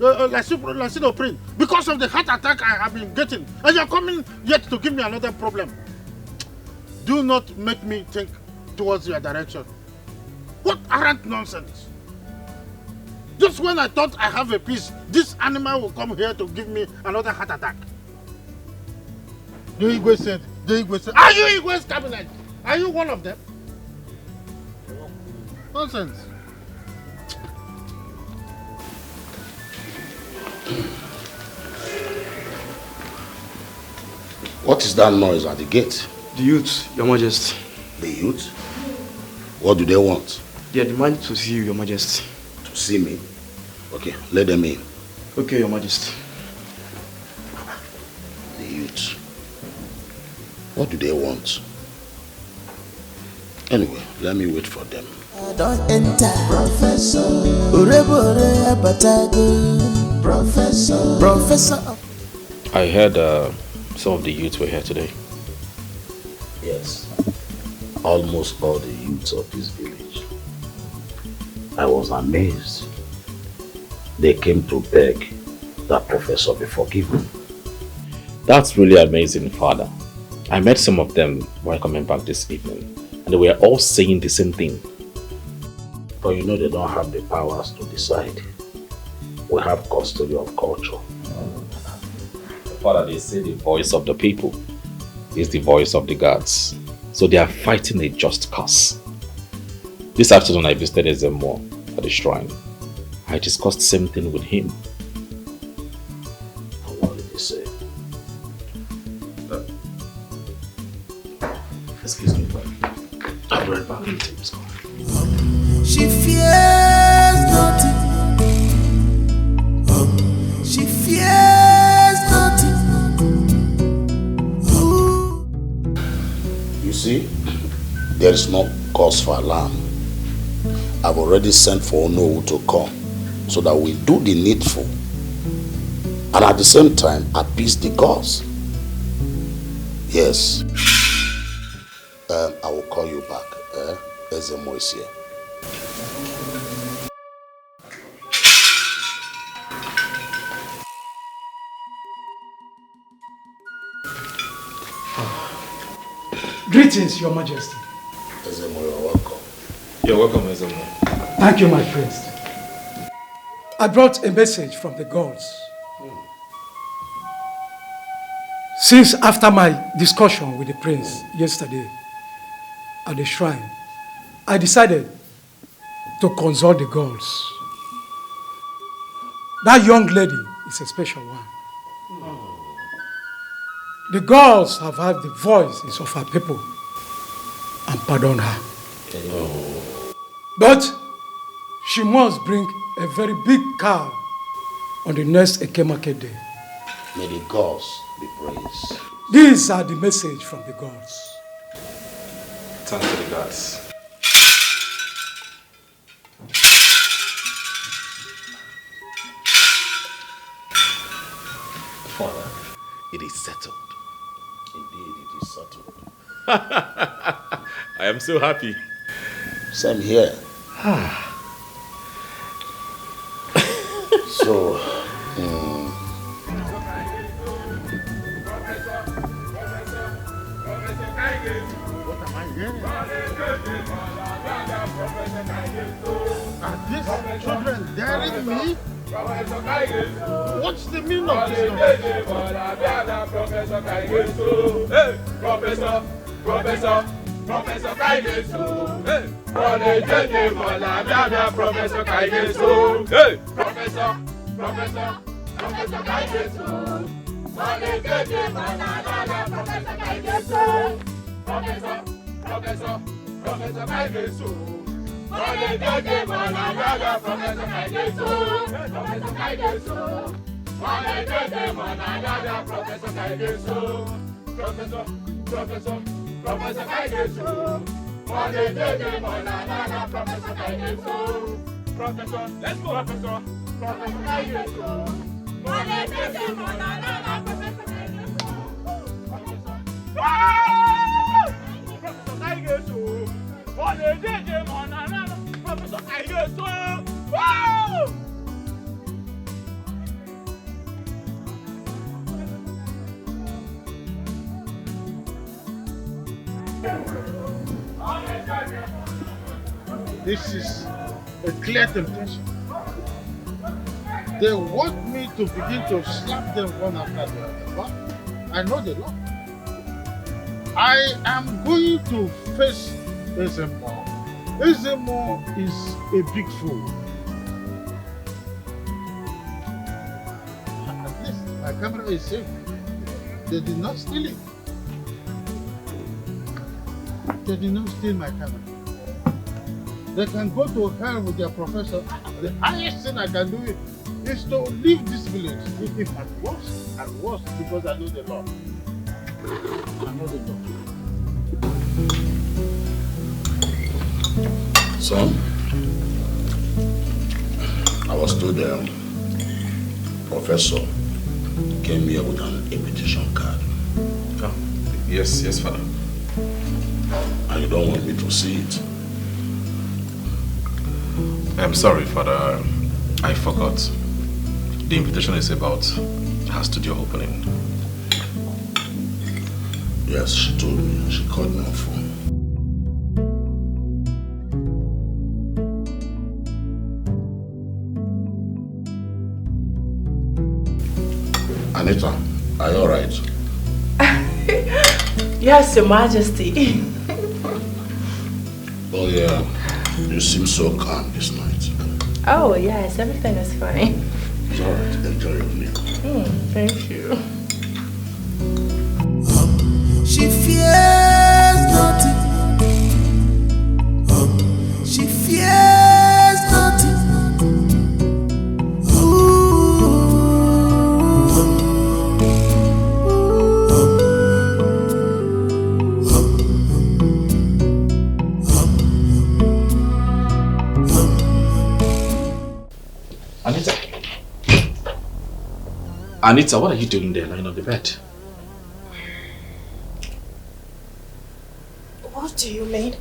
Lisidoprin because of the heart attack I have been getting. And you're coming yet to give me another problem. Do not make me think towards your direction. What arrant nonsense? Just when I thought I have a peace, this animal will come here to give me another heart attack. The Igwe said, are you Igwe's cabinet? Are you one of them? Nonsense. What is that noise at the gate? The youths, Your Majesty. The youths? What do they want? They are demanding to see you, Your Majesty. To see me? Okay, let them in. Okay, Your Majesty. The youths. What do they want? Anyway, let me wait for them. Don't enter, Professor. Urebore abatago, Professor. Professor. I heard some of the youths were here today. Yes. Almost all the youths of this village. I was amazed. They came to beg that professor be forgiven. That's really amazing, Father. I met some of them while coming back this evening, and they were all saying the same thing. But you know they don't have the powers to decide. We have custody of culture. Father, they say the voice of the people is the voice of the gods. So they are fighting a just cause. This afternoon I visited Ezemo at the shrine. I discussed the same thing with him. And what did he say? Excuse me, I'll be right back. Let me take this call. She fears nothing. She fears nothing. You see, there is no cause for alarm. I've already sent for Ono to come so that we do the needful and at the same time appease the gods. Yes. I will call you back. Ezemo is here. Greetings, Your Majesty. Ezemo, you're welcome. You're welcome, Ezemo. Thank you, my prince. I brought a message from the gods. Since after my discussion with the prince yesterday at the shrine, I decided to consult the gods. That young lady is a special one. The gods have heard the voices of her people and pardoned her. But she must bring a very big cow on the next Eke market day. May the gods be praised. These are the message from the gods. Thanks to the gods. Father, it is settled. Indeed, it is settled. I am so happy. Same here. So, What am I hearing? Are these children daring me? What's the meaning of this nonsense? Professor Kaigesu. Professor Kaigesu. Professor Kaigesu. Professor Kaigesu. Professor Kaigesu. Professor Kaigesu. Professor, let's go. Professor Kaigesu. Professor Kaigesu. Professor Kaigesu. This is a clear temptation. They want me to begin to slap them one after the other. But I know the law. I am going to face Ezemo. Ezemo is a big fool. At least my camera is safe. They did not steal it. They did not steal my camera. They can go to hell with their professor. the highest thing I can do is to leave this village. If at worst, because I know the law. I know the law. Son, I was told the professor came here with an invitation card. Oh, yes, Father. And you don't want me to see it? I'm sorry, Father. I forgot. The invitation is about her studio opening. Yes, she told me. She called me on phone. Anita, are you alright? Yes, Your Majesty. Oh yeah, you seem so calm this night. Oh, yes, everything is fine. It's alright, enjoy your meal. Thank you. She fears nothing. She fears nothing. Anita, what are you doing there, lying on the bed? What do you mean?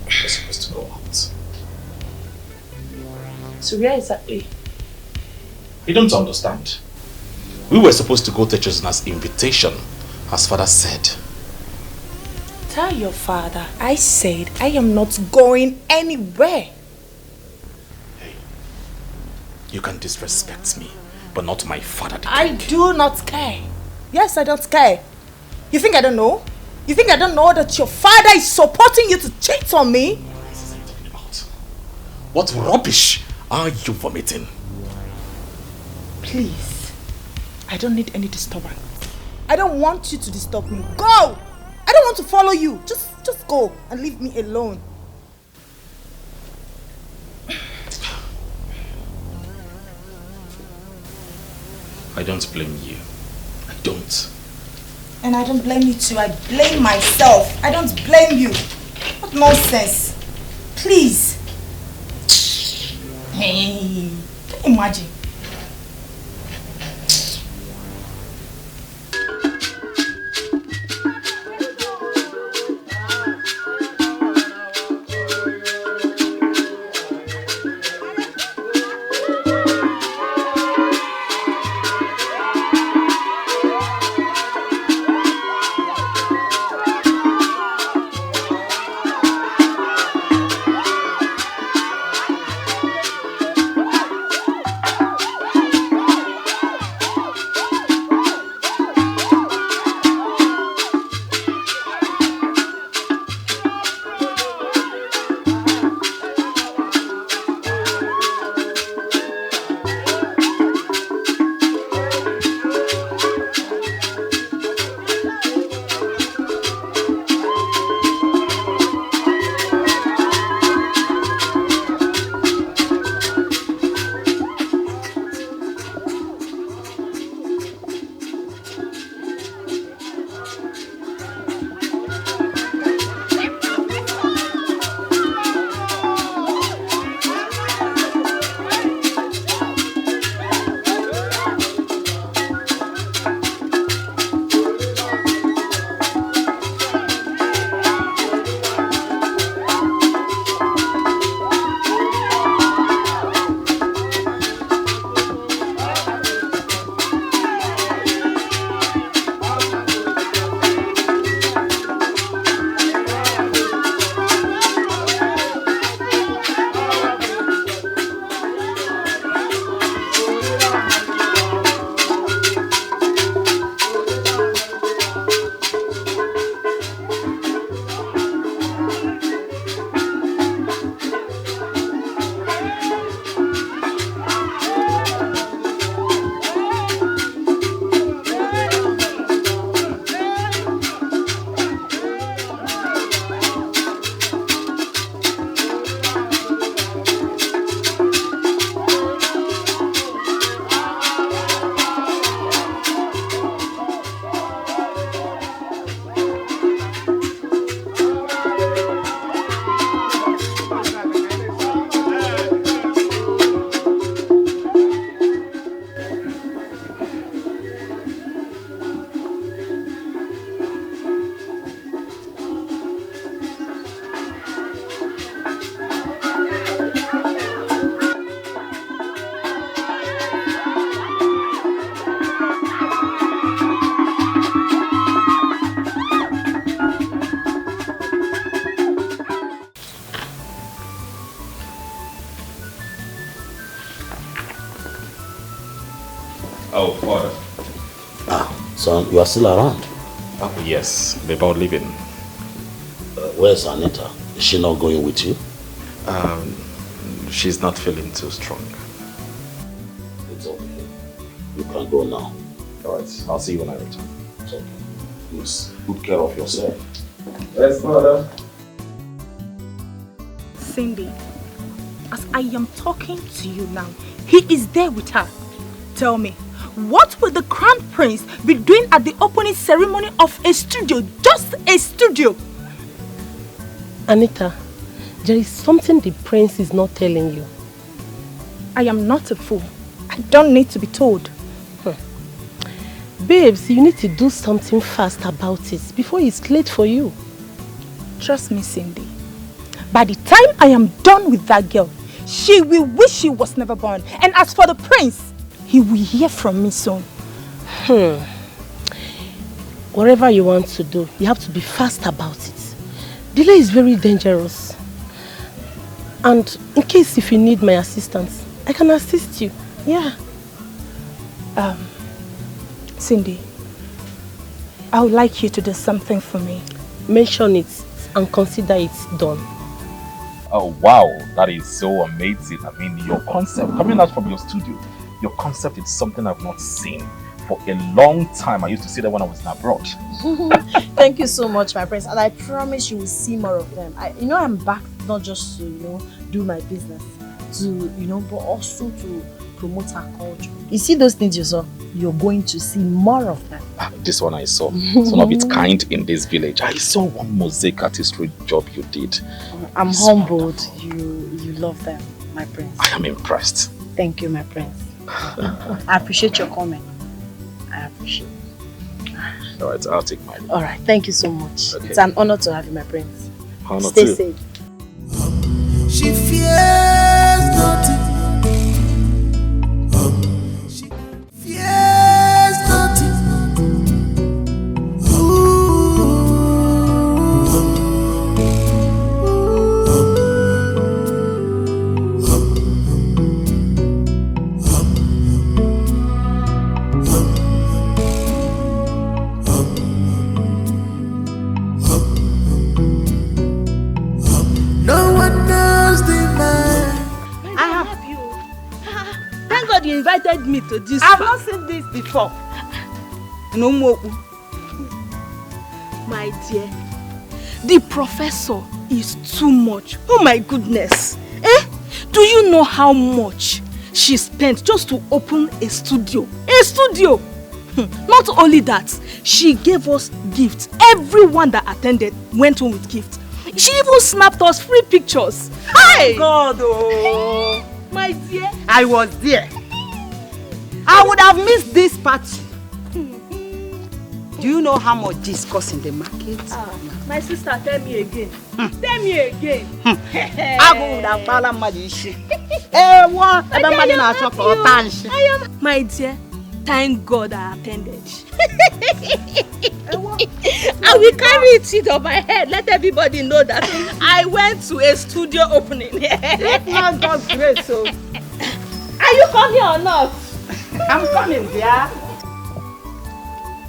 You're supposed to go out. So where exactly? You don't understand. We were supposed to go to Chesa's invitation, as Father said. Tell your father I said I am not going anywhere. You can disrespect me, but not my father. I do not care. Yes, I don't care. You think I don't know? You think I don't know that your father is supporting you to cheat on me? What rubbish are you vomiting? Please, I don't need any disturbance. I don't want you to disturb me. Go! I don't want to follow you. Just go and leave me alone. I don't blame you. I don't. And I don't blame you too. I blame myself. I don't blame you. What nonsense. Please. Hey, can you imagine? Son, you are still around? Oh, yes, before leaving. Where's Anita? Is she not going with you? She's not feeling too strong. It's okay. You can go now. Alright, I'll see you when I return. It's okay. Please, good care of yourself. Yes, mother. Cindy, as I am talking to you now, he is there with her. Tell me, what will the crown prince be doing at the opening ceremony of a studio? Just a studio. Anita, there is something the prince is not telling you. I am not a fool. I don't need to be told. Babes, you need to do something fast about it before it's late for you. Trust me, Cindy. By the time I am done with that girl, she will wish she was never born. And as for the prince, he will hear from me soon. Whatever you want to do, you have to be fast about it. Delay is very dangerous. And in case if you need my assistance, I can assist you. Yeah. Cindy, I would like you to do something for me. Mention it and consider it done. Oh wow, that is so amazing. I mean, your concept, coming out from your studio, your concept is something I've not seen for a long time. I used to see that when I was abroad. Thank you so much, my friends, and I promise you will see more of them. I'm back not just to, do my business, but also to promote our culture. You see those things you saw? You're going to see more of them. This one I saw. It's one of its kind in this village. I saw one mosaic artistry job you did. I'm humbled. You love them, my prince. I am impressed. Thank you, my prince. I appreciate your comment. I appreciate it. Alright, I'll take mine. Alright, thank you so much. Okay. It's an honor to have you, my prince. Honor Stay too. safe. She fears nothing. She fears nothing. No one knows the man. Thank God you invited me to this. I've not seen this before. No more. My dear, the professor is too much. Oh my goodness. Do you know how much she spent just to open a studio? A studio! Not only that, she gave us gifts. Everyone that attended went home with gifts. She even snapped us free pictures. Hey! God, oh. My dear. I was there. I would have missed this party. Do you know how much this costs in the market? My sister, tell me again. Tell me again. I would have found magic. My dear, thank God I attended. I will carry it on my head. Let everybody know that I went to a studio opening. If not God's grace, so. Are you coming or not? I'm coming, dear.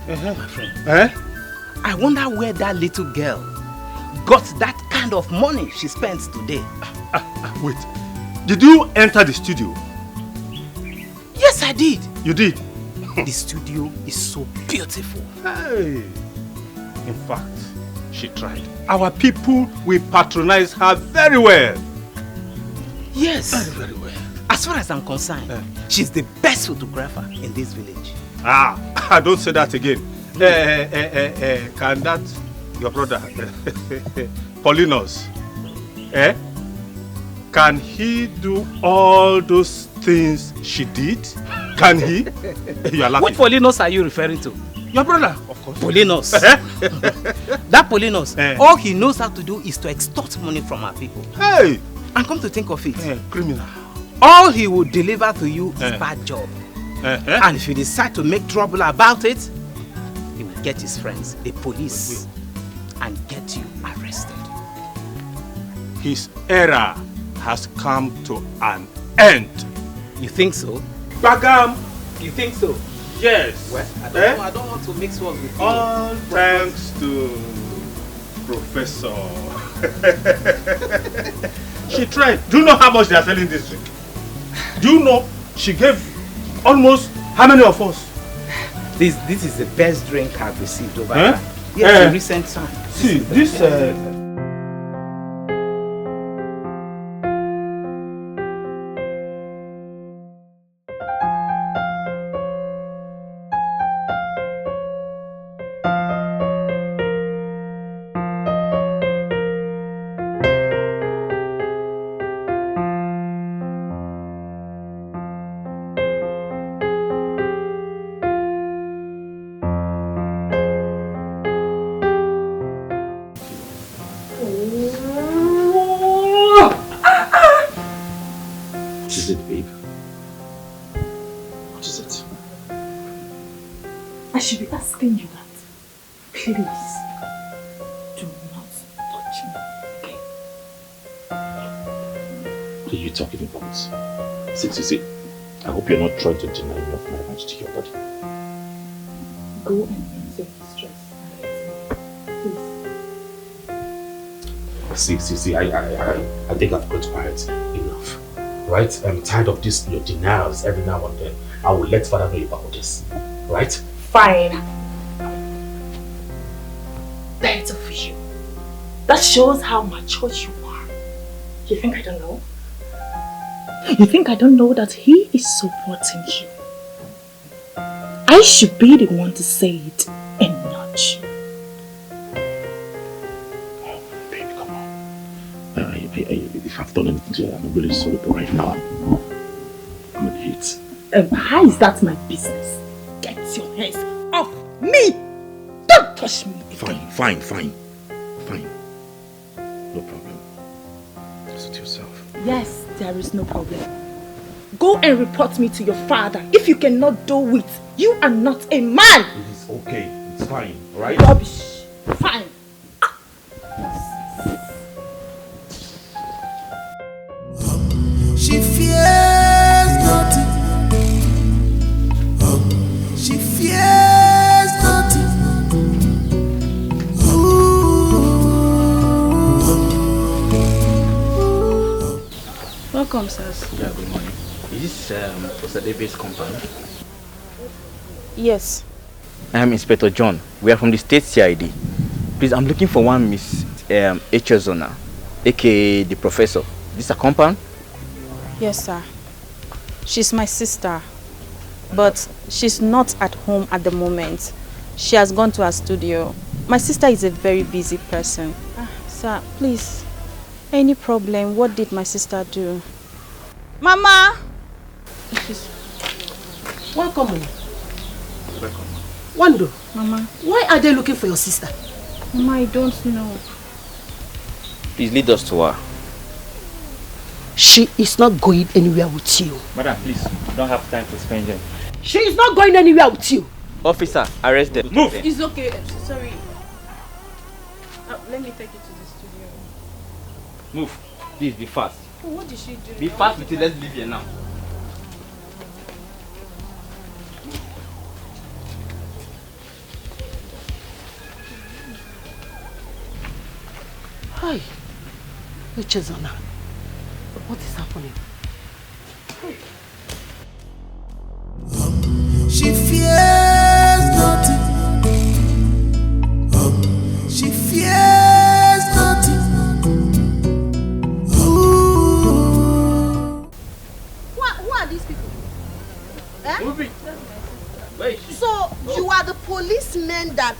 My friend. I wonder where that little girl got that kind of money she spends today. Wait, did you enter the studio? Yes, I did. You did? The studio is so beautiful. Hey. In fact, she tried. Our people will patronize her very well. Yes. Very, very well. As far as I'm concerned, she's the best photographer in this village. I don't say that again. Can that, your brother, Paulinus, can he do all those things she did? Can he? You are laughing. What Paulinus are you referring to? Your brother, of course. Paulinus. That Paulinus, all he knows how to do is to extort money from our people. Hey! And come to think of it, criminal. All he will deliver to you is bad job. And if you decide to make trouble about it, he will get his friends, the police, and get you arrested. His era has come to an end. You think so? Bagam! You think so? Yes. Well, I don't want to mix words with you. All thanks to Professor. She tried. Do you know how much they are selling this drink? Do you know she gave almost how many of us? This is the best drink I've received over Huh? time. Yes, in recent time. See, this I should be asking you that. Please, do not touch me again. What are you talking about? See, I hope you're not trying to deny me of my rights to your body. Go and answer his stress. Please. See, I think I've got quiet enough. Right? I'm tired of this, your denials every now and then. I will let Father know about this. Right? Fine. That's of you. That shows how mature you are. You think I don't know? You think I don't know that he is supporting you? I should be the one to say it and not you. Babe, come on. If I've done anything to you, I'm really sorry, but right now I'm in heat. How is that my business? Get your hands off me! Don't touch me again. Fine. No problem. Suit yourself. Yes, there is no problem. Go and report me to your father. If you cannot do it, you are not a man! It is okay. It's fine, right? Rubbish. Fine. She fears nothing. She fears nothing. Welcome, sirs. Yeah, good morning. Is this Professor David's compound? Yes. I am Inspector John. We are from the State CID. Please, I'm looking for one Miss Chesa, aka the Professor. This a compound? Yes, sir. She's my sister, but she's not at home at the moment. She has gone to her studio. My sister is a very busy person. Sir, please, any problem? What did my sister do? Mama! Welcome. Welcome. Wando, Mama. why are they looking for your sister? Mama, I don't know. Please lead us to her. She is not going anywhere with you. Madam, please, we don't have time to spend here. She is not going anywhere with you. Officer, arrest them. Move! It's okay. Sorry. Let me take you to the studio. Move. Please, be fast. What did she do? Be fast with it. Let's leave here now. Hi. Chesa, what is happening? She fears nothing. She fears nothing. Who are these people? Eh? Where is she? So you are the policemen that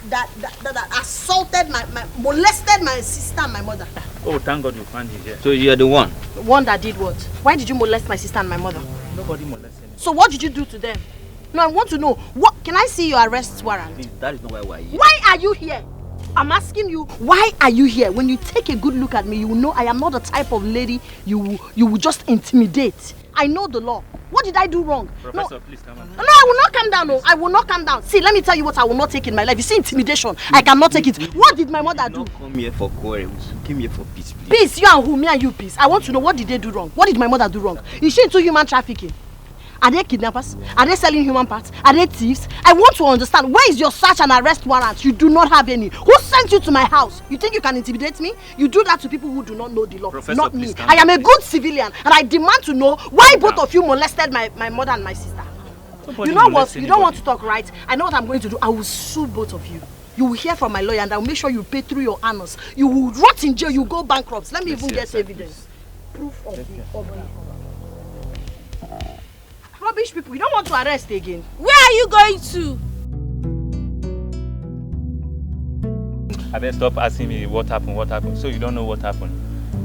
assaulted molested my sister and my mother. Oh, thank God you found her here. So you are the one? The one that did what? Why did you molest my sister and my mother? Nobody molested me. So what did you do to them? No, I want to know. What? Can I see your arrest warrant? Please, that is not why we are here. Why are you here? I'm asking you, why are you here? When you take a good look at me, you will know I am not the type of lady you will just intimidate. I know the law. What did I do wrong? Professor, please come on. No, I will not calm down. No, I will not calm down. See, let me tell you what I will not take in my life. You see intimidation. I cannot take it. What did my mother do? Come here for quarrels. Came here for peace, please. Peace, you and who? Me and you, peace. I want to know, what did they do wrong? What did my mother do wrong? Is she into human trafficking? Are they kidnappers? Are they selling human parts? Are they thieves? I want to understand, where is your search and arrest warrant? You do not have any. Who sent you to my house? You think you can intimidate me? You do that to people who do not know the law, Professor, not me. I am a good civilian and I demand to know why both of you molested my mother and my sister. Nobody You know what? molest You don't want anybody. to talk, right? I know what I'm going to do. I will sue both of you. You will hear from my lawyer and I will make sure you pay through your anus. You will rot in jail, you go bankrupt. Let me even get evidence. Proof of the rubbish people. You don't want to arrest again. Where are you going to? I better stop asking me what happened. So you don't know what happened.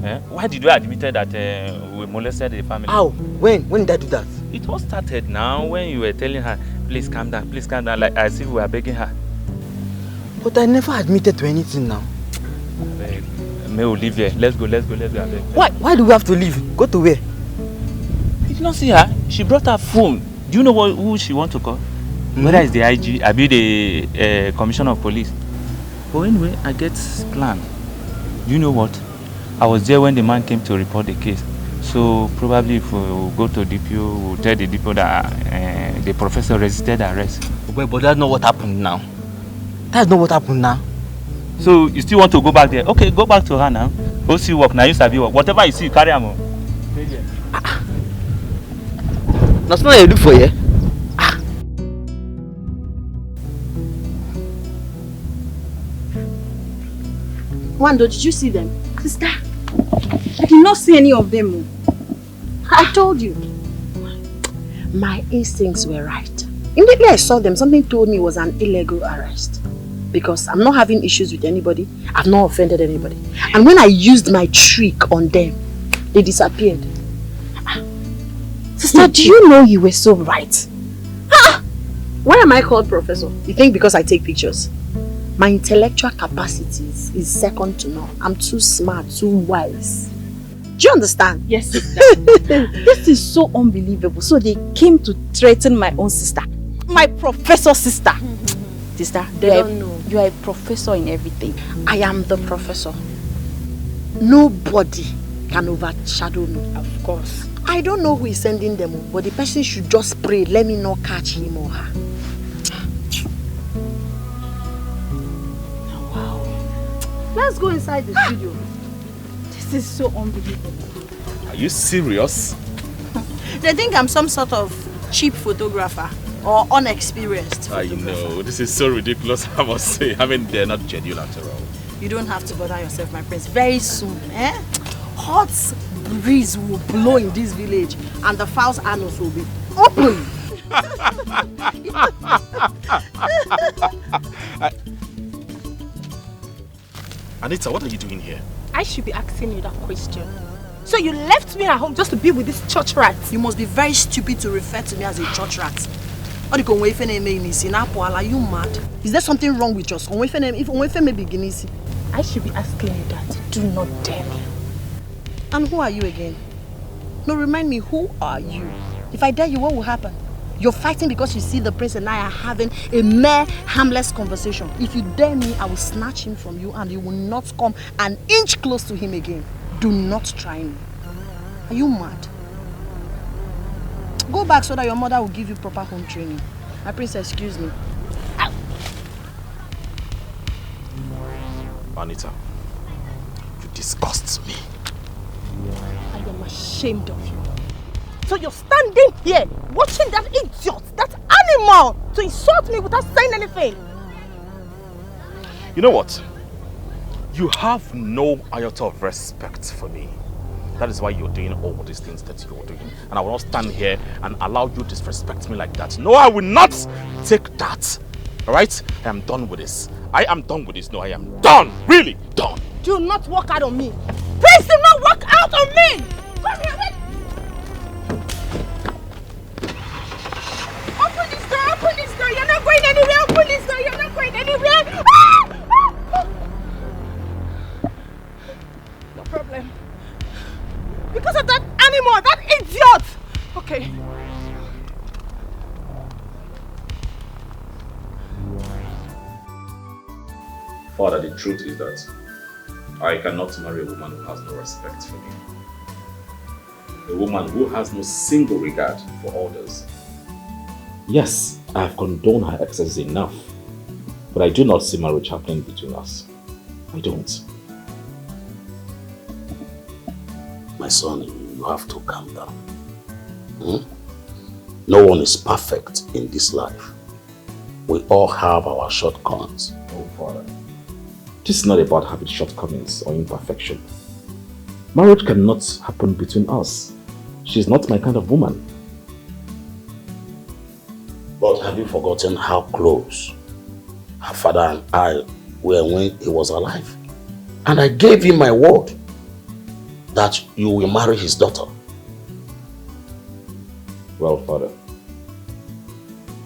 Eh? Why did you admit that we molested the family? How? When did I do that? It all started now when you were telling her, please calm down, like as if we were begging her. But I never admitted to anything now. May we leave here. Let's go. I beg. Why do we have to leave? Go to where? You did not see her? She brought her phone. Do you know who she wants to call? Whether it's the IG, I be the commissioner of police. But anyway, I get plan. You know what? I was there when the man came to report the case. So probably if we go to DPO, we'll tell the DPO that the professor resisted arrest. But that's not what happened now. That's not what happened now. So you still want to go back there? Okay, go back to her now. Go see work. Now you sabi work. Whatever you see, you carry on. That's not what you look for, yeah? Wando, did you see them? Sister, I did not see any of them. I told you. My instincts were right. Immediately I saw them, something told me it was an illegal arrest. Because I'm not having issues with anybody. I've not offended anybody. And when I used my trick on them, they disappeared. Sister, do you know you were so right? Why am I called professor? You think because I take pictures? My intellectual capacities is second to none. I'm too smart, too wise. Do you understand? Yes, sister. This is so unbelievable. So they came to threaten my own sister. My professor sister. Sister, They don't know. You are a professor in everything. I am the professor. Nobody can overshadow me. Of course. I don't know who is sending them, but the person should just pray, let me not catch him or her. Wow. Let's go inside the studio. This is so unbelievable. Are you serious? They think I'm some sort of cheap photographer or unexperienced. I know. This is so ridiculous, I must say. I mean, they're not genuine after all. You don't have to bother yourself, my prince. Very soon, hot breeze will blow in this village and the fowl's anus will be open. Anita, what are you doing here? I should be asking you that question. So you left me at home just to be with this church rat? You must be very stupid to refer to me as a church rat. Are you mad? Is there something wrong with us? I should be asking you that. Do not dare me. And who are you again? No, remind me, who are you? If I dare you, what will happen? You're fighting because you see the prince and I are having a mere harmless conversation. If you dare me, I will snatch him from you and you will not come an inch close to him again. Do not try me. Are you mad? Go back so that your mother will give you proper home training. My prince, excuse me. Anita, you disgust me. I am ashamed of you. So you're standing here watching that idiot, that animal, to insult me without saying anything. You know what? You have no iota of respect for me. That is why you're doing all these things that you're doing. And I will not stand here and allow you to disrespect me like that. No, I will not take that. Alright? I am done with this. I am done with this. No, I am done. Really done. Do not walk out on me. Please do not walk out on me. Come here, wait. Open this door, open this door. You're not going anywhere. Open this door. You're not going anywhere. No problem. Because of that animal, that idiot. Okay. Father, the truth is that I cannot marry a woman who has no respect for me. A woman who has no single regard for others. Yes, I have condoned her excesses enough, but I do not see marriage happening between us. I don't. My son, you have to calm down. No one is perfect in this life. We all have our shortcomings. Oh, Father. This is not about having shortcomings or imperfection. Marriage cannot happen between us. She's not my kind of woman. But have you forgotten how close her father and I were when he was alive? And I gave him my word that you will marry his daughter. Well, Father,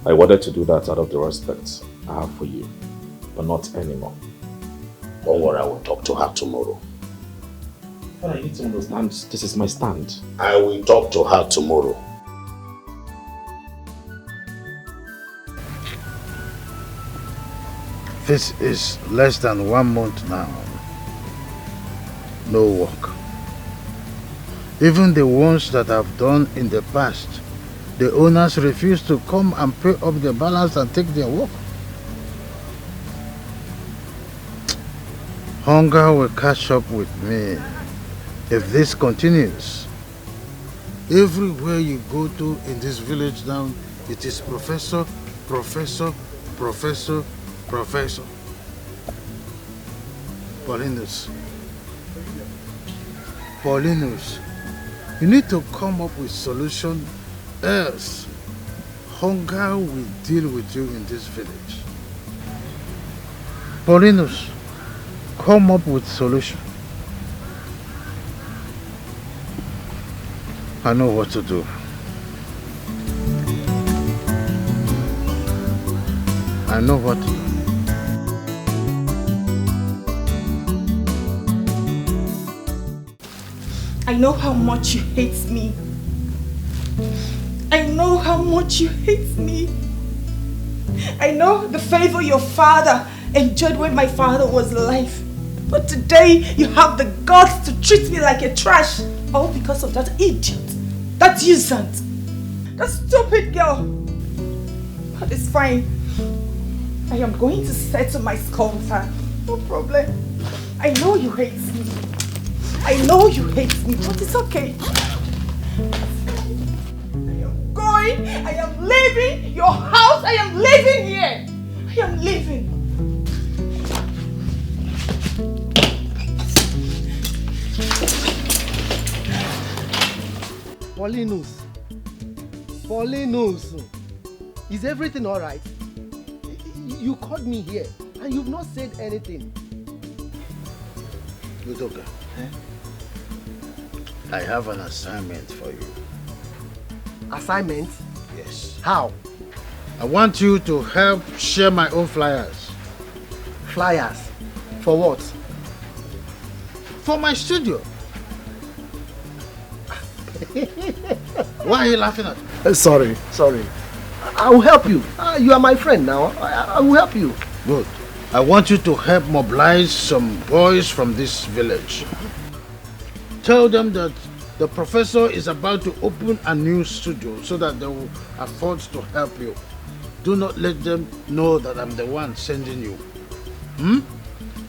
I wanted to do that out of the respect I have for you, but not anymore. Don't worry, I will talk to her tomorrow. But I need to understand this is my stand. I will talk to her tomorrow. This is less than 1 month now. No work. Even the ones that I've done in the past, the owners refuse to come and pay up the balance and take their work. Hunger will catch up with me if this continues. Everywhere you go to in this village now, it is professor, professor, professor, professor. Paulinus, you need to come up with solution, else hunger will deal with you in this village. Paulinus, come up with solution. I know what to do. I know what to do. I know how much you hate me. I know how much you hate me. I know the favor your father enjoyed when my father was alive. But today you have the guts to treat me like a trash. All because of that idiot, that usurant, that stupid girl. But it's fine. I am going to settle my score with her. No problem. I know you hate me. I know you hate me, but it's okay. I am going. I am leaving your house. I am leaving here. I am leaving. Paulinus, is everything all right? You called me here and you've not said anything. Udoka, I have an assignment for you. Assignment? Yes. How? I want you to help share my own flyers. Flyers? For what? For my studio. Why are you laughing at me? Sorry. I will help you. You are my friend now. I will help you. Good. I want you to help mobilize some boys from this village. Tell them that the professor is about to open a new studio so that they will afford to help you. Do not let them know that I'm the one sending you.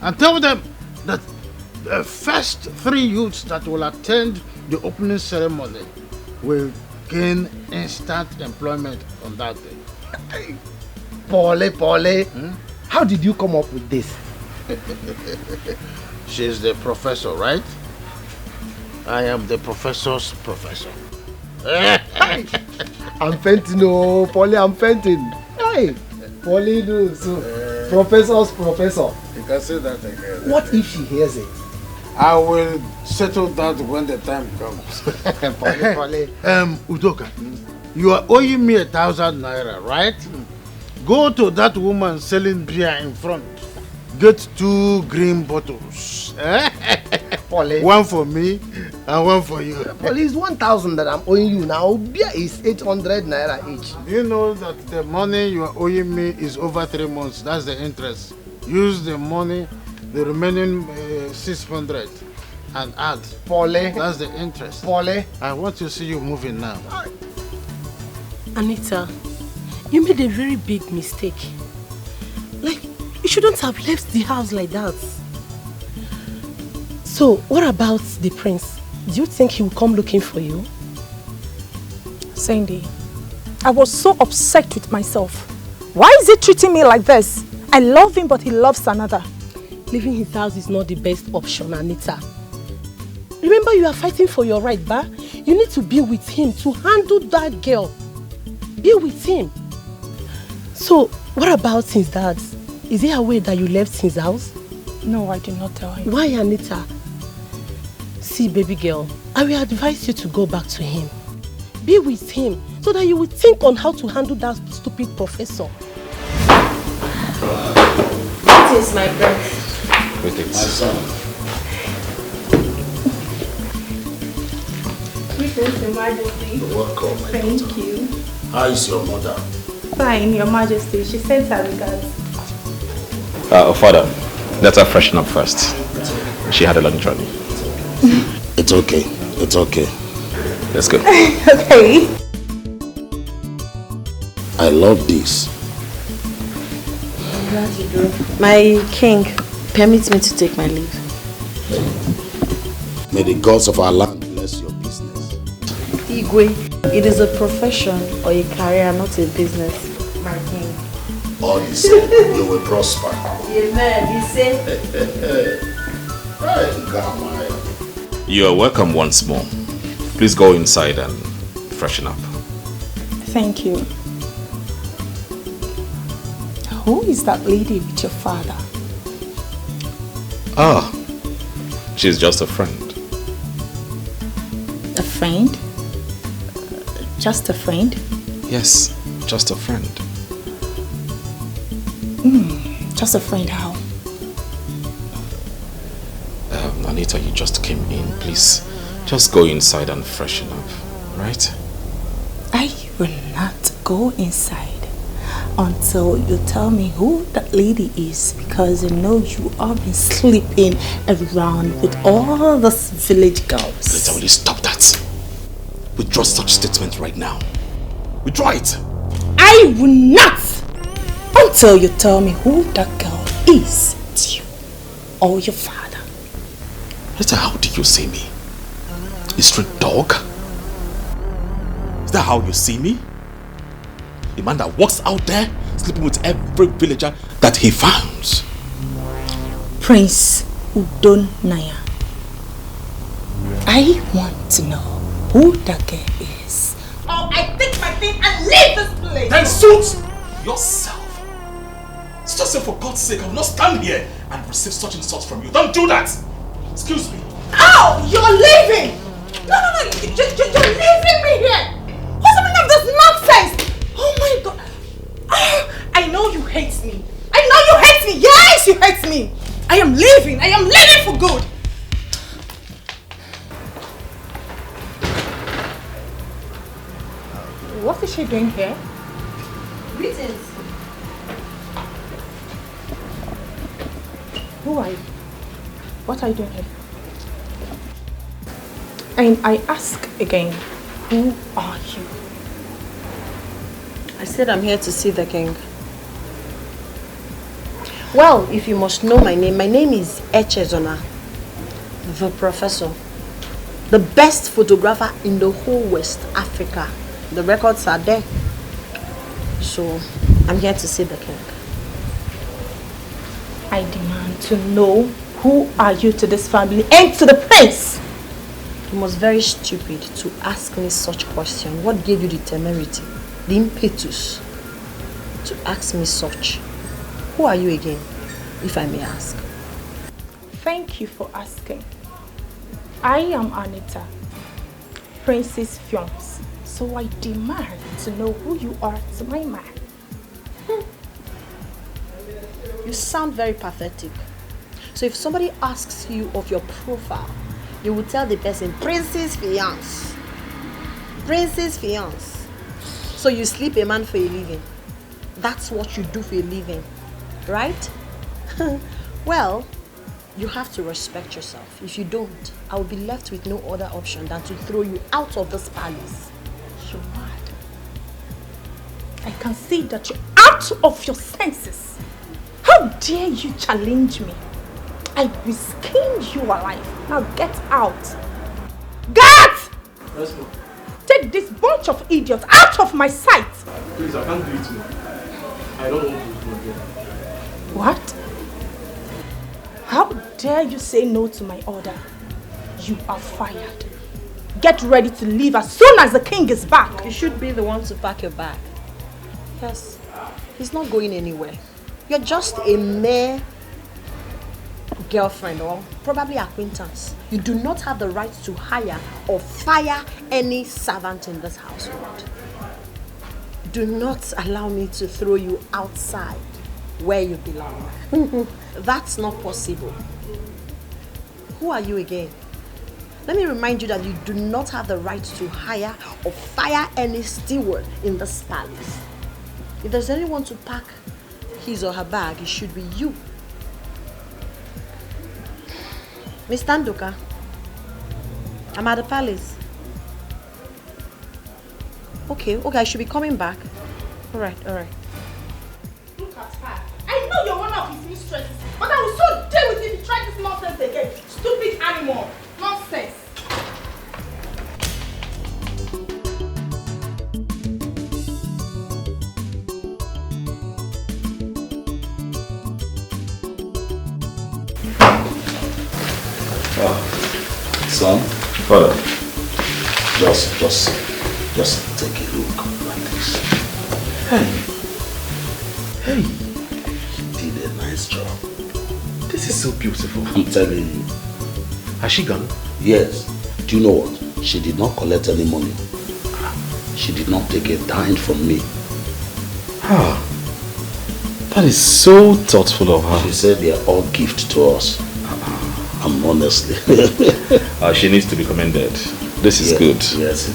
And tell them that the first 3 youths that will attend the opening ceremony will gain instant employment on that day. Paule, how did you come up with this? She's the professor, right? I am the professor's professor. I'm fainting, oh, Paule, I'm fainting. Hey, Paulinus, professor's professor. You can say that again. What if she hears it? I will settle that when the time comes. Udoka, you are owing me 1,000 naira, right? Go to that woman selling beer in front. Get 2 green bottles. One for me and one for you. Paul, it's 1,000 that I'm owing you now. Beer is 800 naira each. Do you know that the money you are owing me is over 3 months? That's the interest. Use the money, the remaining 600. and act. Polly, that's the interest. Polly, I want to see you moving now. Anita, you made a very big mistake. Like, you shouldn't have left the house like that. So, what about the prince? Do you think he will come looking for you? Sandy, I was so upset with myself. Why is he treating me like this? I love him, but he loves another. Leaving his house is not the best option, Anita. Remember, you are fighting for your right, ba? You need to be with him to handle that girl. Be with him. So, what about his dad? Is he aware that you left his house? No, I did not tell him. Why, Anita? See, baby girl, I will advise you to go back to him. Be with him so that you will think on how to handle that stupid professor. What is my breath? Greetings. My son. Greetings, Your Majesty. You're welcome, my Thank daughter. you. How is your mother? Fine, Your Majesty. She sends her regards. Father, let her freshen up first. She had a long journey. It's okay. It's okay. Let's go. Okay. I love this. I'm glad you do. My king, permit me to take my leave. May the gods of our land bless your business. Igwe, it is a profession or a career, not a business, my king. All the same, you will prosper. Amen. You say? You are welcome once more. Please go inside and freshen up. Thank you. Who is that lady with your father? Ah, she's just a friend. A friend? Just a friend? Yes, just a friend. Just a friend, how? Anita, you just came in. Please, just go inside and freshen up, right? I will not go inside until you tell me who that lady is, because you know you have been sleeping around with all those village girls. Anita, will you stop that? Withdraw such statement right now. Withdraw it. I will not until you tell me who that girl is to you or your father. Anita, how do you see me? A street dog? Is that how you see me? A man that walks out there sleeping with every villager that he finds. Prince Udon Naya. I want to know who that girl is. Oh, I take my thing and leave this place! Then suit yourself. It's just say, for God's sake, I will not stand here and receive such insults from you. Don't do that! Excuse me. Ow! You're leaving! No, you're leaving me here! What's the meaning of this nonsense? Oh my God! I know you hate me. I know you hate me. Yes, you hate me. I am leaving. I am leaving for good. What is she doing here? Greetings. Who are you? What are you doing here? And I ask again, who are you? I said I'm here to see the king. Well, if you must know my name is Echezona, the professor. The best photographer in the whole West Africa. The records are there. So, I'm here to see the king. I demand to know who are you to this family and to the prince. You must very stupid to ask me such question. What gave you the temerity, the impetus to ask me such? Who are you again, if I may ask? Thank you for asking. I am Anita, Princess Fiance. So I demand to know who you are to my man. You sound very pathetic. So if somebody asks you of your profile, you will tell the person, Princess Fiance. Princess Fiance. So you sleep a man for a living. That's what you do for a living, right? Well, You have to respect yourself. If you don't, I will be left with no other option than to throw you out of this palace. You're mad. I can see that you're out of your senses. How dare you challenge me? I will skin you alive. Now get out. Get! Yes, ma'am. Take this bunch of idiots out of my sight. Please, I can't do it, ma'am. I don't want to do it again. What? How dare you say no to my order? You are fired. Get ready to leave as soon as the king is back. You should be the one to pack your bag. Yes, he's not going anywhere. You're just a mere girlfriend or probably acquaintance. You do not have the right to hire or fire any servant in this household. Do not allow me to throw you outside where you belong. That's not possible. Who are you again? Let me remind you that you do not have the right to hire or fire any steward in this palace. If there's anyone to pack his or her bag, it should be you. Miss Tanduka, I'm at the palace. Okay, I should be coming back. Alright. Look at her. I know you're one of his mistresses, but I will so deal with you if you try this nonsense again. Stupid animal. Nonsense. Son, father, just take a look like this. Hey, you did a nice job. This is so beautiful. I'm telling you. Has she gone? Yes. Do you know what? She did not collect any money. She did not take a dime from me. That is so thoughtful of her. She said they are all gift to us. Honestly. She needs to be commended. This is good. Yes,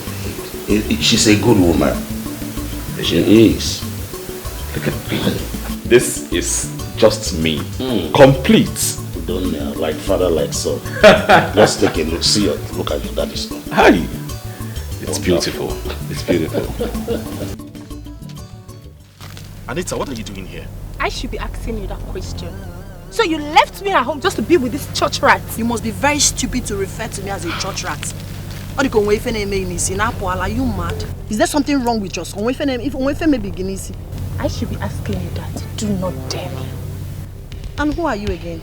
she's a good woman. She is. Look at me. This is just me. Complete. Don't like father, like son. Let's take a look. See, look at your daddy's stuff. Hi. It's beautiful. It's beautiful. Anita, what are you doing here? I should be asking you that question. So you left me at home just to be with this church rat? You must be very stupid to refer to me as a church rat. Are you mad? Is there something wrong with us? I should be asking you that. Do not dare me. And who are you again?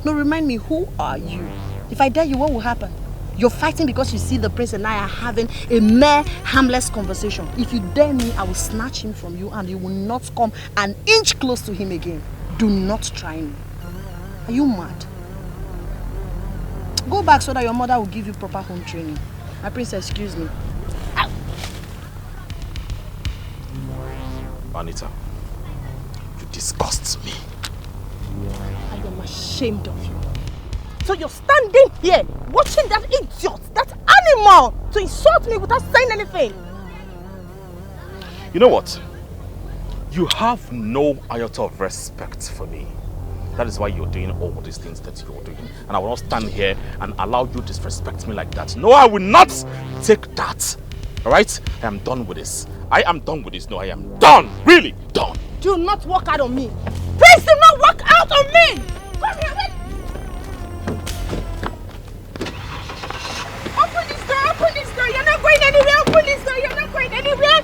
No, remind me, who are you? If I dare you, what will happen? You're fighting because you see the prince and I are having a mere harmless conversation. If you dare me, I will snatch him from you and you will not come an inch close to him again. Do not try me. Are you mad? Go back so that your mother will give you proper home training. My princess, excuse me. Anita, you disgust me. I am ashamed of you. So you're standing here watching that idiot, that animal, to insult me without saying anything. You know what? You have no iota of respect for me. That is why you're doing all these things that you're doing. And I will not stand here and allow you to disrespect me like that. No, I will not take that. Alright? I am done with this. I am done with this. No, I am done. Really done. Do not walk out on me. Please do not walk out on me. Come here, wait. Open this door. Open this door. You're not going anywhere. Open this door. You're not going anywhere.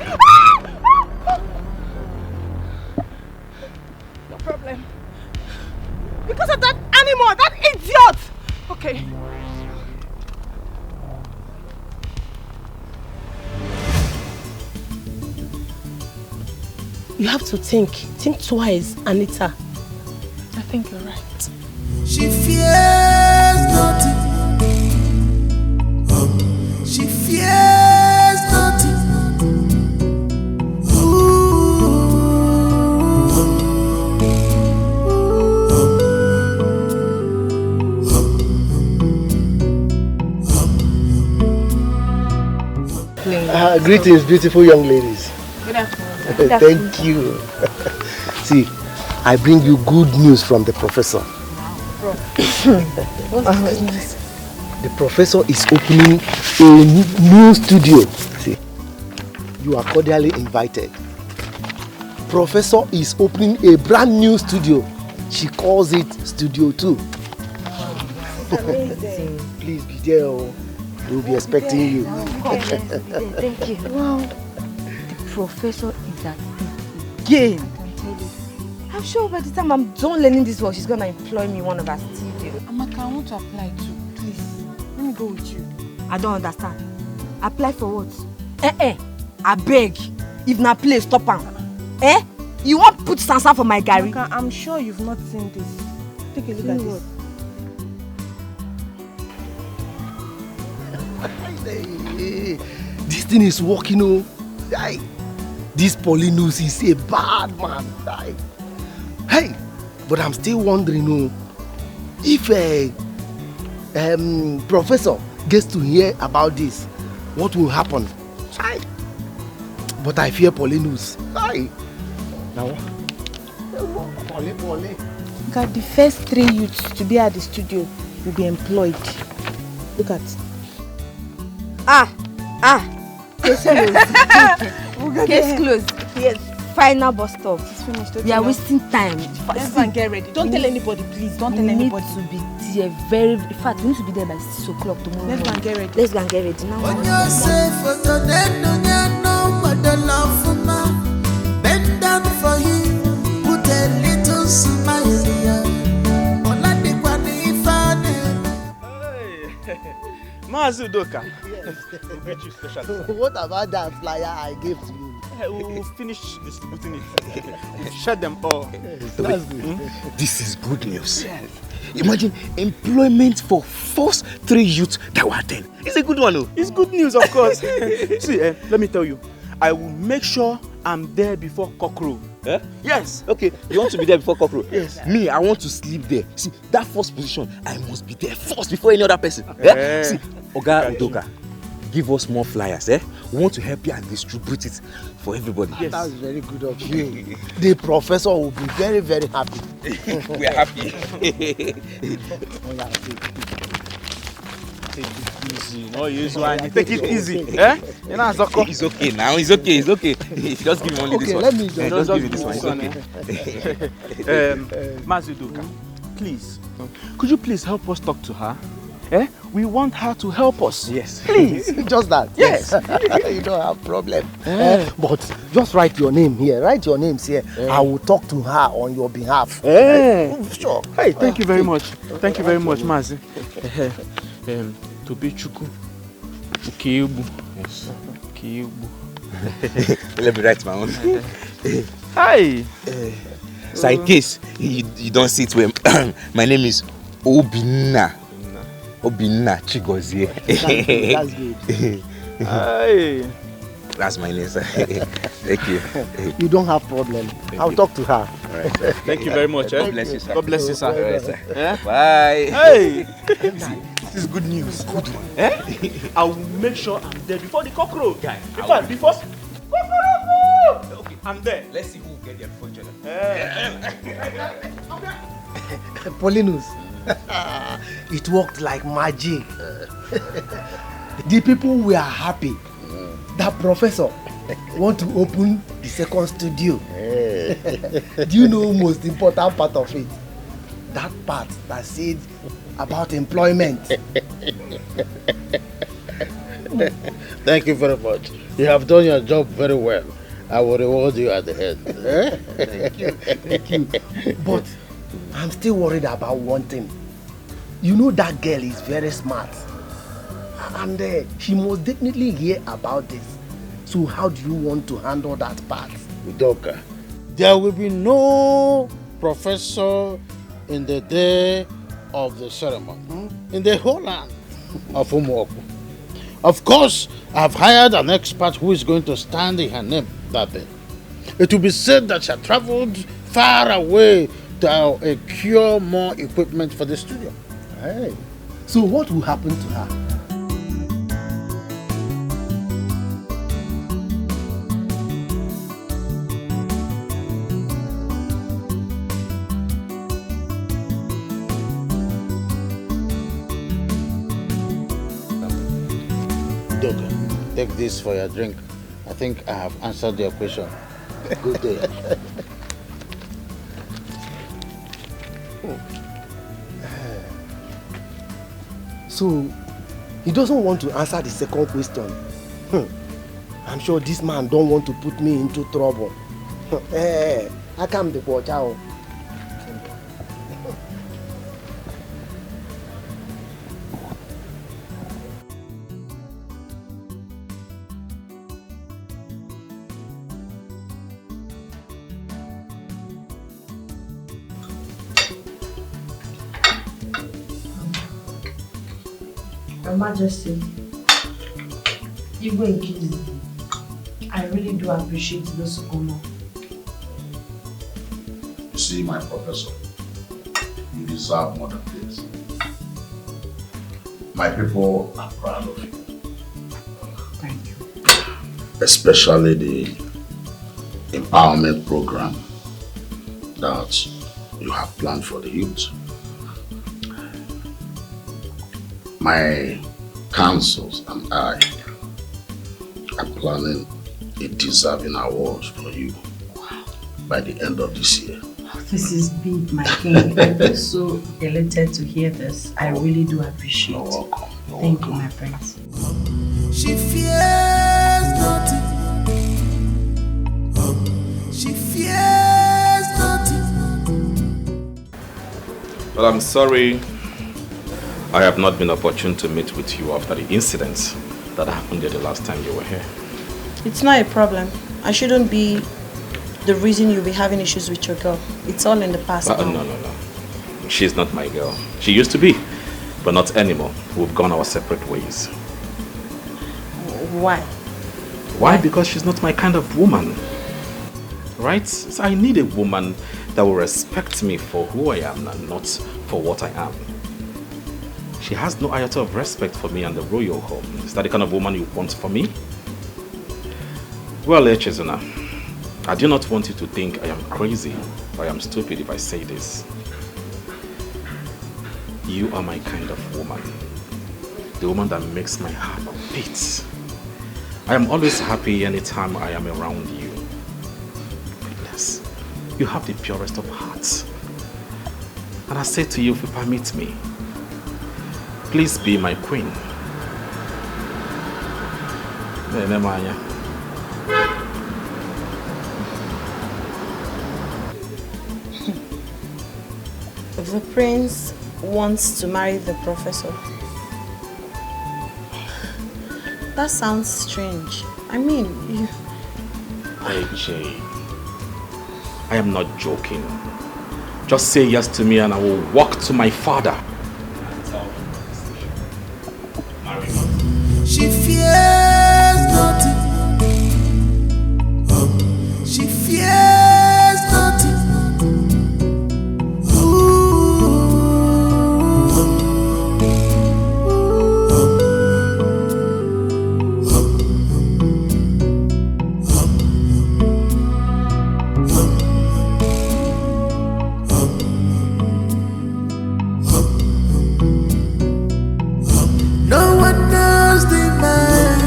No problem. Because of that animal, that idiot. Okay. You have to think twice, Anita. I think you're right. She fears nothing. She fears nothing. Greetings, beautiful young ladies. Good afternoon. Thank you. See, I bring you good news from the professor. Wow. The professor is opening a new studio. See, you are cordially invited. Professor is opening a brand new studio. She calls it Studio 2. Amazing. Please be there. We'll be expecting you. Thank you. Wow. The professor is at it again. I can tell you. I'm sure by the time I'm done learning this work, she's gonna employ me in one of her studios. Amaka, I want to apply too. Please, let me go with you. I don't understand. Apply for what? I beg. If na play, stop am. You want put sansa for my Gary? Amaka, I'm sure you've not seen this. Take a look at this. This thing is working, oh. This Paulinus is a bad man. Hey, but I'm still wondering, oh, if professor gets to hear about this, what will happen? But I fear Paulinus. Now, God, the first 3 youths to be at the studio will be employed. Look at. Case closed. Case closed. Yes. Final bus stop. It's finished. We are wasting time. Let's go and get ready. Don't tell anybody, please. Don't tell anybody. We need to be there in fact, we need to be there by 6 o'clock tomorrow. Let's go and get ready. Let's go and get ready now. When you say photo, then no what the love for ma. Bend down for him, put a little smile here. Mazudoka. What about that flyer I gave to you? We'll finish distributing it. We'll share them all. That's good. This is good news. Yes. Imagine employment for first 3 youths that were 10. It's a good one, though. It's good news, of course. See, let me tell you, I will make sure I'm there before cockroach. Yes. Okay, you want to be there before cockroach? Yes. Me, I want to sleep there. See, that first position, I must be there first before any other person. See, Oga Udoka, give us more flyers. We want to help you and distribute it for everybody. Yes. That's very good of you. The professor will be very, very happy. We are happy. Take it easy. No use one. Take it easy. You know, it's okay now. It's okay. It's okay. Just give me only this one. Let me just give me this one. It's okay. Mazudoka, please. Could you please help us talk to her? We want her to help us. Yes. Please. Just that. Yes. You don't have problem. But just write your name here. Write your names here. I will talk to her on your behalf. Sure. Hey, thank you very much. Thank you very much, Mazi. Tobichuku. Ukiubu. Yes. Ukiubu. Let me write my own. Hi. So in case you don't see it well, my name is Obinna. Obinna Chigozie. That's good. Hi. That's my name, sir. Thank you. You don't have problem. I'll talk to her. Right, thank you very much. God bless you, sir. God bless you, sir. Right, sir. Bye. Hey. This is good news. Good one. I will make sure I'm there before the cockroach guy. In fact, before cockroach. Okay, I'm there. Let's see who will get there before each other. Paulinus, it worked like magic. The people were happy. That professor want to open the second studio. Do you know the most important part of it? That part that said about employment. Thank you very much. You have done your job very well. I will reward you at the end. Thank you. Thank you. But I'm still worried about one thing. You know that girl is very smart. And she must definitely hear about this. So how do you want to handle that part? Udoka, there will be no professor in the day of the ceremony in the whole land of Umuoku. Of course, I've hired an expert who is going to stand in her name that day. It will be said that she had traveled far away to acquire more equipment for the studio. Hey. So what will happen to her? Okay. Take this for your drink. I think I have answered your question. Good day. So, he doesn't want to answer the second question. I'm sure this man don't want to put me into trouble. Hey, I come to watch out. Your Majesty, Igwe Nkili, I really do appreciate this honor. You see, my professor, you deserve more than this. My people are proud of you. Thank you. Especially the empowerment program that you have planned for the youth. My councils and I are planning a deserving award for you by the end of this year. This is big, my king. I'm so elated to hear this. I really do appreciate it. Thank you, my prince. She fears nothing. She fears nothing. Well, I'm sorry I have not been opportune to meet with you after the incidents that happened there the last time you were here. It's not a problem. I shouldn't be the reason you'll be having issues with your girl. It's all in the past now. No. She's not my girl. She used to be, but not anymore. We've gone our separate ways. Why? Why? Because she's not my kind of woman. Right? So I need a woman that will respect me for who I am and not for what I am. She has no iota of respect for me and the royal home. Is that the kind of woman you want for me? Well, Chesa, I do not want you to think I am crazy or I am stupid if I say this. You are my kind of woman. The woman that makes my heart beat. I am always happy anytime I am around you. Goodness, you have the purest of hearts. And I say to you, if you permit me, please be my queen. The prince wants to marry the professor. That sounds strange. I mean, you... AJ, I am not joking. Just say yes to me and I will walk to my father. She fears nothing. She fears nothing. No one knows the mind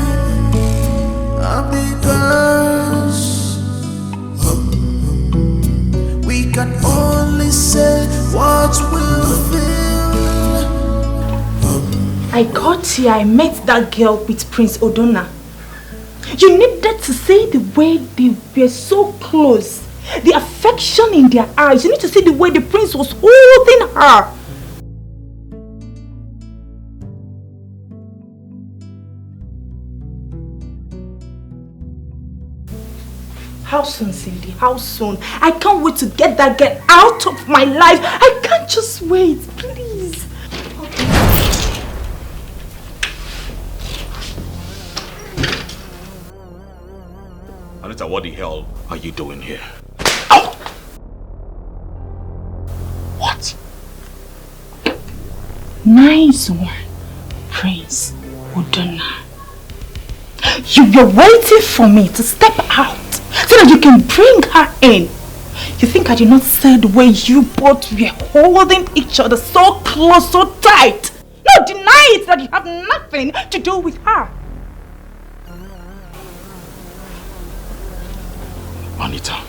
of the girls. We can only say what we'll feel. I got here, I met that girl with Prince Odona. You needed to see the way they were so close. The affection in their eyes. You need to see the way the prince was holding her. How soon, Cindy? How soon? I can't wait to get that girl out of my life. I can't just wait, please. Anita, what the hell are you doing here? What? Nice one, Prince Odona. You were waiting for me to step out so that you can bring her in. You think I did not see the way you both were holding each other so close, so tight? No, deny it that you have nothing to do with her. Anita,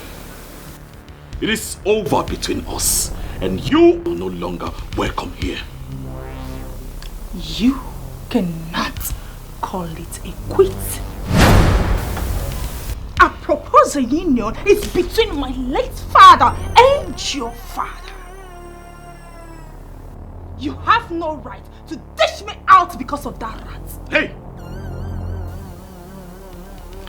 it is over between us, and you are no longer welcome here. You cannot call it a quit. A proposed union is between my late father and your father. You have no right to dish me out because of that rat. Hey!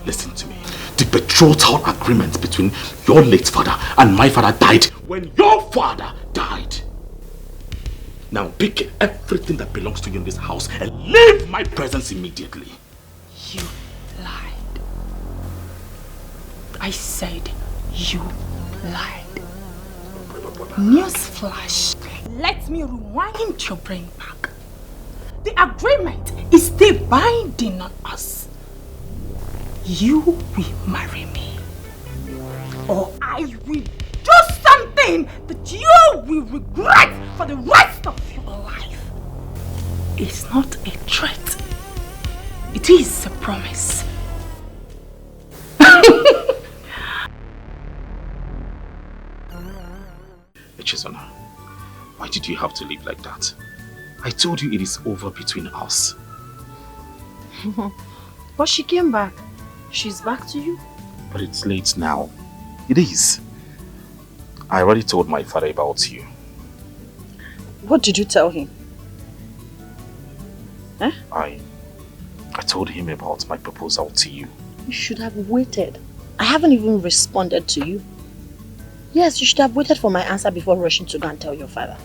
Listen to me. The betrothal agreement between your late father and my father died when your father died. Now pick everything that belongs to you in this house and leave my presence immediately. You lied. I said you lied. Newsflash. Let me rewind your brain back. The agreement is still binding on us. You will marry me, or I will do something that you will regret for the rest of your life. It's not a threat. It is a promise. Chesa, why did you have to leave like that? I told you it is over between us. But she came back. She's back to you? But it's late now. It is. I already told my father about you. What did you tell him? Huh? I told him about my proposal to you. You should have waited. I haven't even responded to you. Yes, you should have waited for my answer before rushing to go and tell your father.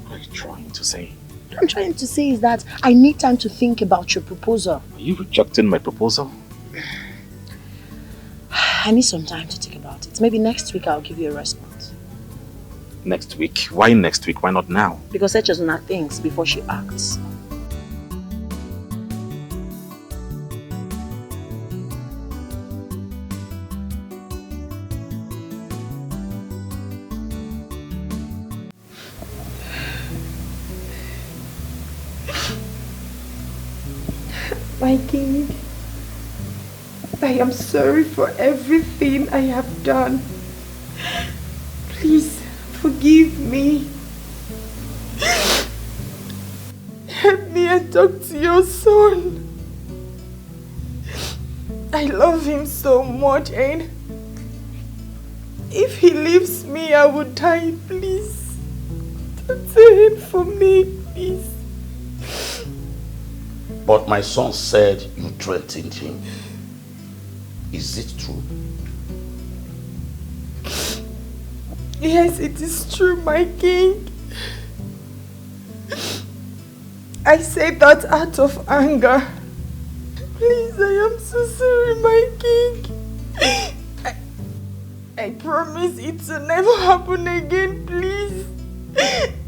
What are you trying to say? What I'm trying to say is that I need time to think about your proposal. Are you rejecting my proposal? I need some time to think about it. Maybe next week I'll give you a response. Next week? Why next week? Why not now? Because Chesa thinks before she acts. My king, I am sorry for everything I have done. Please forgive me. Help me and talk to your son. I love him so much, and if he leaves me, I would die. Please, talk to him for me, please. But my son said you threatened him. Is it true? Yes, it is true, my king. I said that out of anger. Please, I am so sorry, my king. I promise it will never happen again, please.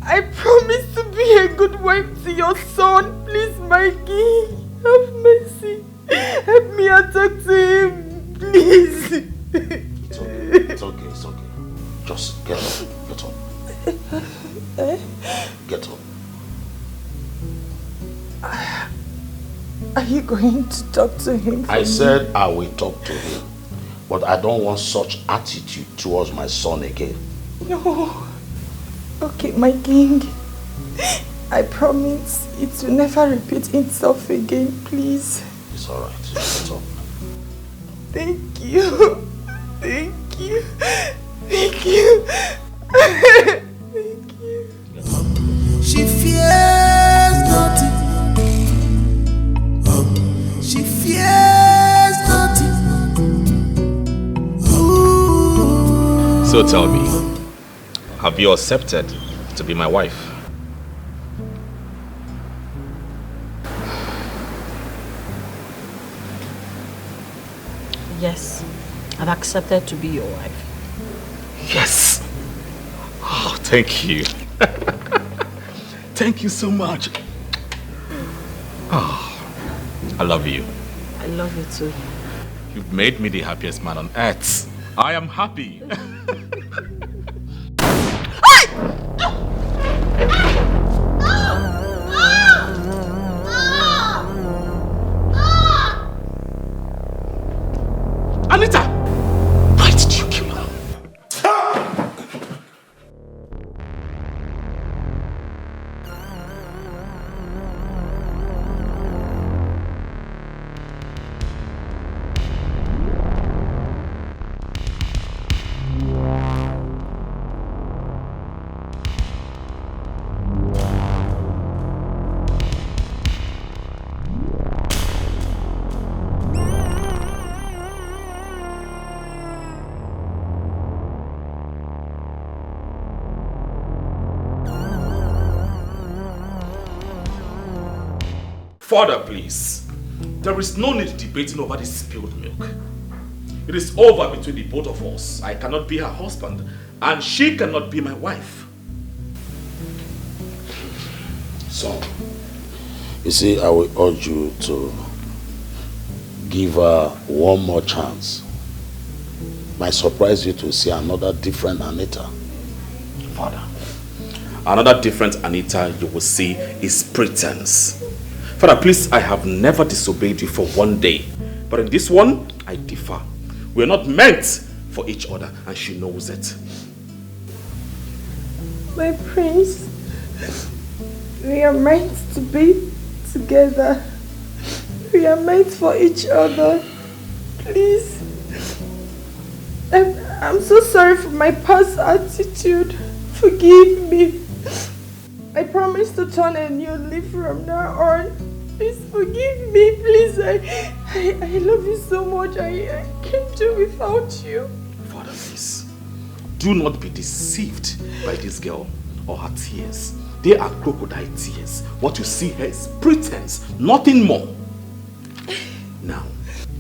I promise to be a good wife to your son. Please, my king, have mercy. Help me and talk to him, please. It's okay, it's okay, it's okay. Just get up, get up. Get up. Are you going to talk to him? I said I will talk to him, but I don't want such attitude towards my son again. No. Okay, my king. I promise it will never repeat itself again, please. It's alright. Get up. Thank you. Thank you. Thank you. Thank you. She fears nothing. She fears nothing. Ooh. So tell me, have you accepted to be my wife? Yes, I've accepted to be your wife. Yes! Oh, thank you. Thank you so much. Oh, I love you. I love you too. You've made me the happiest man on earth. I am happy. Anita! Why did you Father, please. There is no need debating over the spilled milk. It is over between the both of us. I cannot be her husband, and she cannot be my wife. Son, you see, I will urge you to give her one more chance. Might surprise you to see another different Anita. Father, another different Anita you will see is pretense. Father, please, I have never disobeyed you for one day. But in this one, I differ. We are not meant for each other, and she knows it. My prince, we are meant to be together. We are meant for each other. Please. I'm so sorry for my past attitude. Forgive me. I promise to turn a new leaf from now on. Please forgive me, please. I love you so much. I can't do without you. Father, please, do not be deceived by this girl or her tears. They are crocodile tears. What you see here is pretense, nothing more. Now,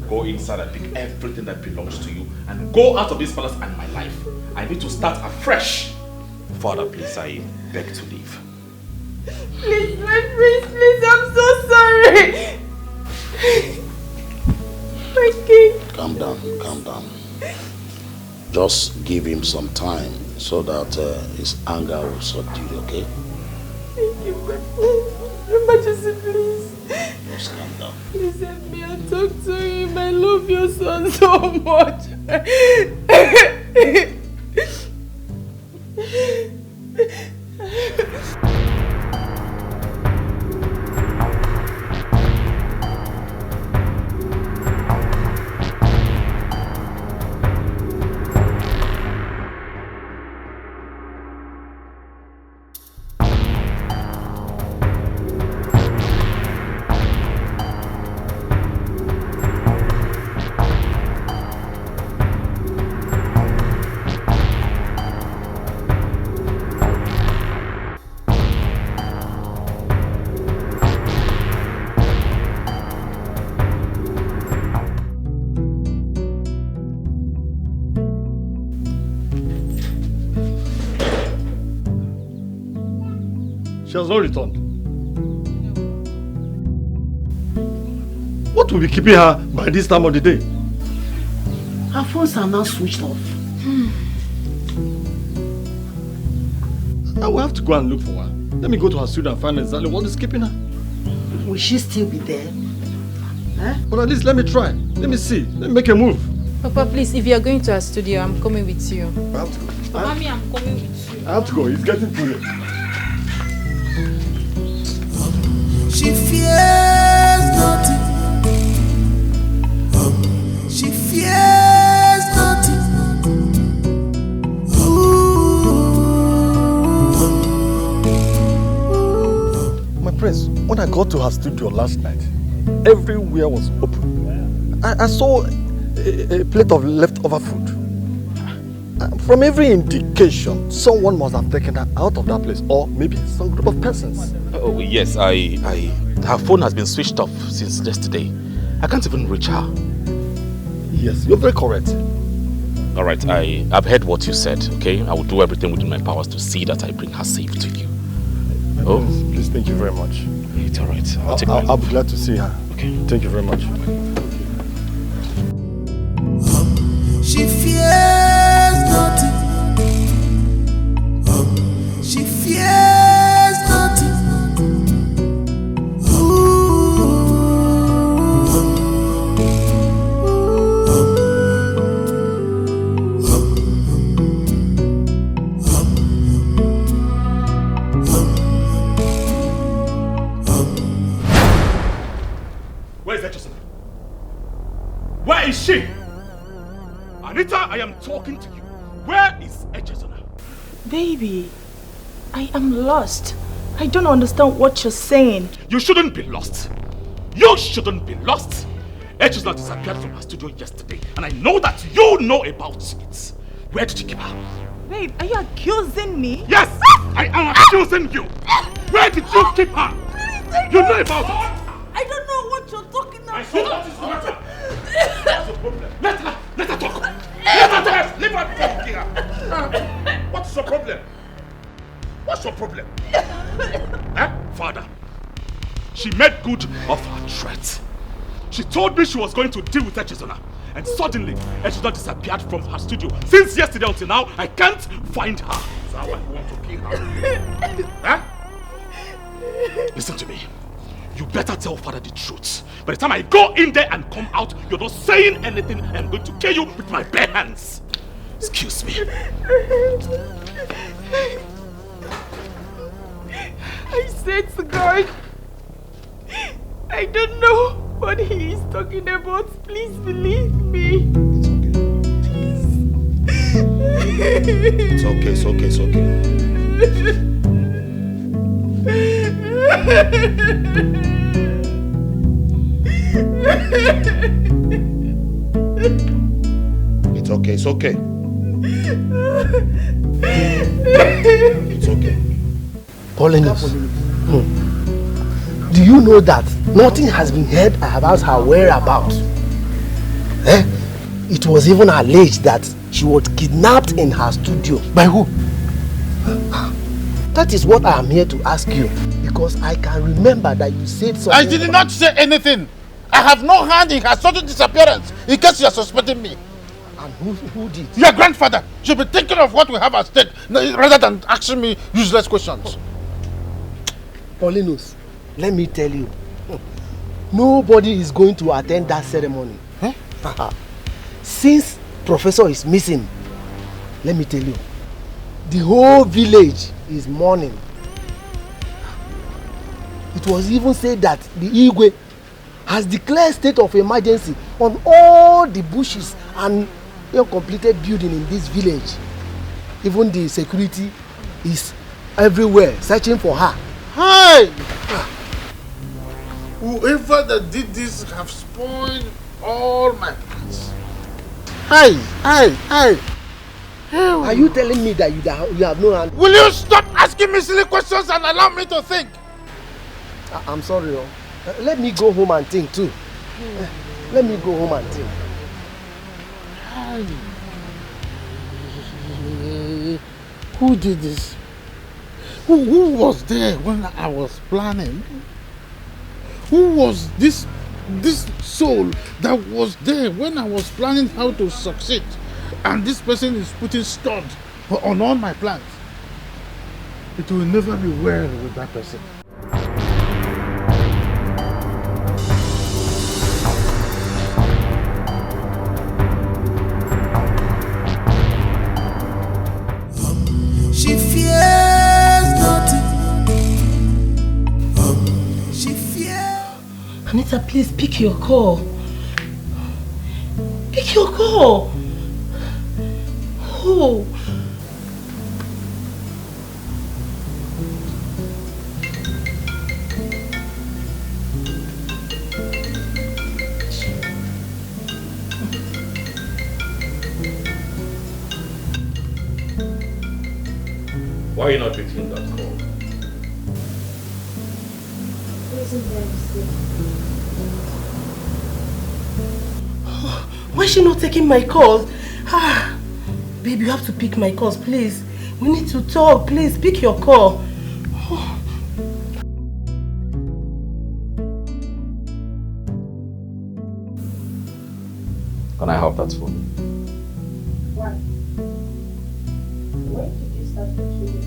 go inside and take everything that belongs to you and go out of this palace and my life. I need to start afresh. Father, please, I beg to leave. Please, my prince, please, I'm so sorry. My king. Calm down, calm down. Just give him some time so that his anger will subdue, okay? Thank you, my prince. Your Majesty, please. Just calm down. Please help me and talk to him. I love your son so much. She has not returned. What will be keeping her by this time of the day? Her phones are now switched off. I will have to go and look for her. Let me go to her studio and find exactly what is keeping her. Will she still be there? But at least let me try. Let me see. Let me make a move. Papa, please, if you are going to our studio, I'm coming with you. I have to go. Papa, me, I'm coming with you. I have to go. It's getting too late. She fears nothing. She fears nothing. My prince, when I got to her studio last night, everywhere was open. I saw a plate of leftover food. From every indication, someone must have taken her out of that place, or maybe some group of persons. Oh yes, her phone has been switched off since yesterday. I can't even reach her. Yes, you're very correct. Alright, I've heard what you said, okay? I will do everything within my powers to see that I bring her safe to you. Oh, please, thank you very much. It's alright. I'll be glad to see her. Okay. Thank you very much. She fears nothing. She fears nothing. Where is that Chesa? Where is she? Anita, I am talking to you. Where is Chesa? Baby, I am lost. I don't understand what you're saying. You shouldn't be lost. You shouldn't be lost. Chesa disappeared from her studio yesterday, and I know that you know about it. Where did you keep her? Babe, are you accusing me? Yes, I am accusing you. Where did you keep her? You know about it. I My son, what is the matter? What's the problem? Let her talk. Let her talk. Leave her before you kill her. What's your problem? What's your problem? Father, she made good of her threat. She told me she was going to deal with Chesa, and suddenly Chesa disappeared from her studio. Since yesterday until now, I can't find her. Is that why you want to kill her? Listen to me. You better tell Father the truth. By the time I go in there and come out, you're not saying anything. I'm going to kill you with my bare hands. Excuse me. I said to God, I don't know what he is talking about. Please believe me. It's okay. It's okay. It's okay. It's okay. It's okay. Paulinus, do you know that nothing has been heard about her whereabouts? It was even alleged that she was kidnapped in her studio. By who? That is what I am here to ask you, because I can remember that you said something. I did not say anything. I have no hand in her sudden disappearance, in case you are suspecting me. And who did? Your grandfather should be thinking of what we have at stake rather than asking me useless questions. Paulinus, let me tell you, nobody is going to attend that ceremony. Since Professor is missing, let me tell you, the whole village is mourning. It was even said that the Igwe has declared state of emergency on all the bushes and uncompleted building in this village. Even the security is everywhere searching for her. Hi! Whoever that did this have spoiled all my plans. Hi! Are you telling me that you have no hand? Will you stop asking me silly questions and allow me to think? I'm sorry. Let me go home and think too. Let me go home and think. Who did this? Who was there when I was planning? Who was this soul that was there when I was planning how to succeed? And this person is putting stud on all my plans. It will never be well with that person. She fears nothing. She fears. Anita, please pick your call. Pick your call. Oh. Why are you not picking that call? Why is she not taking my calls? Babe, you have to pick my calls, please. We need to talk. Please, pick your call. Can I have that phone? Why? When did you start controlling me?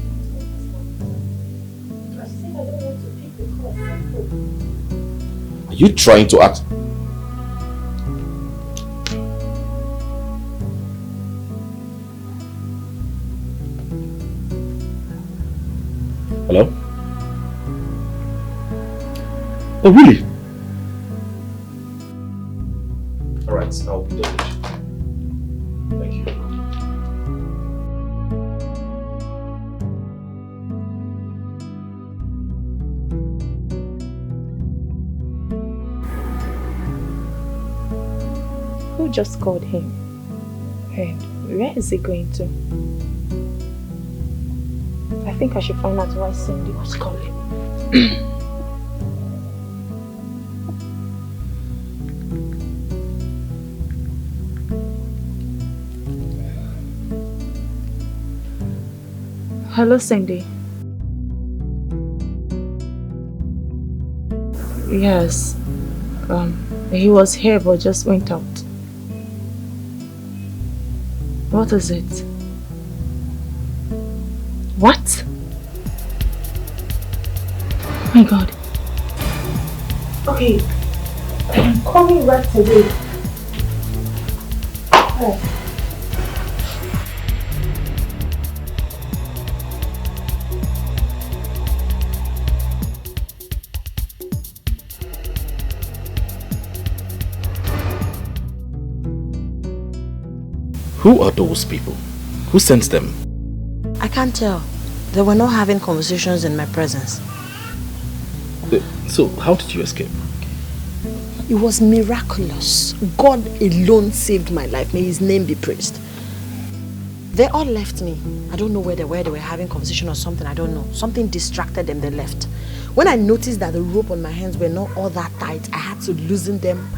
I said I don't want to pick the call. Simple. Are you trying to act? Hello? Oh, really? Alright, I'll be there with you. Thank you. Who just called him? And where is he going to? I think I should find out why Cindy was calling. Hello, Cindy. Yes. He was here but just went out. What is it? What? Oh my God. Okay. I'm coming right away. Oh. Who are those people? Who sent them? I can't tell. They were not having conversations in my presence. So, how did you escape? It was miraculous. God alone saved my life. May his name be praised. They all left me. I don't know where they were. They were having conversation or something. I don't know. Something distracted them. They left. When I noticed that the rope on my hands were not all that tight, I had to loosen them,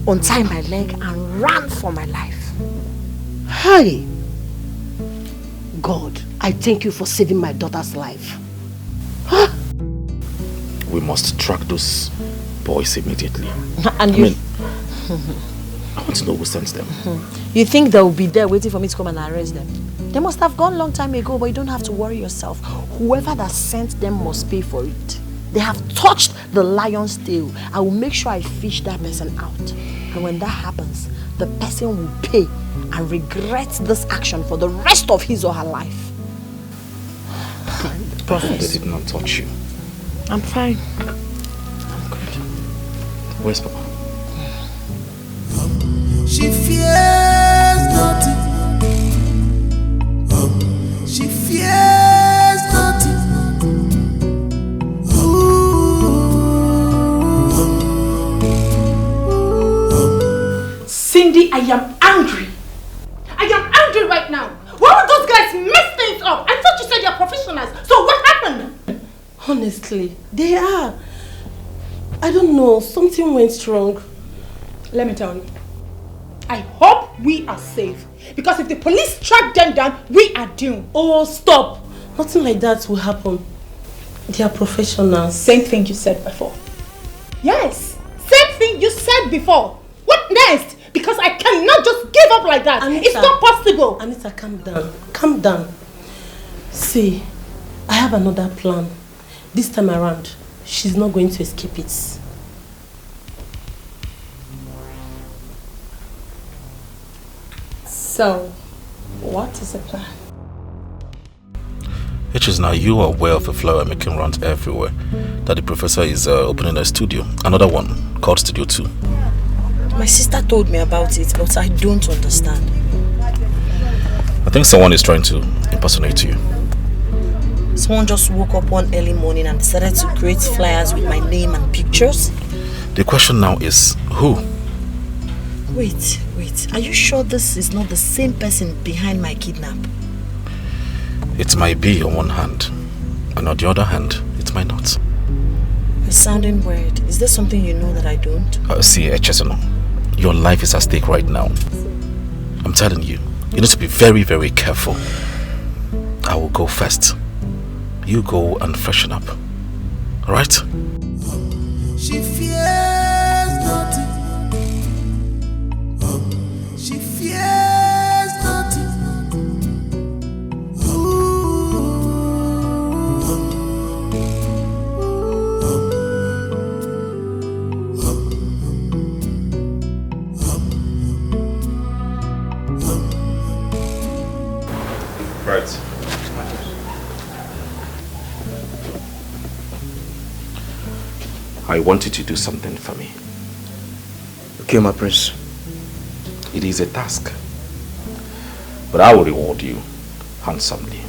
untie my leg, and run for my life. Hi! God, I thank you for saving my daughter's life. We must track those boys immediately. And I want to know who sent them. You think they'll be there waiting for me to come and arrest them? They must have gone long time ago, but you don't have to worry yourself. Whoever that sent them must pay for it. They have touched the lion's tail. I will make sure I fish that person out. And when that happens, the person will pay and regret this action for the rest of his or her life. They did not touch you. I'm fine. I'm good. Where's Papa? She fears nothing. She fears nothing. Cindy, I am angry. I am angry right now. Why would those guys mess things up? I thought you said you're professionals. So what happened? Honestly, they are. I don't know. Something went wrong. Let me tell you. I hope we are safe. Because if the police track them down, we are doomed. Oh, stop. Nothing like that will happen. They are professionals. Same thing you said before. Yes. Same thing you said before. What next? Because I cannot just give up like that. Anita, it's not possible. Anita, calm down. Calm down. See, I have another plan. This time around, she's not going to escape it. So, what is the plan? Which is now you are aware of a flower making rounds everywhere. That the professor is opening a studio. Another one called Studio 2. My sister told me about it, but I don't understand. I think someone is trying to impersonate you. Someone just woke up one early morning and decided to create flyers with my name and pictures? The question now is, who? Wait. Are you sure this is not the same person behind my kidnap? It might be on one hand, and on the other hand, it might not. It's sounding weird. Is there something you know that I don't? See, Chesa, your life is at stake right now. I'm telling you, you need to be very, very careful. I will go first. You go and freshen up. Alright? She fears nothing. She fears nothing. Right. I want you to do something for me. Okay, my prince. It is a task, but I will reward you handsomely.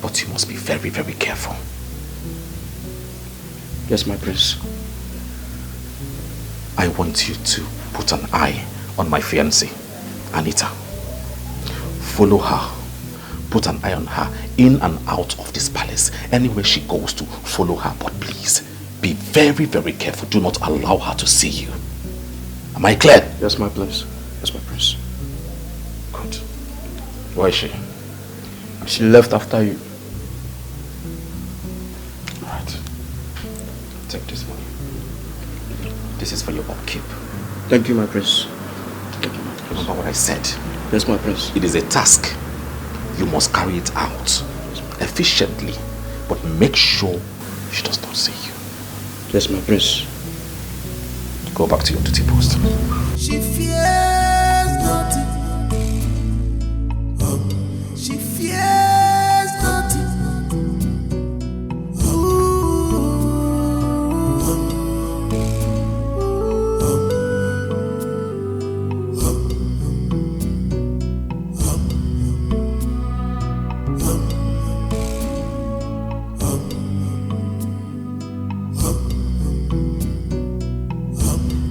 But you must be very, very careful. Yes, my prince. I want you to put an eye on my fiancée, Anita. Follow her. Put an eye on her in and out of this palace. Anywhere she goes to, follow her. But please, be very, very careful. Do not allow her to see you. Am I clear? Yes, my prince. Yes, my prince. Good. Where is she? She left after you. Alright. Take this money. This is for your upkeep. Thank you, my prince. Remember what I said? Yes, my prince. It is a task. You must carry it out efficiently, but make sure she does not see you. Yes, my prince. Go back to your duty post. She fears nothing. She fears nothing.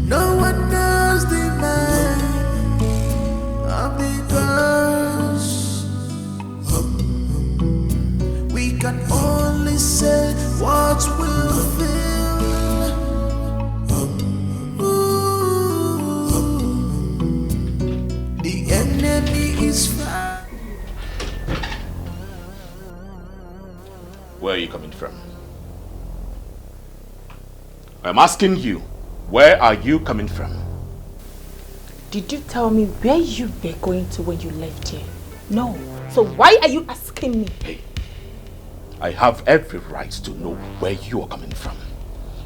No one knows the mind of the girls. We can only say what we'll feel. The enemy is far. Where are you coming from? I'm asking you, where are you coming from? Did you tell me where you were going to when you left here? No. So why are you asking me? Hey, I have every right to know where you are coming from.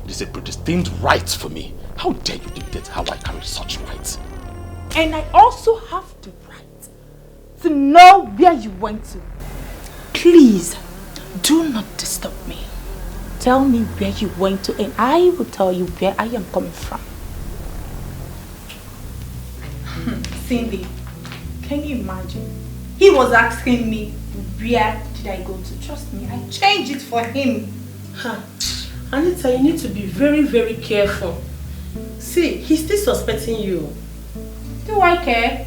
It is a predestined right for me. How dare you dictate how I carry such rights? And I also have the right to know where you went to. Please, do not disturb me. Tell me where you went to and I will tell you where I am coming from. Cindy, can you imagine? He was asking me where did I go to. Trust me, I changed it for him. Huh. Anita, you need to be very, very careful. See, he's still suspecting you. Do I care?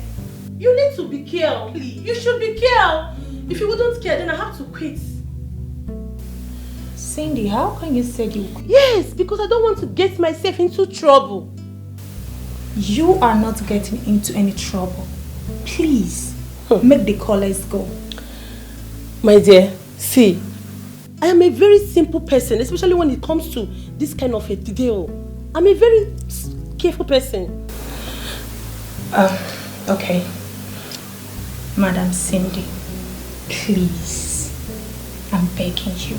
You need to be careful. Please. You should be careful. If you wouldn't care, then I have to quit. Cindy, how can you say you quit? Yes, because I don't want to get myself into trouble. You are not getting into any trouble. Please, make the callers go. My dear, see, I am a very simple person, especially when it comes to this kind of a deal. I'm a very careful person. Okay. Madam Cindy, please, I'm begging you.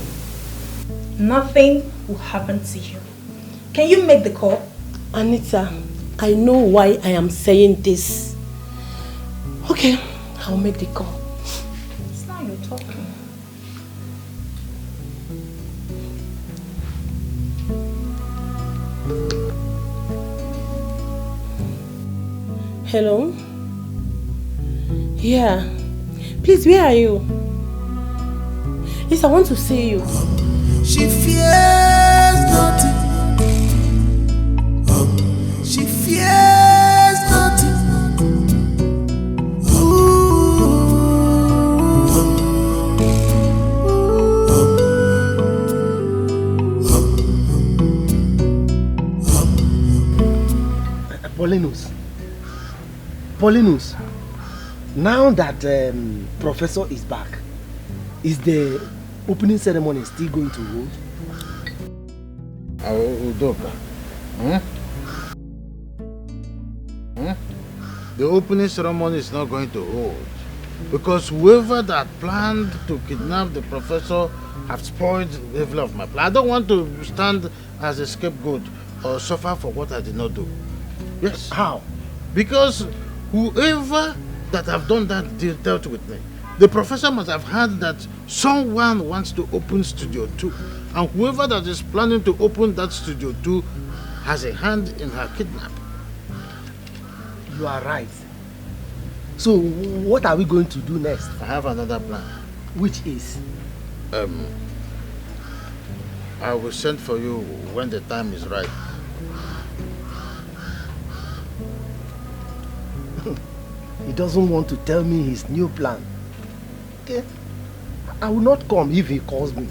Nothing will happen to you. Can you make the call? Anita, I know why I am saying this. Okay, I'll make the call. It's not you talking. Hello? Yeah. Please, where are you? Yes, I want to see you. She fears nothing. She fears nothing. Paulinus, now that Professor is back, is the opening ceremony still going to hold? The opening ceremony is not going to hold because whoever that planned to kidnap the professor have spoiled the level of my plan. I don't want to stand as a scapegoat or suffer for what I did not do. Yes. How? Because whoever that have done that dealt with me, the professor must have heard that someone wants to open Studio 2. And whoever that is planning to open that Studio 2 has a hand in her kidnap. You are right. So what are we going to do next? I have another plan. Which is? I will send for you when the time is right. He doesn't want to tell me his new plan. Okay? I will not come if he calls me.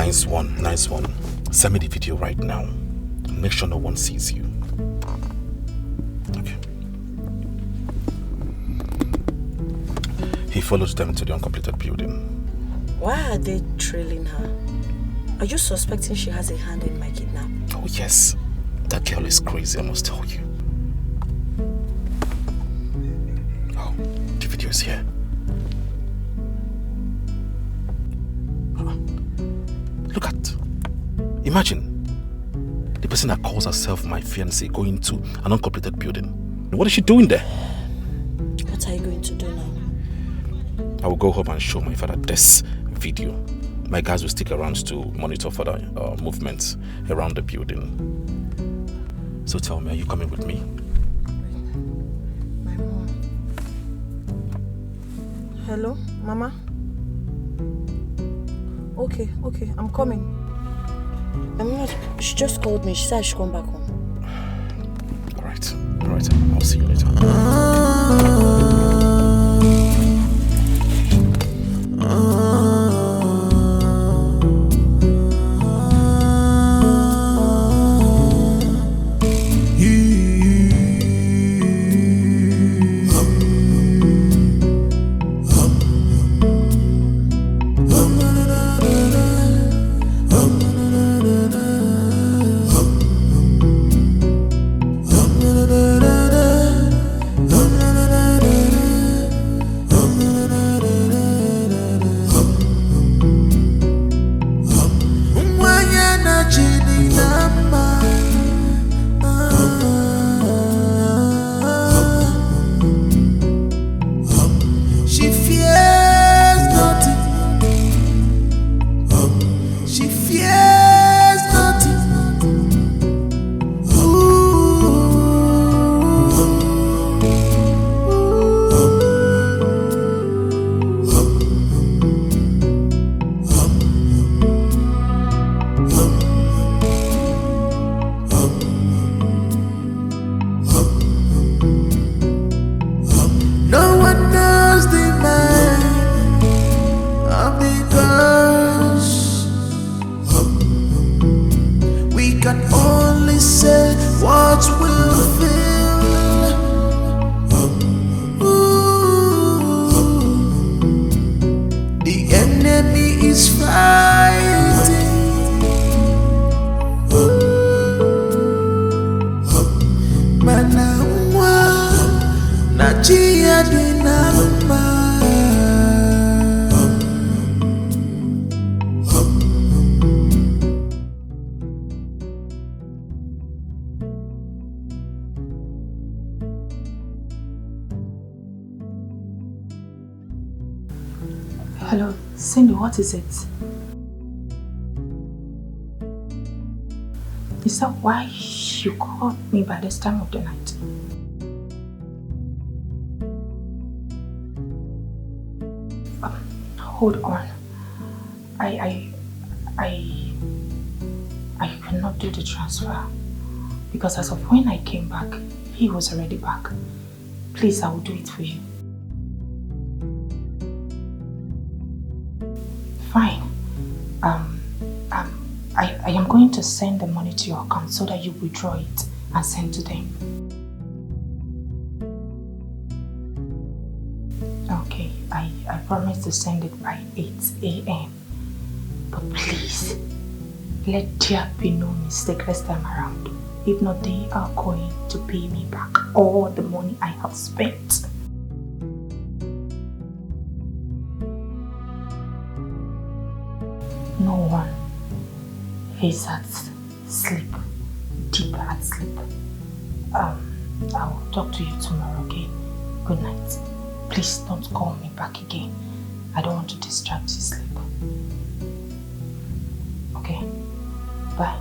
Nice one, nice one. Send me the video right now. Make sure no one sees you. Okay. He follows them to the uncompleted building. Why are they trailing her? Are you suspecting she has a hand in my kidnap? Oh yes. That girl is crazy, I must tell you. Oh, the video is here. Look at. Imagine. The person that calls herself my fiancée going to an uncompleted building. What is she doing there? What are you going to do now? I will go home and show my father this video. My guys will stick around to monitor further movements around the building. So tell me, are you coming with me? My mom. Hello, Mama? Okay, I'm coming. I'm not. She just called me. She said I should come back home. Alright. I'll see you later. Hello, Cindy, what is it? Is that why you called me by this time of the night? Hold on. I cannot do the transfer because as of when I came back, he was already back. Please, I will do it for you. Fine. I am going to send the money to your account so that you withdraw it and send to them. Okay, I promise to send it by 8 a.m. But please, let there be no mistake this time around. If not, they are going to pay me back all the money I have spent. No one is at sleep, deep at sleep. I will talk to you tomorrow, okay? Good night. Please don't call me back again. I don't want to distract your sleep. Okay? Bye.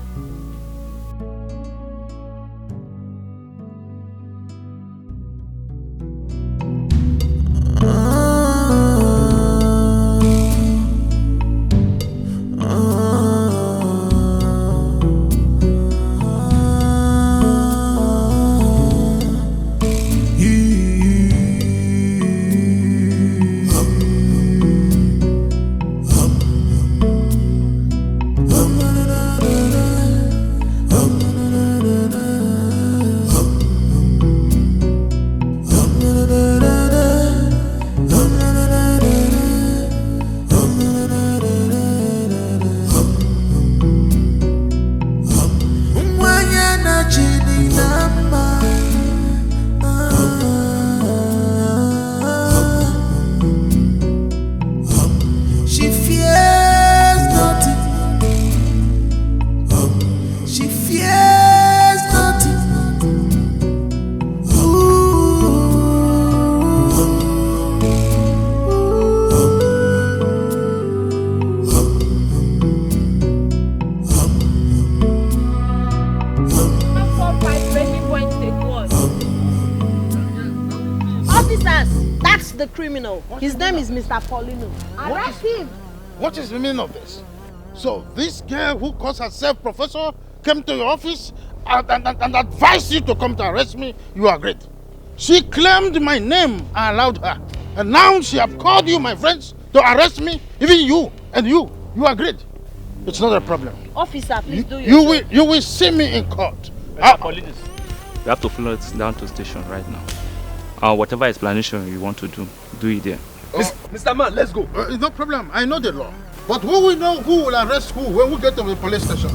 the criminal. His name is Mr. Paulino. Arrest him. What is the meaning of this? So this girl who calls herself professor came to your office and advised you to come to arrest me. You agreed. She claimed my name. I allowed her. And now she have called you, my friends, to arrest me. Even you. And you agreed. It's not a problem. Officer, please do your You will see me in court. Police. You have to follow it down to station right now. Whatever explanation you want to do it there. Mr. Man, let's go. No problem. I know the law. But who will know who will arrest who when we get to the police station?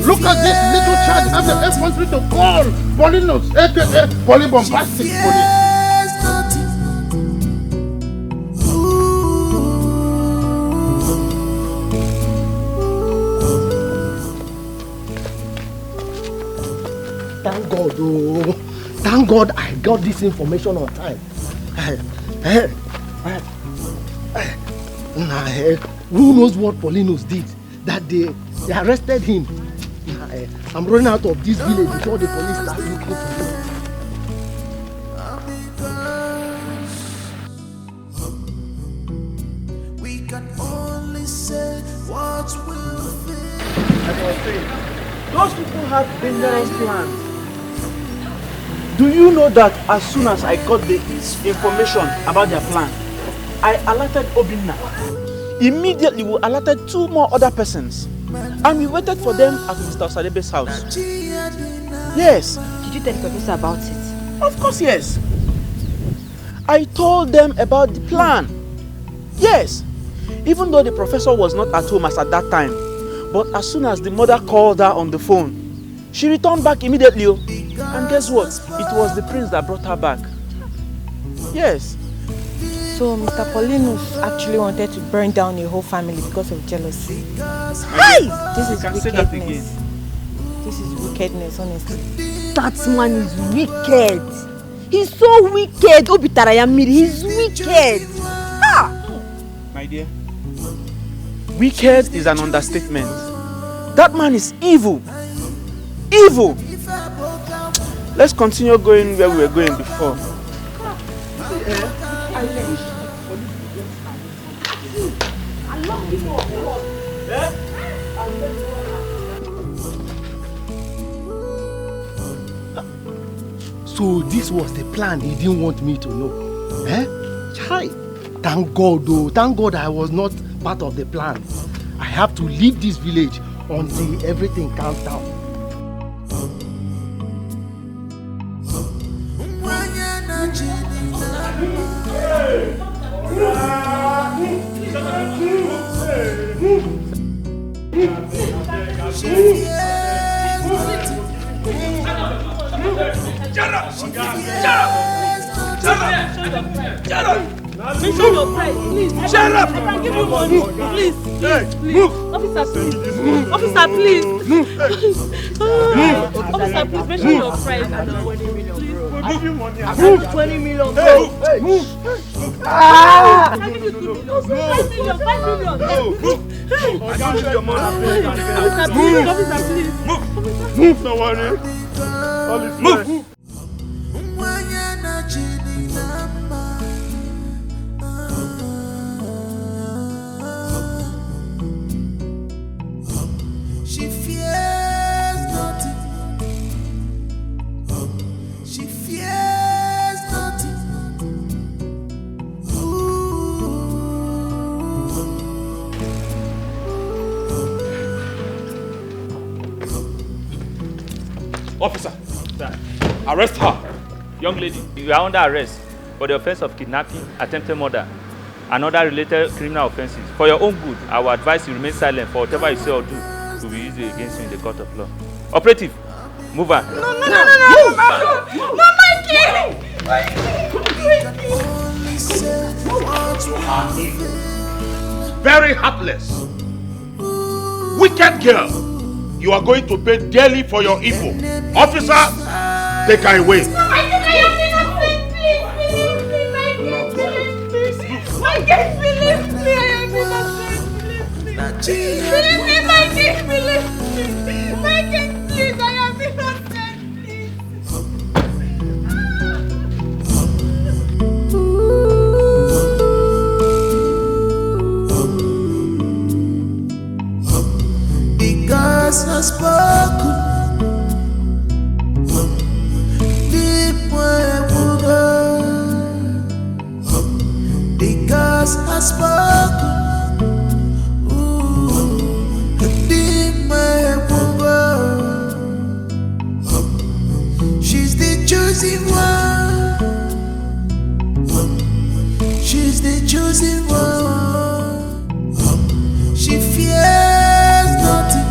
Look at this little child have the effrontery to call Polinos, aka Polybombastic Police. Thank God, oh. Thank God I got this information on time. Who knows what Polinos did that they arrested him. I'm running out of this village before the police start looking for me. We can only say what will be. As I was saying, those people have dangerous plans. Do you know that as soon as I got the information about their plan, I alerted Obinna. Immediately we alerted 2 more other persons. And we waited for them at Mr. Osadebe's house. Yes. Did you tell the professor about it? Of course, yes. I told them about the plan. Yes. Even though the professor was not at home as at that time. But as soon as the mother called her on the phone, she returned back immediately. And guess what? It was the prince that brought her back. Yes. So Mr. Paulinus actually wanted to burn down a whole family because of jealousy. Hey! This is wickedness. This is wickedness, honestly. That man is wicked. He's so wicked. Obitarayamiri, he's wicked. Ah! My dear, wicked is an understatement. That man is evil. Evil! Let's continue going where we were going before. So this was the plan he didn't want me to know. Chai. Thank God though. Thank God I was not part of the plan. I have to leave this village until everything calms down. Mention your price, please. Shut up! I can give you money. Please, please. Move! Officer, please. Officer, please. Officer, please mention your price. I'll give you money. I'll give you 20 million, bro. Hey, move! I'll give you 2 million. 5 million. 5 million. Move! I'll give you your money. Officer, please. Officer, please. Move! Don't worry. All is well. Move! She fears nothing. She fears nothing. Officer, arrest her. Young lady, you are under arrest for the offense of kidnapping, attempted murder, and other related criminal offenses. For your own good, I will advise you remain silent for whatever you say or do will be used against you in the court of law. Operative, move her. No, my kid! Very heartless. Wicked girl. You are going to pay dearly for your evil. Officer, take her away. My kid, believe me, I am innocent. Believe me, my kid, believe me. My kid, please, I am innocent, please. The gods have spoken. Ooh, be my woman. She's the chosen one. She's the chosen one. She fears nothing.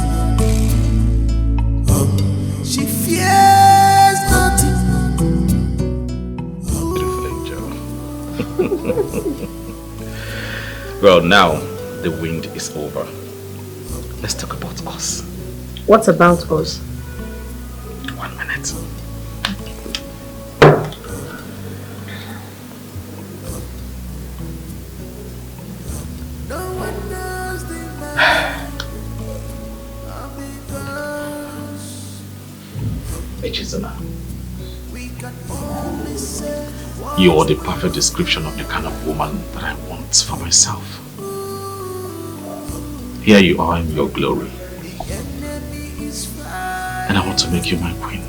She fears nothing. Well, now the wind is over. Let's talk about us. What about us? 1 minute. Chesa, you are the perfect description of the kind of woman that I want for myself. Here you are in your glory, and I want to make you my queen.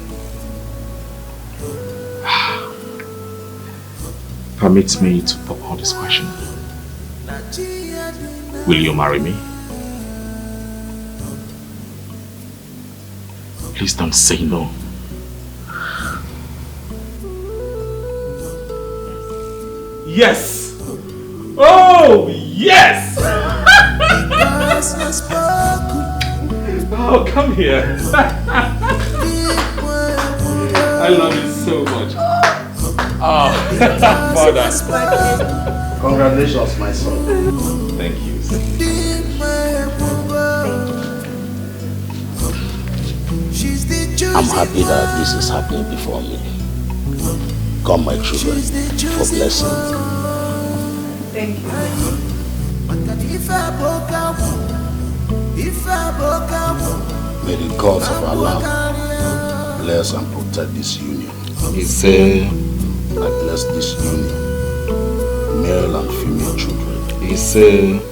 Permit me to pop out this question. Will you marry me? Please don't say no. Yes! Oh, yes! Oh, come here. I love you so much. Oh, Father. Congratulations, my son. Thank you. I'm happy that this is happening before me. Come, my children, for blessing. Thank you. May the gods of Allah bless and protect this union. He said, I bless this union, male and female children. He said,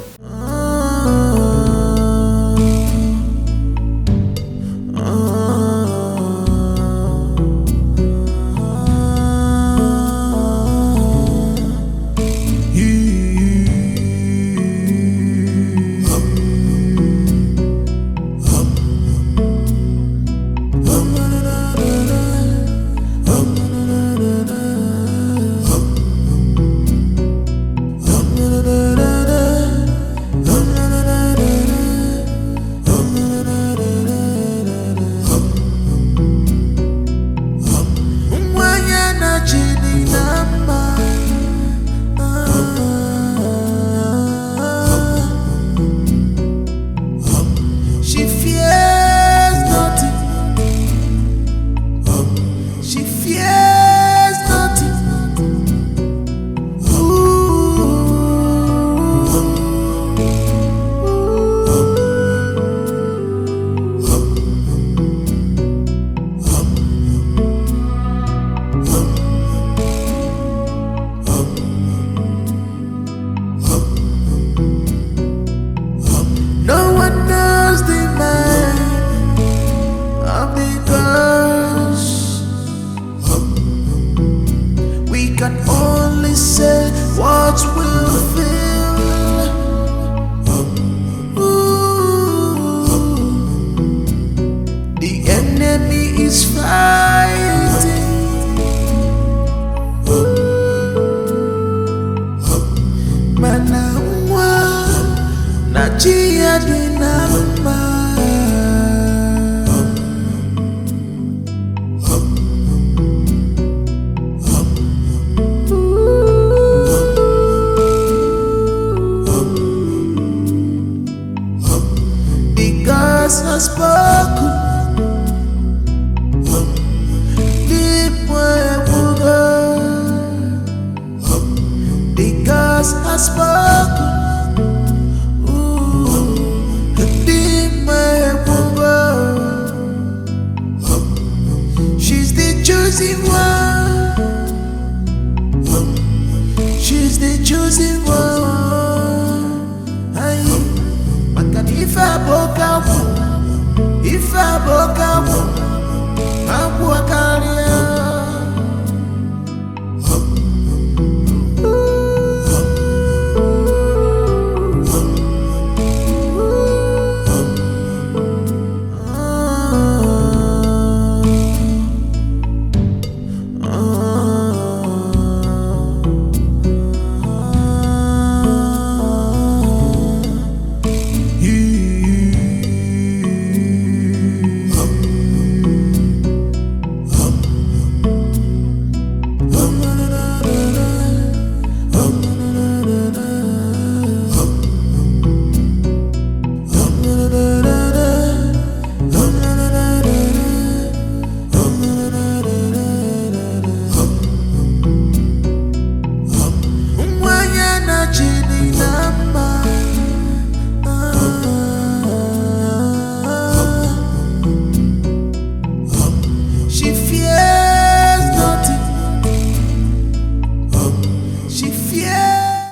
If I broke out,